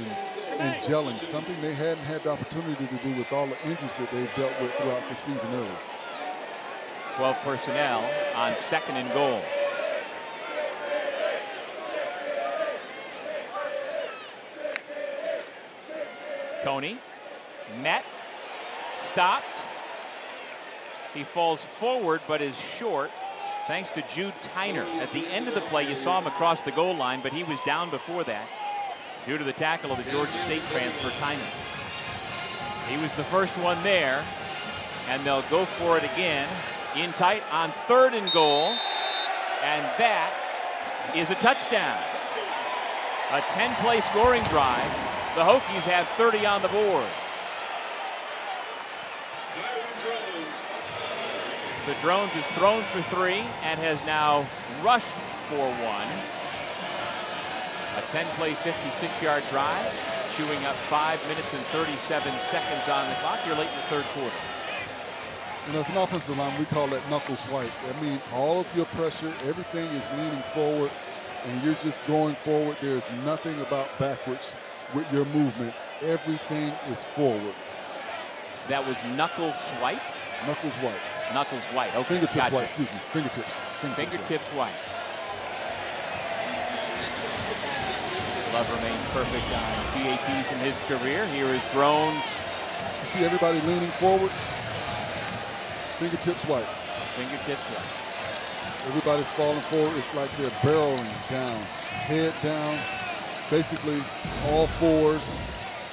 and gelling, something they hadn't had the opportunity to do with all the injuries that they've dealt with throughout the season earlier. 12 personnel on 2nd and goal. Coney met, stopped. He falls forward but is short thanks to Jude Tyner. At the end of the play, you saw him across the goal line, but he was down before that due to the tackle of the Georgia State transfer, Tyner. He was the first one there, and they'll go for it again in tight on 3rd and goal, and that is a touchdown. A 10-play scoring drive. The Hokies have 30 on the board. So Drones has thrown for 3 and has now rushed for 1. A 10-play, 56-yard drive, chewing up 5 minutes and 37 seconds on the clock. You're late in the 3rd quarter. And as an offensive line, we call that knuckle swipe. I mean, all of your pressure, everything is leaning forward, and you're just going forward. There's nothing about backwards with your movement. Everything is forward. That was knuckle swipe? Knuckles white. Knuckles white. Okay, Fingertips gotcha. white, excuse me. Fingertips. Fingertips white. Love remains perfect on PATs in his career. Here is Drones. You see everybody leaning forward? Fingertips white. Fingertips white. Everybody's falling forward. It's like they're barreling down, head down, basically all fours,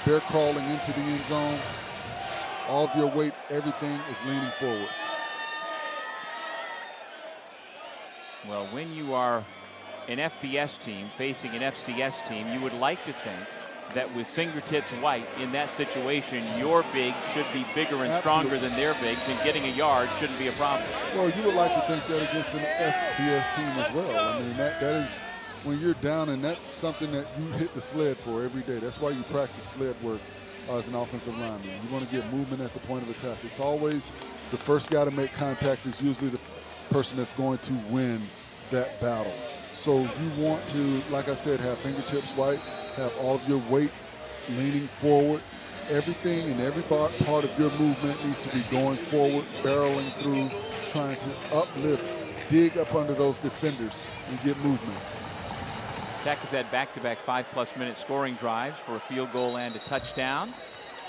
bear crawling into the end zone. All of your weight, everything is leaning forward. Well, when you are an FBS team facing an FCS team, you would like to think that with fingertips white in that situation, your bigs should be bigger and stronger than their bigs, and getting a yard shouldn't be a problem. Well, you would like to think that against an FBS team as well. I mean, that is when you're down, and that's something that you hit the sled for every day. That's why you practice sled work as an offensive lineman. You want to get movement at the point of attack. It's always the first guy to make contact is usually the person that's going to win that battle. So you want to, like I said, have fingertips white, have all of your weight leaning forward. Everything and every part of your movement needs to be going forward, barreling through, trying to uplift, dig up under those defenders and get movement. Tech has had back-to-back 5+ minute scoring drives for a field goal and a touchdown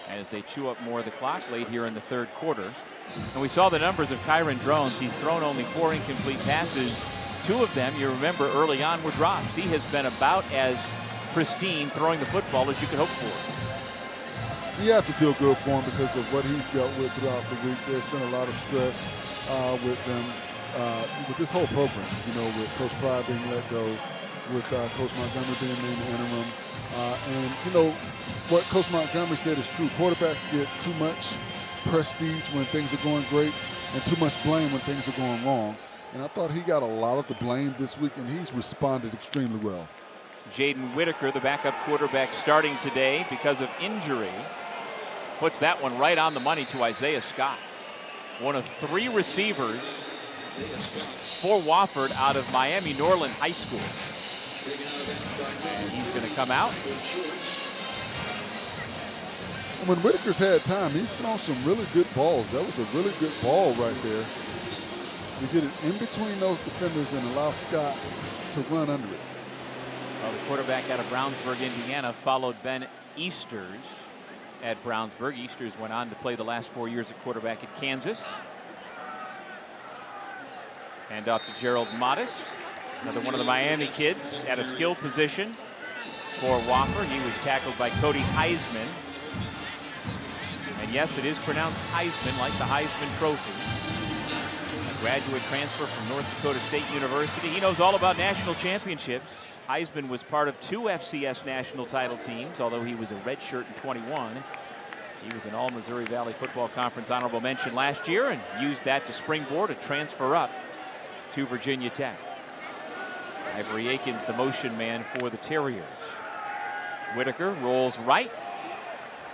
as they chew up more of the clock late here in the third quarter. And we saw the numbers of Kyron Drones. He's thrown only 4 incomplete passes. 2 of them, you remember, early on were drops. He has been about as pristine throwing the football as you could hope for. You have to feel good for him because of what he's dealt with throughout the week. There's been a lot of stress with them, with this whole program, you know, with Coach Pride being let go, with Coach Montgomery being named interim. And, you know, what Coach Montgomery said is true. Quarterbacks get too much prestige when things are going great and too much blame when things are going wrong. And I thought he got a lot of the blame this week, and he's responded extremely well. Jaden Whitaker, the backup quarterback, starting today because of injury, puts that one right on the money to Isaiah Scott. One of 3 receivers for Wofford out of Miami Norland High School. And he's going to come out. And when Whitaker's had time, he's thrown some really good balls. That was a really good ball right there. You get it in between those defenders and allow Scott to run under it. Well, the quarterback out of Brownsburg, Indiana, followed Ben Easters at Brownsburg. Easters went on to play the last 4 years at quarterback at Kansas. Hand off to Gerald Modest, another one of the Miami kids at a skill position for Wofford. He was tackled by Cody Heisman. And yes, it is pronounced Heisman, like the Heisman Trophy. A graduate transfer from North Dakota State University. He knows all about national championships. Heisman was part of 2 FCS national title teams, although he was a redshirt in 21. He was an All-Missouri Valley Football Conference honorable mention last year and used that to springboard a transfer up to Virginia Tech. Ivory Akins, the motion man for the Terriers. Whitaker rolls right,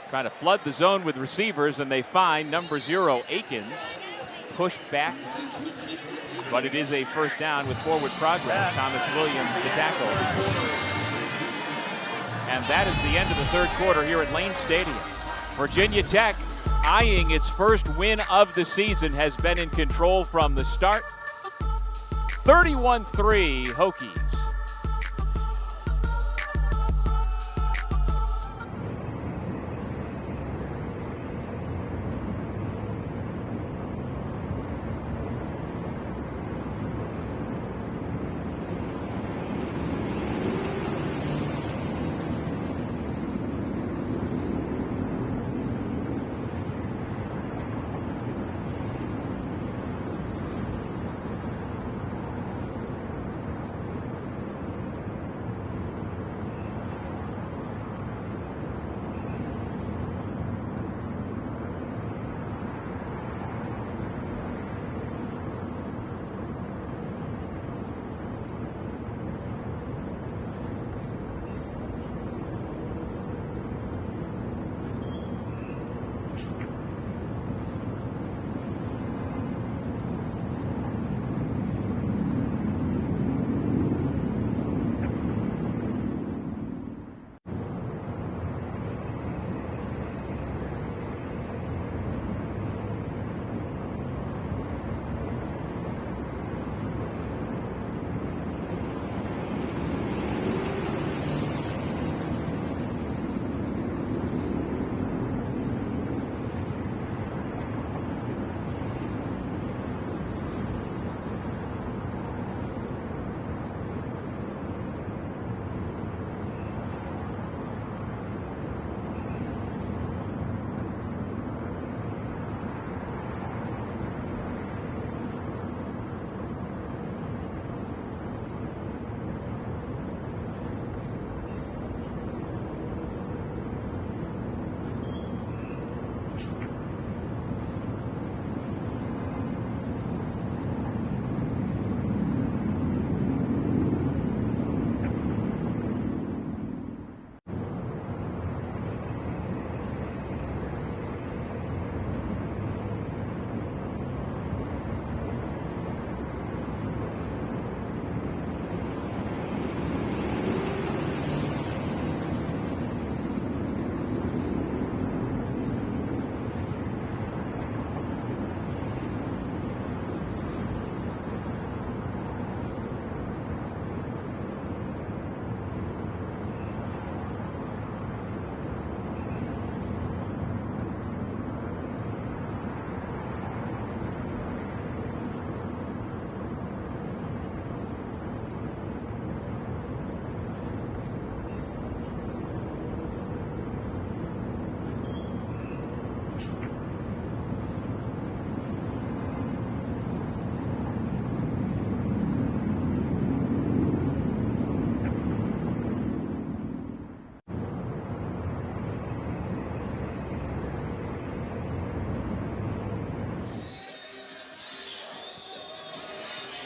trying to flood the zone with receivers, and they find number 0, Akins, pushed back, but it is a first down with forward progress. Thomas Williams, the tackle. And that is the end of the third quarter here at Lane Stadium. Virginia Tech, eyeing its first win of the season, has been in control from the start. 31-3 Hokies.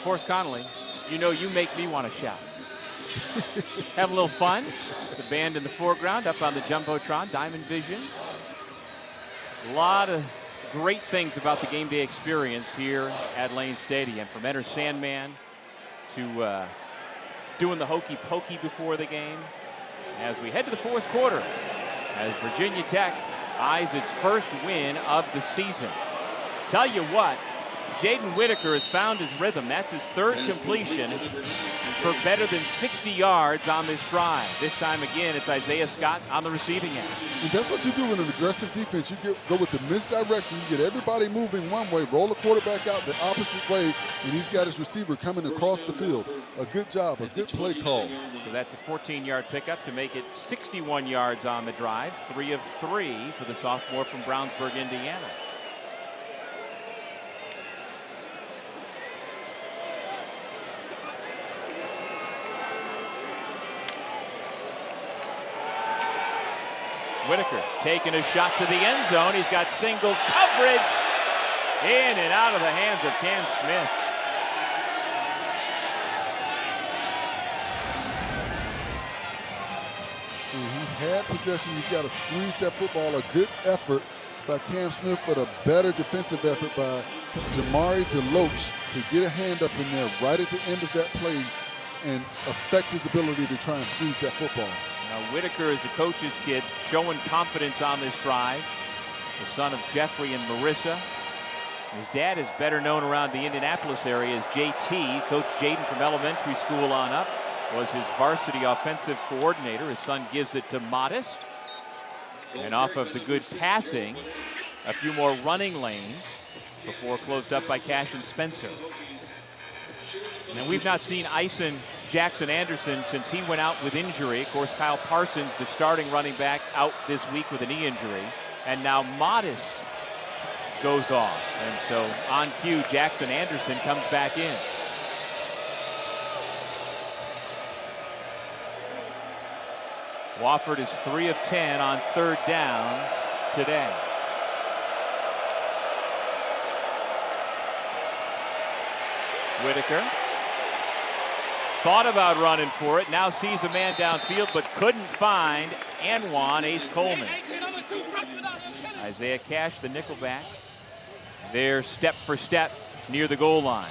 course, Connolly, you know you make me want to shout. Have a little fun. The band in the foreground up on the Jumbotron, Diamond Vision. A lot of great things about the game day experience here at Lane Stadium. From Enter Sandman to doing the hokey pokey before the game. As we head to the fourth quarter, as Virginia Tech eyes its first win of the season. Tell you what, Jaden Whitaker has found his rhythm. That's his third completion for better than 60 yards on this drive. This time again, it's Isaiah Scott on the receiving end. And that's what you do in an aggressive defense. You go with the misdirection. You get everybody moving one way, roll the quarterback out the opposite way, and he's got his receiver coming across the field. A good job, a good play call. So that's a 14-yard pickup to make it 61 yards on the drive. 3 of 3 for the sophomore from Brownsburg, Indiana. Whitaker taking a shot to the end zone. He's got single coverage. In and out of the hands of Cam Smith. And he had possession. You've got to squeeze that football. A good effort by Cam Smith, but a better defensive effort by Jamari DeLoach to get a hand up in there right at the end of that play and affect his ability to try and squeeze that football. Now Whitaker is a coach's kid, showing confidence on this drive. The son of Jeffrey and Marissa. His dad is better known around the Indianapolis area as JT. Coach Jaden from elementary school on up was his varsity offensive coordinator. His son gives it to Modest. And off of the good passing, a few more running lanes before closed up by Cash and Spencer. And we've not seen Ison Jackson Anderson since he went out with injury. Of course, Kyle Parsons, the starting running back, out this week with a knee injury. And now Modest goes off. And so on cue, Jackson Anderson comes back in. Wofford is 3 of 10 on third downs today. Whitaker thought about running for it, now sees a man downfield, but couldn't find Anwan Ace Coleman. Isaiah Cash, the nickelback, there step for step near the goal line.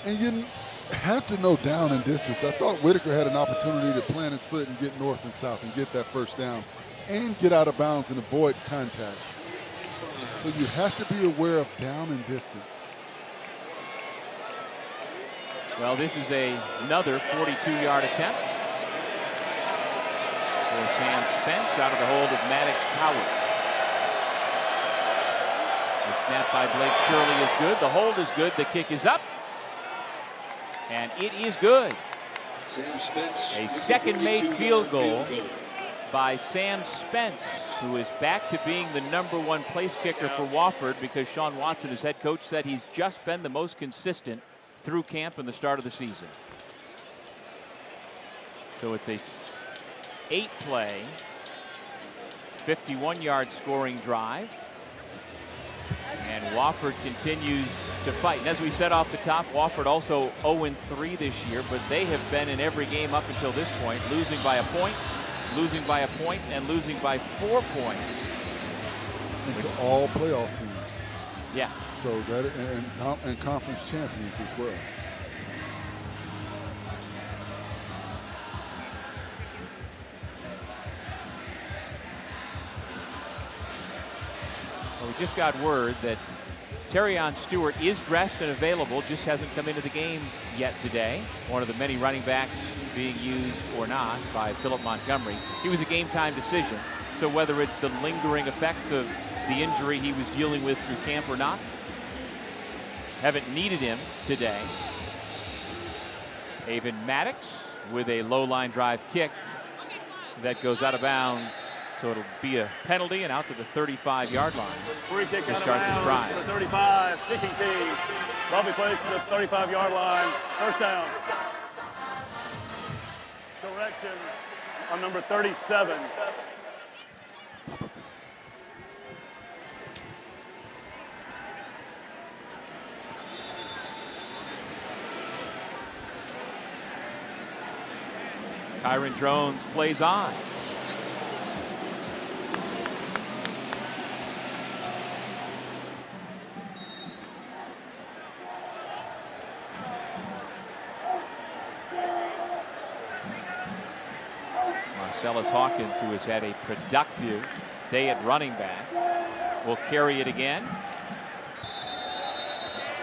And you have to know down and distance. I thought Whitaker had an opportunity to plant his foot and get north and south and get that first down and get out of bounds and avoid contact. So you have to be aware of down and distance. Well, this is another 42-yard attempt for Sam Spence out of the hold of Maddox Cowart. The snap by Blake Shirley is good. The hold is good. The kick is up. And it is good. Sam Spence. A second-made field goal by Sam Spence, who is back to being the #1 place kicker for Wofford because Sean Watson, his head coach, said he's just been the most consistent through camp and the start of the season. So it's a 8-play, 51-yard scoring drive. And Wofford continues to fight. And as we said off the top, Wofford also 0-3 this year, but they have been in every game up until this point, losing by a point, losing by a point, and losing by 4 points. And to all playoff teams. Yeah. So that and conference champions as well. Well, we just got word that Terrion Stewart is dressed and available, just hasn't come into the game yet today. One of the many running backs being used or not by Philip Montgomery. He was a game time decision. So whether it's the lingering effects of the injury he was dealing with through camp or not, haven't needed him today. Avon Maddox with a low line drive kick that goes out of bounds. So it'll be a penalty and out to the 35-yard line. Free kick to out of start this bounds drive. for the 35, kicking team. Lovely place to the 35-yard line. First down. Correction on number 37. Kyron Drones plays on. Marcellus Hawkins, who has had a productive day at running back, will carry it again.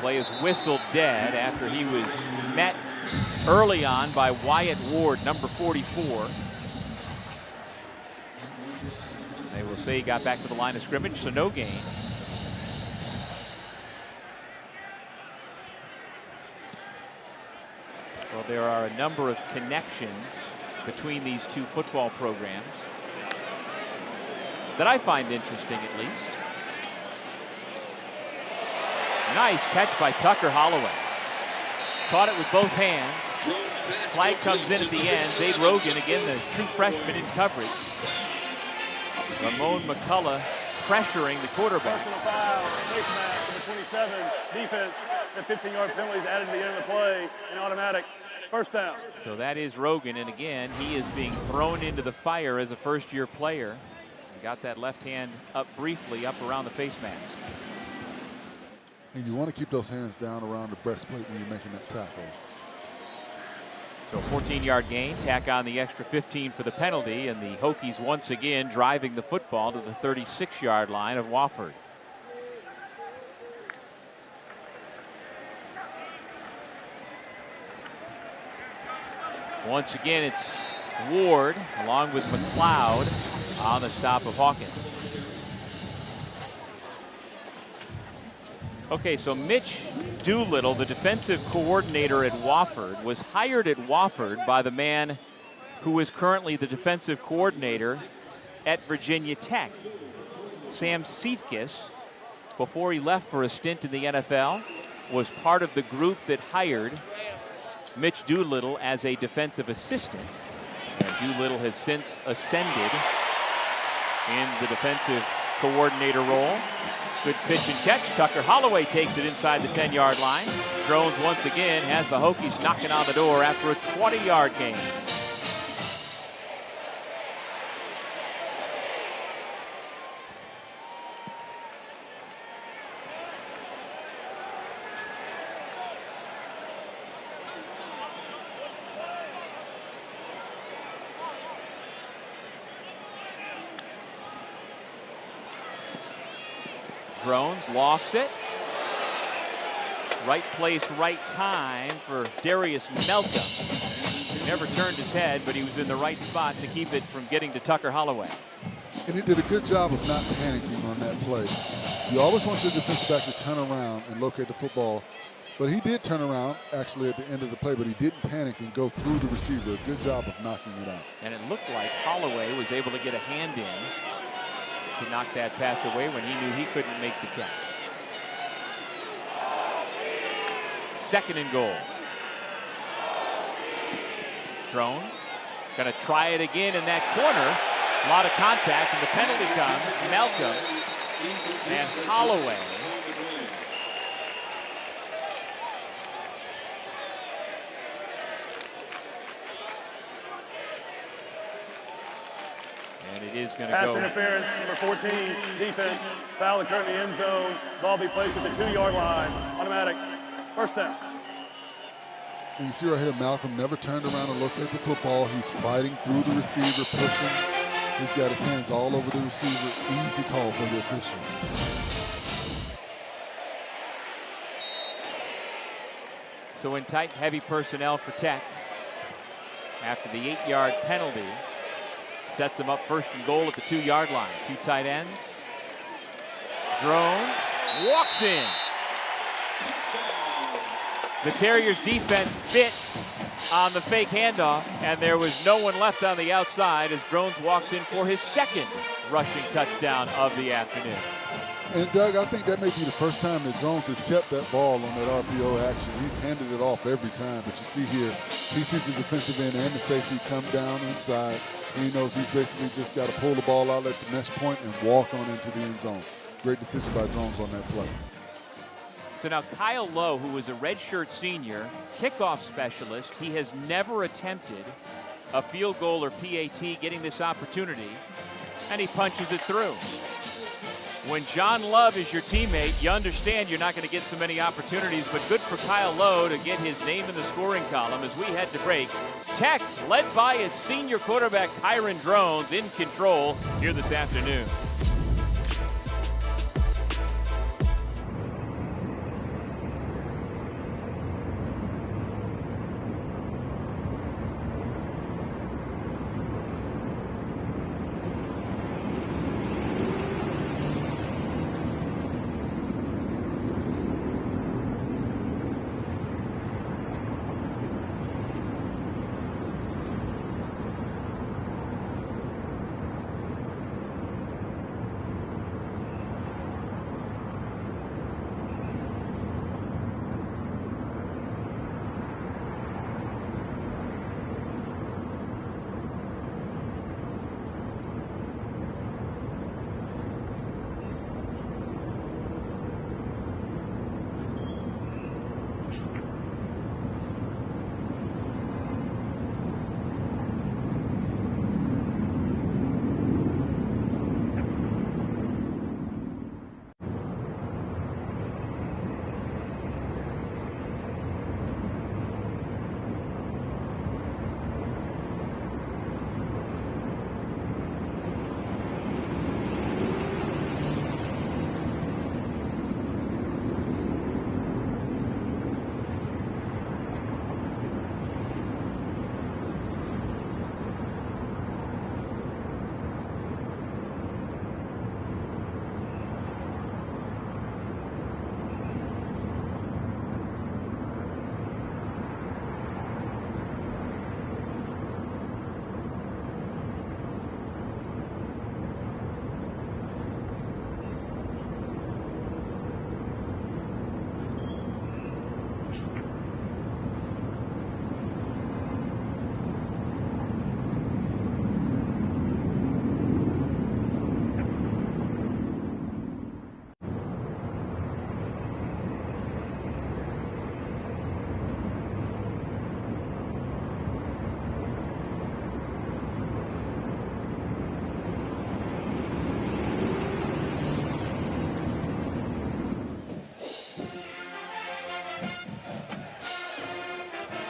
Play is whistled dead after he was met early on by Wyatt Ward, number 44. They will say he got back to the line of scrimmage, so no gain. Well, there are a number of connections between these two football programs that I find interesting, at least. Nice catch by Tucker Holloway. Caught it with both hands. Flag comes in at the end. Zade Rogan, again, the true freshman in coverage. Ramon McCullough pressuring the quarterback. Personal foul, face mask, number 27, defense. The 15-yard penalties added to the end of the play, and automatic first down. So that is Rogan, and again, he is being thrown into the fire as a first-year player. Got that left hand up briefly, up around the face mask. And you want to keep those hands down around the breastplate when you're making that tackle. So 14-yard gain, tack on the extra 15 for the penalty, and the Hokies once again driving the football to the 36-yard line of Wofford. Once again, it's Ward along with McLeod on the stop of Hawkins. Okay, so Mitch Doolittle, the defensive coordinator at Wofford, was hired at Wofford by the man who is currently the defensive coordinator at Virginia Tech. Sam Seifkis, before he left for a stint in the NFL, was part of the group that hired Mitch Doolittle as a defensive assistant. And Doolittle has since ascended in the defensive coordinator role. Good pitch and catch. Tucker Holloway takes it inside the 10-yard line. Drones once again has the Hokies knocking on the door after a 20-yard gain. Drones lofts it. Right place, right time for Darius Malcolm. He never turned his head, but he was in the right spot to keep it from getting to Tucker Holloway. And he did a good job of not panicking on that play. You always want your defensive back to turn around and locate the football. But he did turn around, actually, at the end of the play, but he didn't panic and go through the receiver. Good job of knocking it out. And it looked like Holloway was able to get a hand in to knock that pass away when he knew he couldn't make the catch. Second and goal. Drones gonna try it again in that corner. A lot of contact, and the penalty comes. Malcolm and Holloway. And it is going to go. Pass interference, number 14, defense. Foul occurred in the end zone. Ball be placed at the 2-yard line. Automatic. First down. And you see right here, Malcolm never turned around and looked at the football. He's fighting through the receiver, pushing. He's got his hands all over the receiver. Easy call for the official. So in tight, heavy personnel for Tech, after the 8-yard penalty, sets him up first and goal at the 2-yard line. Two tight ends. Drones walks in. The Terriers defense bit on the fake handoff, and there was no one left on the outside as Drones walks in for his second rushing touchdown of the afternoon. And Doug, I think that may be the first time that Drones has kept that ball on that RPO action. He's handed it off every time, but you see here, he sees the defensive end and the safety come down inside, and he knows he's basically just got to pull the ball out at the mesh point and walk on into the end zone. Great decision by Drones on that play. So now Kyle Lowe, who was a redshirt senior, kickoff specialist, he has never attempted a field goal or PAT getting this opportunity, and he punches it through. When John Love is your teammate, you understand you're not going to get so many opportunities, but good for Kyle Lowe to get his name in the scoring column as we head to break. Tech, led by its senior quarterback, Kyron Drones, in control here this afternoon.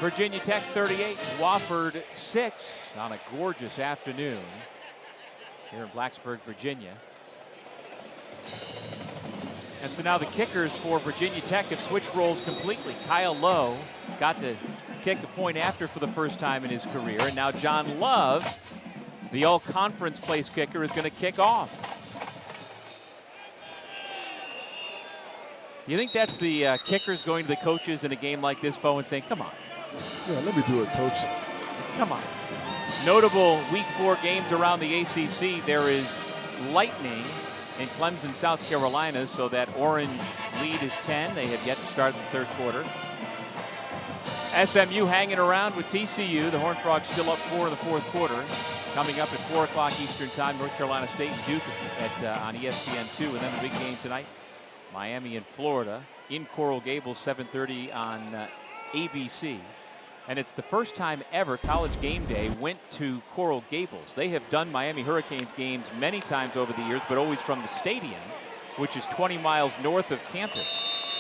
Virginia Tech 38, Wofford 6 on a gorgeous afternoon here in Blacksburg, Virginia. And so now the kickers for Virginia Tech have switched roles completely. Kyle Lowe got to kick a point after for the first time in his career. And now John Love, the all-conference place kicker, is going to kick off. You think that's the kickers going to the coaches in a game like this, Foe, and saying, come on. Yeah, let me do it, Coach. Come on. Notable Week 4 games around the ACC. There is lightning in Clemson, South Carolina, so that orange lead is 10. They have yet to start the third quarter. SMU hanging around with TCU. The Horned Frogs still up 4 in the fourth quarter. Coming up at 4 o'clock Eastern Time, North Carolina State and Duke on ESPN2. And then the big game tonight, Miami and Florida in Coral Gables, 7:30 on ABC. And it's the first time ever College Game Day went to Coral Gables. They have done Miami Hurricanes games many times over the years, but always from the stadium, which is 20 miles north of campus.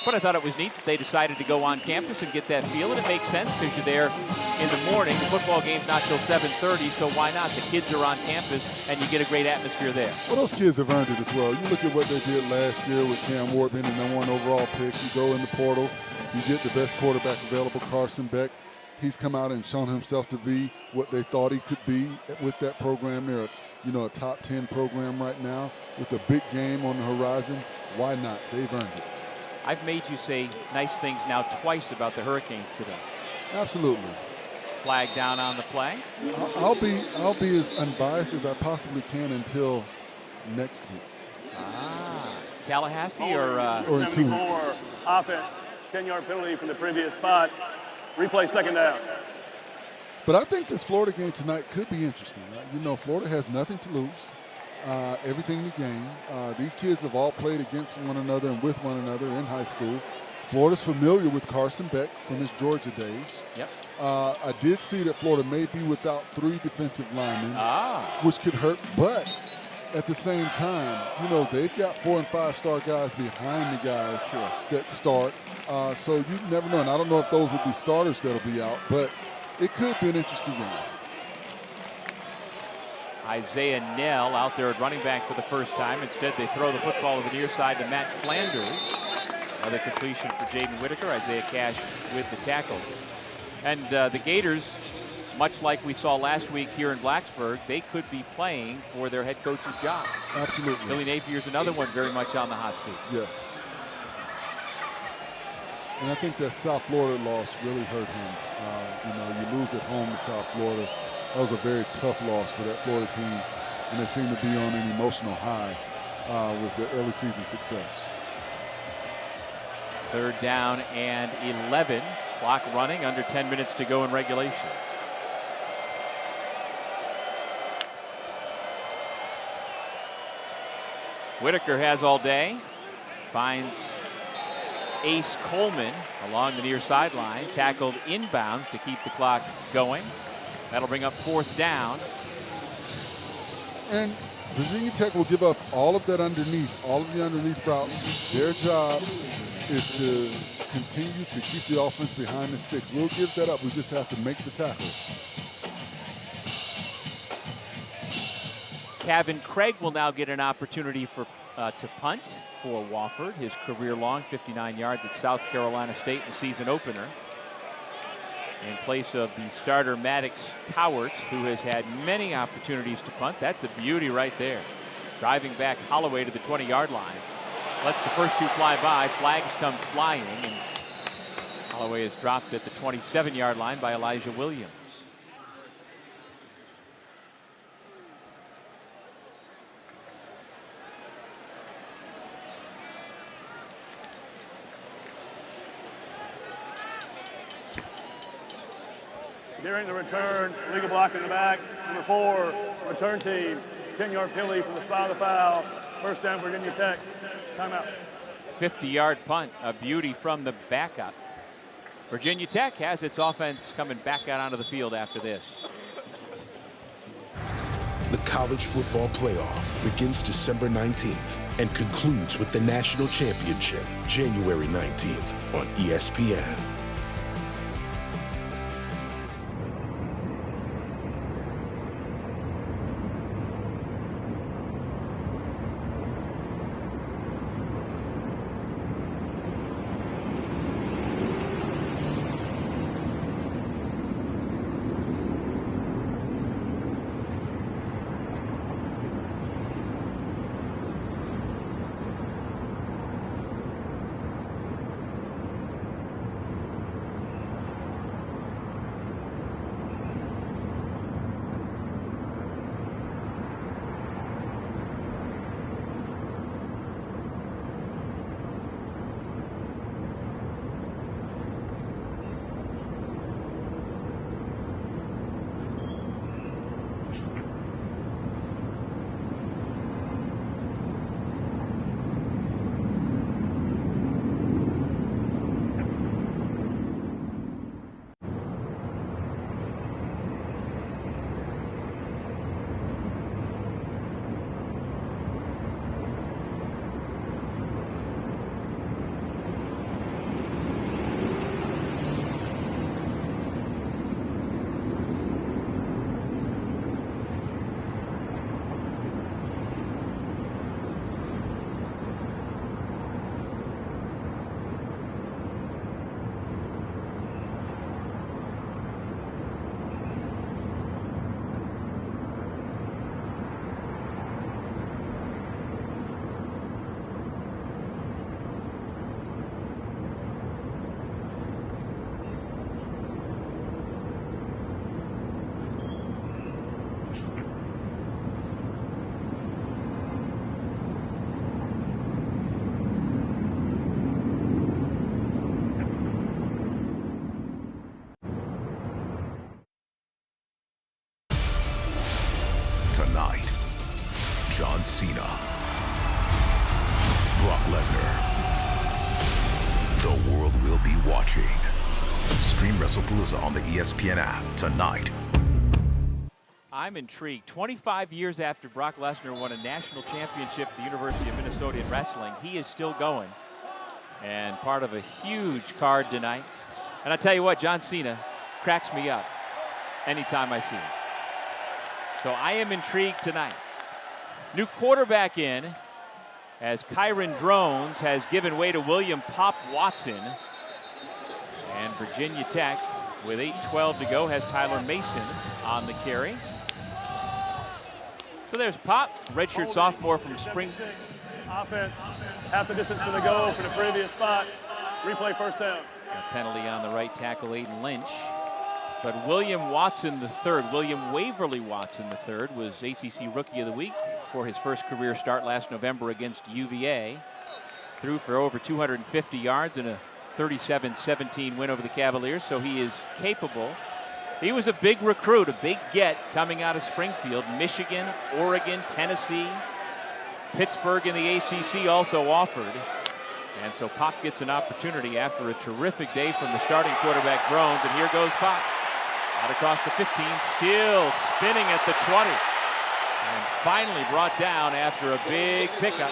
But I thought it was neat that they decided to go on campus and get that feel, and it makes sense because you're there in the morning. The football game's not till 7:30, so why not? The kids are on campus, and you get a great atmosphere there. Well, those kids have earned it as well. You look at what they did last year with Cam Ward being the #1 overall pick. You go in the portal, you get the best quarterback available, Carson Beck. He's come out and shown himself to be what they thought he could be with that program. They're a top 10 program right now with a big game on the horizon. Why not? They've earned it. I've made you say nice things now twice about the Hurricanes today. Absolutely. Flag down on the play. I'll be as unbiased as I possibly can until next week. Tallahassee or in 2 weeks. Offense, 10-yard penalty from the previous spot. Replay second down. But I think this Florida game tonight could be interesting. Florida has nothing to lose, everything to gain. These kids have all played against one another and with one another in high school. Florida's familiar with Carson Beck from his Georgia days. Yep. I did see that Florida may be without 3 defensive linemen, which could hurt. But at the same time, you know, they've got 4- and 5-star guys behind the guys that start. So you never know. And I don't know if those will be starters that'll be out, but it could be an interesting game. Isaiah Nell out there at running back for the first time. Instead, they throw the football to the near side to Matt Flanders. Another completion for Jaden Whitaker. Isaiah Cash with the tackle. And the Gators, much like we saw last week here in Blacksburg, they could be playing for their head coach's job. Absolutely. Billy Napier's another one very much on the hot seat. Yes. And I think that South Florida loss really hurt him. You know, you lose at home to South Florida. That was a very tough loss for that Florida team, and they seem to be on an emotional high with their early season success. 3rd down and 11. Clock running, under 10 minutes to go in regulation. Whitaker has all day. Finds Ace Coleman along the near sideline. Tackled inbounds to keep the clock going. That'll bring up 4th down. And Virginia Tech will give up all of that underneath, all of the underneath routes. Their job is to continue to keep the offense behind the sticks. We'll give that up. We just have to make the tackle. Kevin Craig will now get an opportunity for to punt for Wofford. His career-long 59 yards at South Carolina State in the season opener. In place of the starter Maddox Cowart, who has had many opportunities to punt. That's a beauty right there. Driving back Holloway to the 20-yard line. Lets the first 2 fly by. Flags come flying, and Holloway is dropped at the 27-yard line by Elijah Williams. During the return, legal block in the back. Number 4, return team. 10-yard penalty from the spot of the foul. First down, Virginia Tech. Timeout. 50-yard punt, a beauty from the backup. Virginia Tech has its offense coming back out onto the field after this. The College Football Playoff begins December 19th and concludes with the National Championship January 19th on ESPN. Tonight, John Cena, Brock Lesnar, the world watching. Stream WrestlePalooza on the ESPN app tonight. I'm intrigued. 25 years after Brock Lesnar won a national championship at the University of Minnesota in wrestling, he is still going. And part of a huge card tonight. And I tell you what, John Cena cracks me up anytime I see him. So I am intrigued tonight. New quarterback in as Kyron Drones has given way to William Pop Watson. And Virginia Tech, with 8:12 to go, has Tyler Mason on the carry. So there's Pop, redshirt sophomore from Spring. Offense, half the distance to the goal from the previous spot. Replay first down. A penalty on the right tackle, Aiden Lynch. But William Watson III, William Waverly Watson III, was ACC Rookie of the Week for his first career start last November against UVA. Threw for over 250 yards in a 37-17 win over the Cavaliers, so he is capable. He was a big recruit, a big get coming out of Springfield. Michigan, Oregon, Tennessee, Pittsburgh in the ACC also offered. And so Pop gets an opportunity after a terrific day from the starting quarterback Drones, and here goes Pop. Out across the 15, still spinning at the 20. And finally brought down after a big pickup.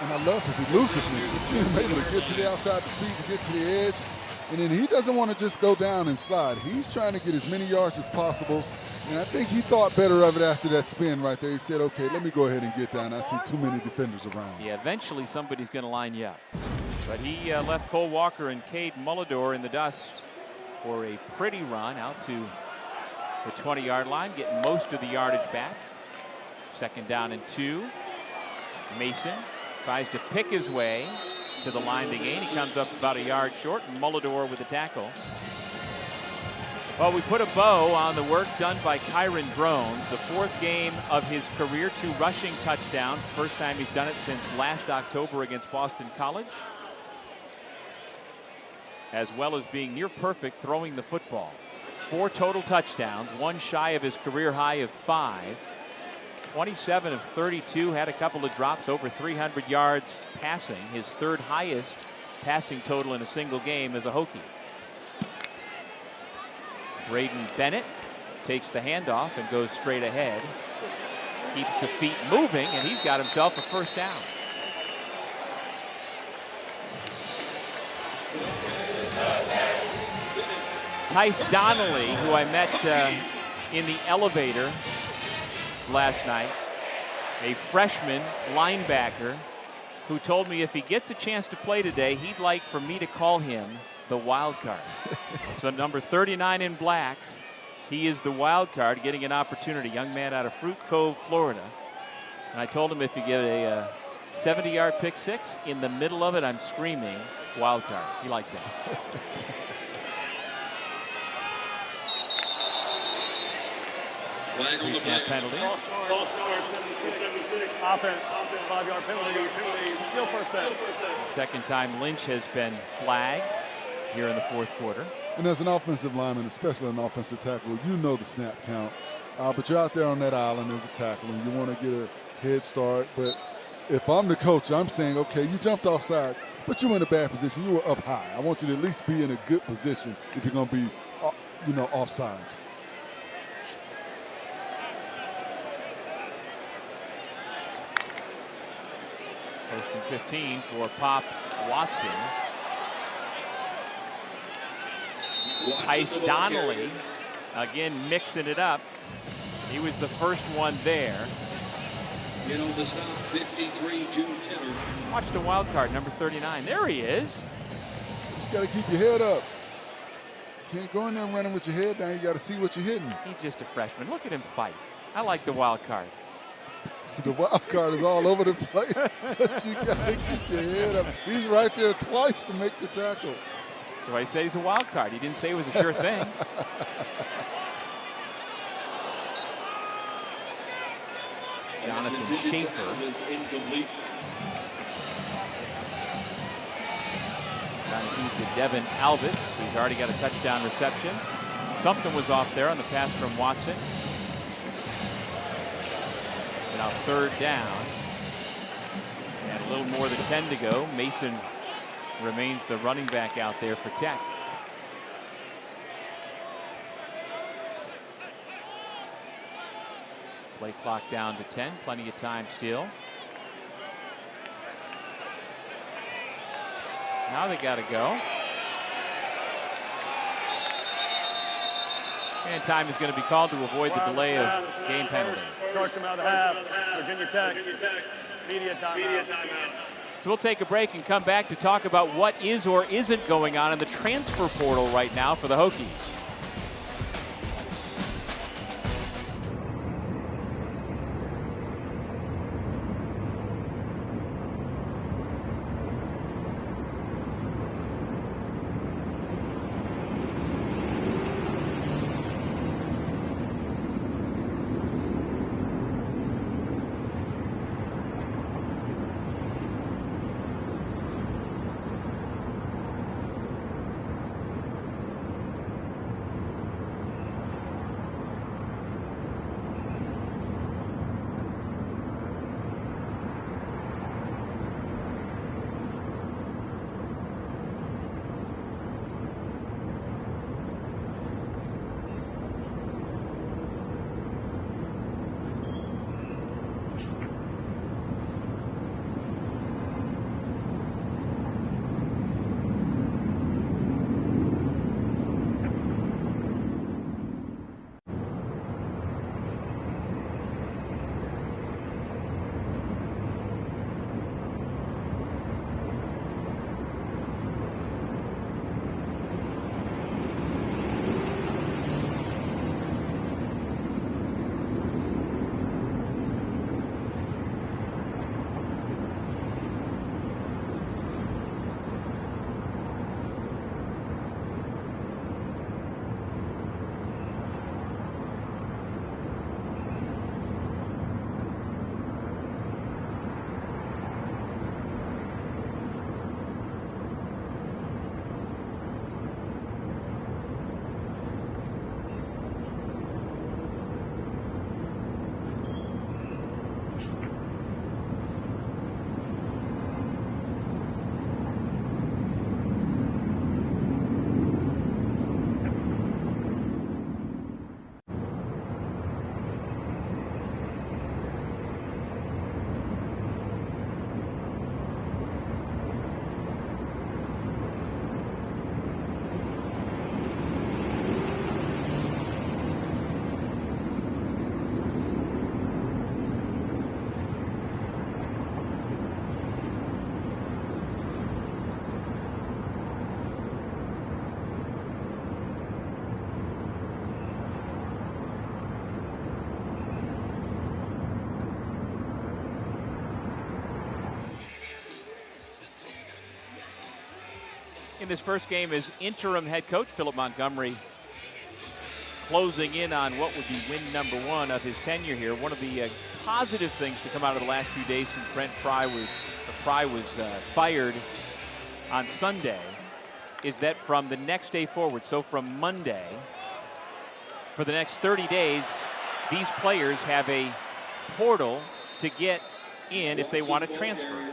And I love his elusiveness. You see him able to get to the outside, the speed to get to the edge. And then he doesn't want to just go down and slide. He's trying to get as many yards as possible. And I think he thought better of it after that spin right there. He said, okay, let me go ahead and get down. I see too many defenders around. Yeah, eventually somebody's going to line you up. But he left Cole Walker and Cade Mullador in the dust for a pretty run out to the 20-yard line, getting most of the yardage back. 2nd down and 2. Mason tries to pick his way to the line to gain. He comes up about a yard short, and Mullador with the tackle. Well, we put a bow on the work done by Kyron Drones, the 4th game of his career, 2 rushing touchdowns. First time he's done it since last October against Boston College, as well as being near perfect throwing the football. 4 total touchdowns, 1 shy of his career high of 5. 27 of 32, had a couple of drops, over 300 yards passing, his 3rd highest passing total in a single game as a Hokie. Braden Bennett takes the handoff and goes straight ahead. Keeps the feet moving, and he's got himself a 1st down. Tice Donnelly, who I met in the elevator last night, a freshman linebacker who told me if he gets a chance to play today, he'd like for me to call him the wild card. So number 39 in black, he is the wild card, getting an opportunity. Young man out of Fruit Cove, Florida. And I told him if you get a 70-yard pick six, in the middle of it, I'm screaming wild card. He liked that. Snap penalty. Offense, 5-yard penalty. Still 1st down. 2nd time Lynch has been flagged here in the 4th quarter. And as an offensive lineman, especially an offensive tackle, you know the snap count. But you're out there on that island as a tackle, and you want to get a head start. But if I'm the coach, I'm saying, okay, you jumped off sides, but you were in a bad position. You were up high. I want you to at least be in a good position if you're going to be, off sides. First and 15 for Pop Watson. Tice Donnelly, again mixing it up. He was the first one there. Get on the stop, 53, June Tenner. Watch the wild card, number 39. There he is. You just got to keep your head up. You can't go in there running with your head down. You got to see what you're hitting. He's just a freshman. Look at him fight. I like the wild card. The wild card is all over the place, but you got to keep your head up. He's right there twice to make the tackle. So I say he's a wild card. He didn't say it was a sure thing. Jonathan Schaefer. Trying to keep with Devin Alvis, who's already got a touchdown reception. Something was off there on the pass from Watson. So now 3rd down. And a little more than 10 to go. Mason remains the running back out there for Tech. Play clock down to 10, plenty of time still. Now they got to go. And time is going to be called to avoid the delay of game penalty. Charged him out of half. Virginia Tech. Media timeout. So we'll take a break and come back to talk about what is or isn't going on in the transfer portal right now for the Hokies. In this first game is interim head coach Philip Montgomery closing in on what would be win number 1 of his tenure here. One of the positive things to come out of the last few days since Brent Pry was fired on Sunday is that from the next day forward, so from Monday, for the next 30 days, these players have a portal to get in if they want to transfer.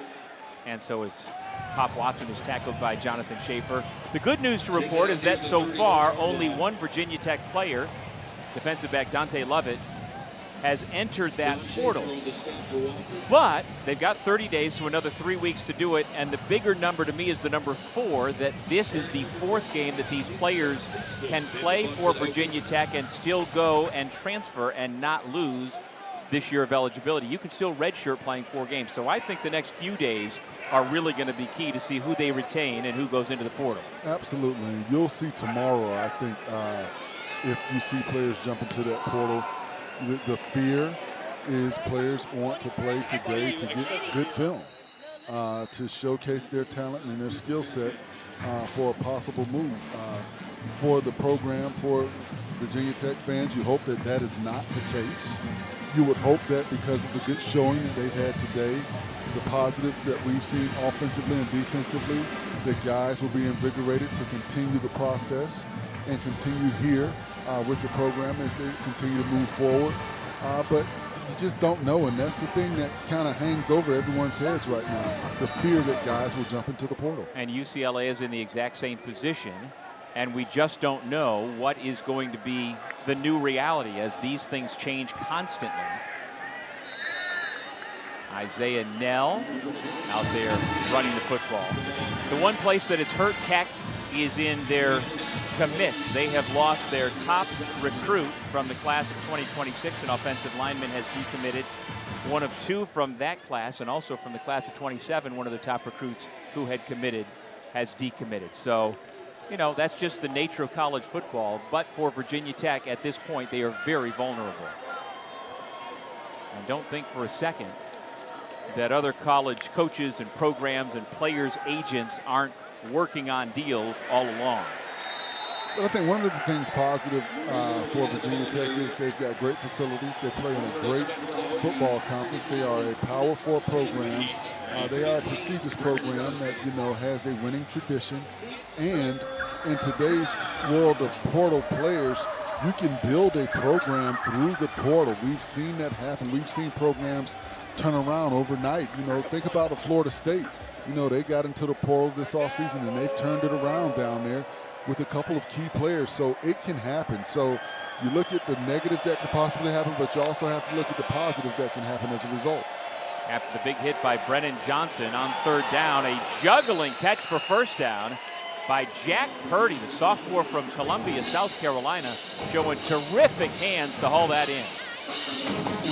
And so as Pop Watson is tackled by Jonathan Schaefer. The good news to report is that so far only one Virginia Tech player, defensive back Dante Lovett, has entered that portal. But they've got 30 days, so another 3 weeks to do it. And the bigger number to me is the number 4, that this is the 4th game that these players can play for Virginia Tech and still go and transfer and not lose this year of eligibility. You can still redshirt playing 4 games. So I think the next few days are really going to be key to see who they retain and who goes into the portal. Absolutely. You'll see tomorrow, I think, if you see players jump into that portal, the fear is players want to play today to get good film, to showcase their talent and their skill set for a possible move. For the program, for Virginia Tech fans, you hope that that is not the case. You would hope that because of the good showing that they've had today, the positive that we've seen offensively and defensively, that guys will be invigorated to continue the process and continue here with the program as they continue to move forward. But You just don't know, and that's the thing that kind of hangs over everyone's heads right now, the fear that guys will jump into the portal. And UCLA is in the exact same position, and we just don't know what is going to be the new reality as these things change constantly. Isaiah Nell out there running the football. The one place that it's hurt Tech is in their commits. They have lost their top recruit from the class of 2026. An offensive lineman has decommitted. One of two from that class, and also from the class of 27, one of the top recruits who had committed has decommitted. So, you know, that's just the nature of college football. But for Virginia Tech at this point, they are very vulnerable. And don't think for a second that other college coaches and programs and players' agents aren't working on deals all along. Well, I think one of the things positive for Virginia Tech is they've got great facilities. They play in a great football conference. They are a Power 4 program. They are a prestigious program that, you know, has a winning tradition. And in today's world of portal players, you can build a program through the portal. We've seen that happen. We've seen programs turn around overnight. You know, think about Florida State. You know, they got into the portal this offseason, and they've turned it around down there with a couple of key players. So it can happen. So you look at the negative that could possibly happen, but you also have to look at the positive that can happen as a result. After the big hit by Brennan Johnson on third down, a juggling catch for first down by Jack Purdy, the sophomore from Columbia, South Carolina, showing terrific hands to haul that in.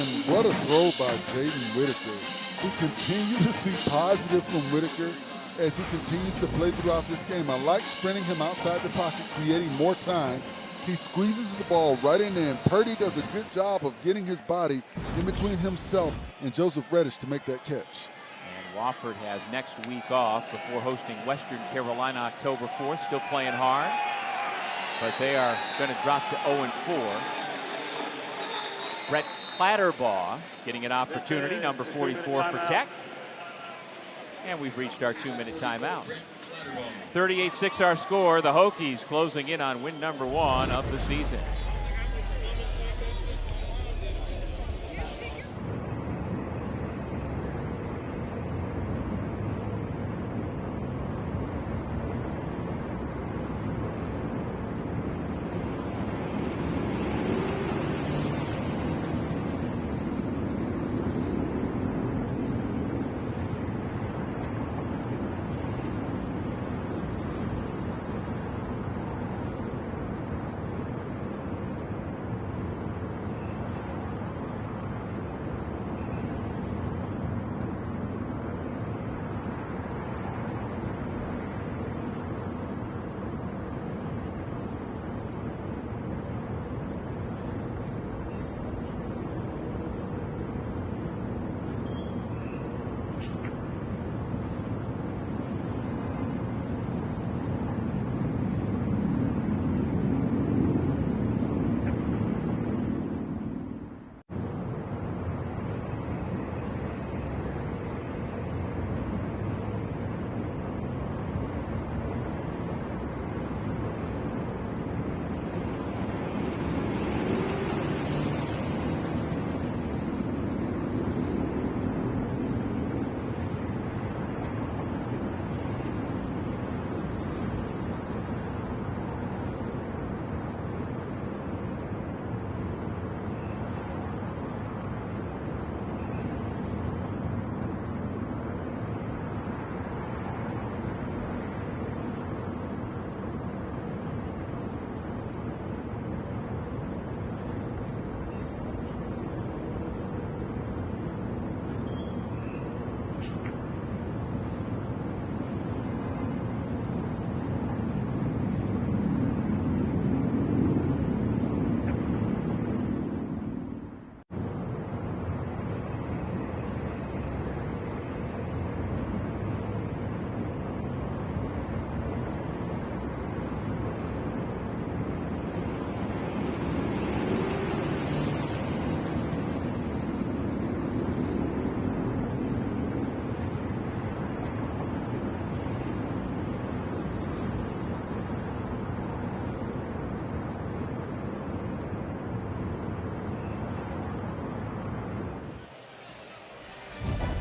And what a throw by Jaden Whitaker. We continue to see positive from Whitaker as he continues to play throughout this game. I like sprinting him outside the pocket, creating more time. He squeezes the ball right in there, and Purdy does a good job of getting his body in between himself and Joseph Reddish to make that catch. And Wofford has next week off before hosting Western Carolina October 4th. Still playing hard, but they are going to drop to 0-4. Brett Clatterbaugh getting an opportunity, number 44 for Tech. And we've reached our 2-minute timeout. 38-6 our score. The Hokies closing in on win number 1 of the season.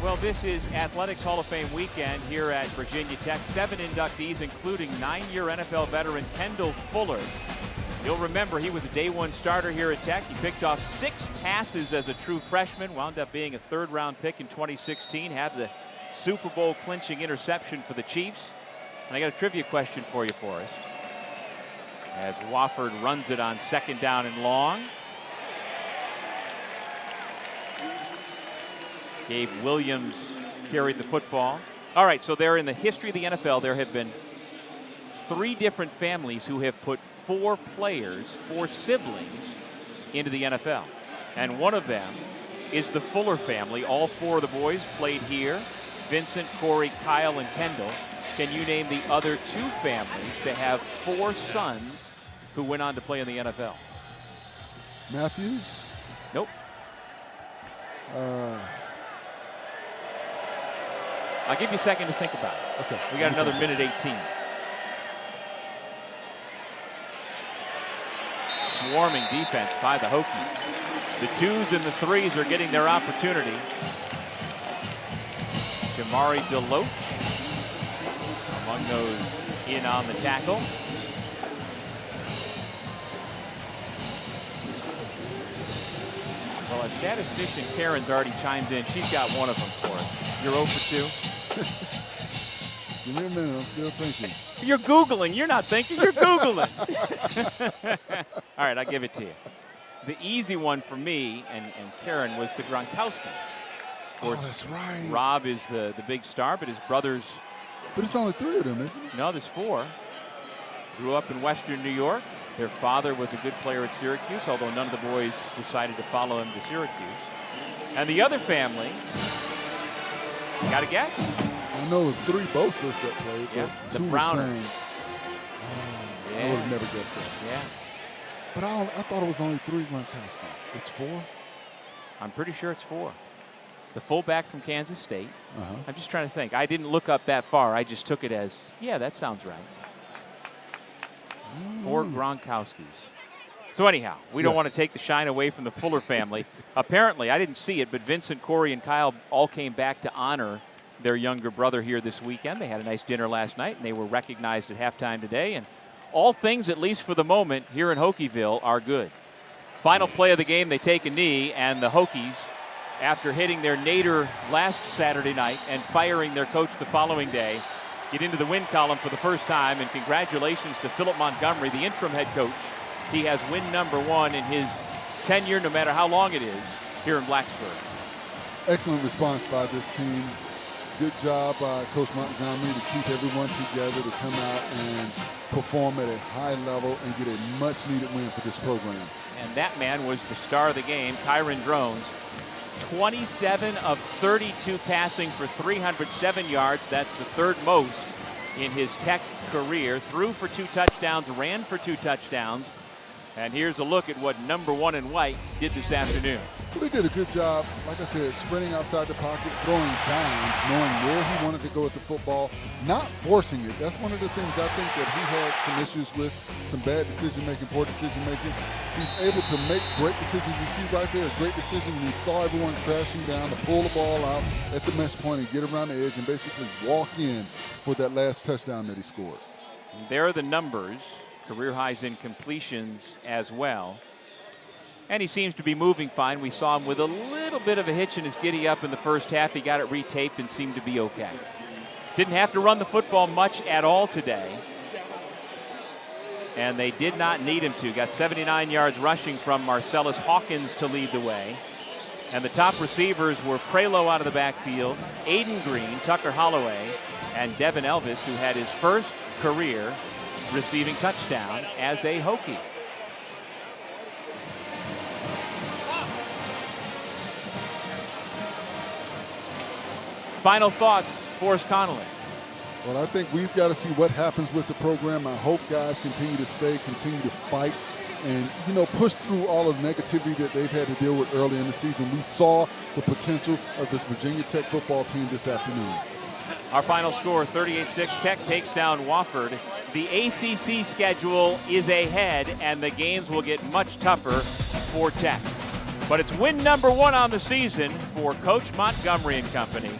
Well, this is Athletics Hall of Fame weekend here at Virginia Tech. 7 inductees, including 9-year NFL veteran Kendall Fuller. You'll remember he was a day one starter here at Tech. He picked off 6 passes as a true freshman, wound up being a third-round pick in 2016, had the Super Bowl clinching interception for the Chiefs. And I got a trivia question for you, Forrest. As Wofford runs it on 2nd down and long. Gabe Williams carried the football. All right, so there in the history of the NFL, there have been 3 different families who have put 4 players, 4 siblings, into the NFL. And one of them is the Fuller family. All 4 of the boys played here. Vincent, Corey, Kyle, and Kendall. Can you name the other 2 families to have 4 sons who went on to play in the NFL? Matthews? Nope. I'll give you a second to think about it. Okay. We got another minute 18. Swarming defense by the Hokies. The 2s and the 3s are getting their opportunity. Jamari Deloach among those in on the tackle. Well, our statistician Karen's already chimed in. She's got one of them for us. You're 0 for 2. Give me a minute, I'm still thinking. You're Googling. You're not thinking, you're Googling. All right, I'll give it to you. The easy one for me and Karen was the Gronkowskis. Of course, that's right. Rob is the big star, but his brothers. But it's only 3 of them, isn't it? No, there's 4. Grew up in Western New York. Their father was a good player at Syracuse, although none of the boys decided to follow him to Syracuse. And the other family, you got a guess? I know it was 3 Bosas that played, Yeah, but the 2 Browners. Saints. Yeah. I would have never guessed that. Yeah. But I thought it was only 3 Gronkowskis. It's 4? I'm pretty sure it's 4. The fullback from Kansas State. I'm just trying to think. I didn't look up that far. I just took it as, yeah, that sounds right. 4 Gronkowskis. So anyhow, we don't want to take the shine away from the Fuller family. Apparently, I didn't see it, but Vincent, Corey, and Kyle all came back to honor their younger brother here this weekend. They had a nice dinner last night, and they were recognized at halftime today. And all things, at least for the moment, here in Hokieville are good. Final play of the game, they take a knee, and the Hokies, after hitting their nadir last Saturday night and firing their coach the following day, get into the win column for the first time. And congratulations to Philip Montgomery, the interim head coach. He has win number 1 in his tenure, no matter how long it is, here in Blacksburg. Excellent response by this team. Good job by Coach Montgomery to keep everyone together, to come out and perform at a high level and get a much-needed win for this program. And that man was the star of the game, Kyron Drones. 27 of 32 passing for 307 yards. That's the 3rd most in his Tech career. Threw for 2 touchdowns, ran for 2 touchdowns. And here's a look at what number 1 in white did this afternoon. Well, he did a good job, like I said, sprinting outside the pocket, throwing dimes, knowing where he wanted to go with the football, not forcing it. That's one of the things I think that he had some issues with, some bad decision-making, poor decision-making. He's able to make great decisions. You see right there, a great decision, and he saw everyone crashing down to pull the ball out at the mesh point and get around the edge and basically walk in for that last touchdown that he scored. And there are the numbers. Career highs in completions as well. And he seems to be moving fine. We saw him with a little bit of a hitch in his giddy up in the first half. He got it retaped and seemed to be okay. Didn't have to run the football much at all today. And they did not need him to. Got 79 yards rushing from Marcellus Hawkins to lead the way. And the top receivers were Prelo out of the backfield, Aiden Green, Tucker Holloway, and Devin Elvis, who had his first career receiving touchdown as a Hokie. Final thoughts, Forrest Connolly. Well, I think we've got to see what happens with the program. I hope guys continue to stay, continue to fight, and, you know, push through all of the negativity that they've had to deal with early in the season. We saw the potential of this Virginia Tech football team this afternoon. Our final score, 38-6. Tech takes down Wofford. The ACC schedule is ahead, and the games will get much tougher for Tech. But it's win number 1 on the season for Coach Montgomery and company.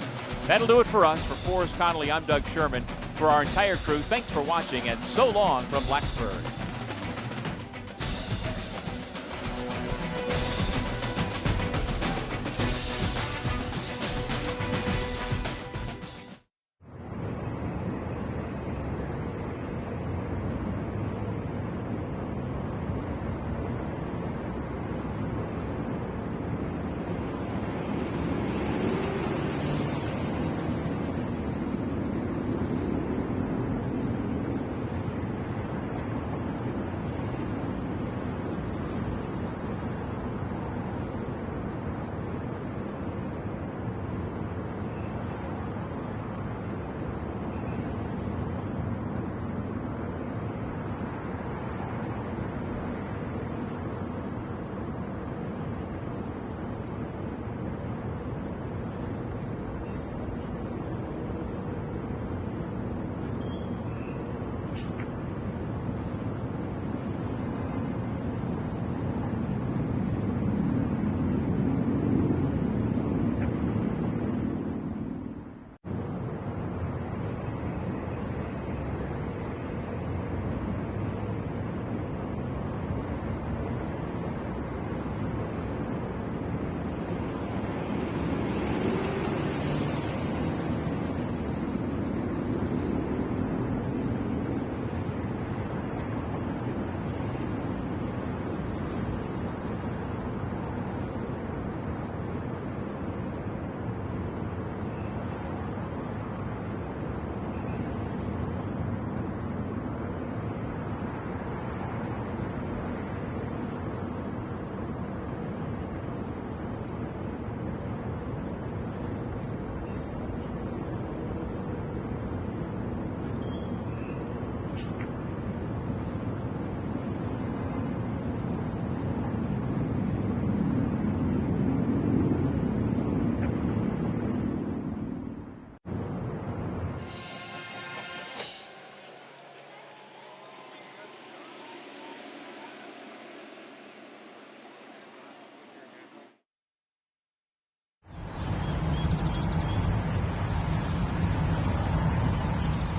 That'll do it for us. For Forrest Connolly, I'm Doug Sherman. For our entire crew, thanks for watching, and so long from Blacksburg.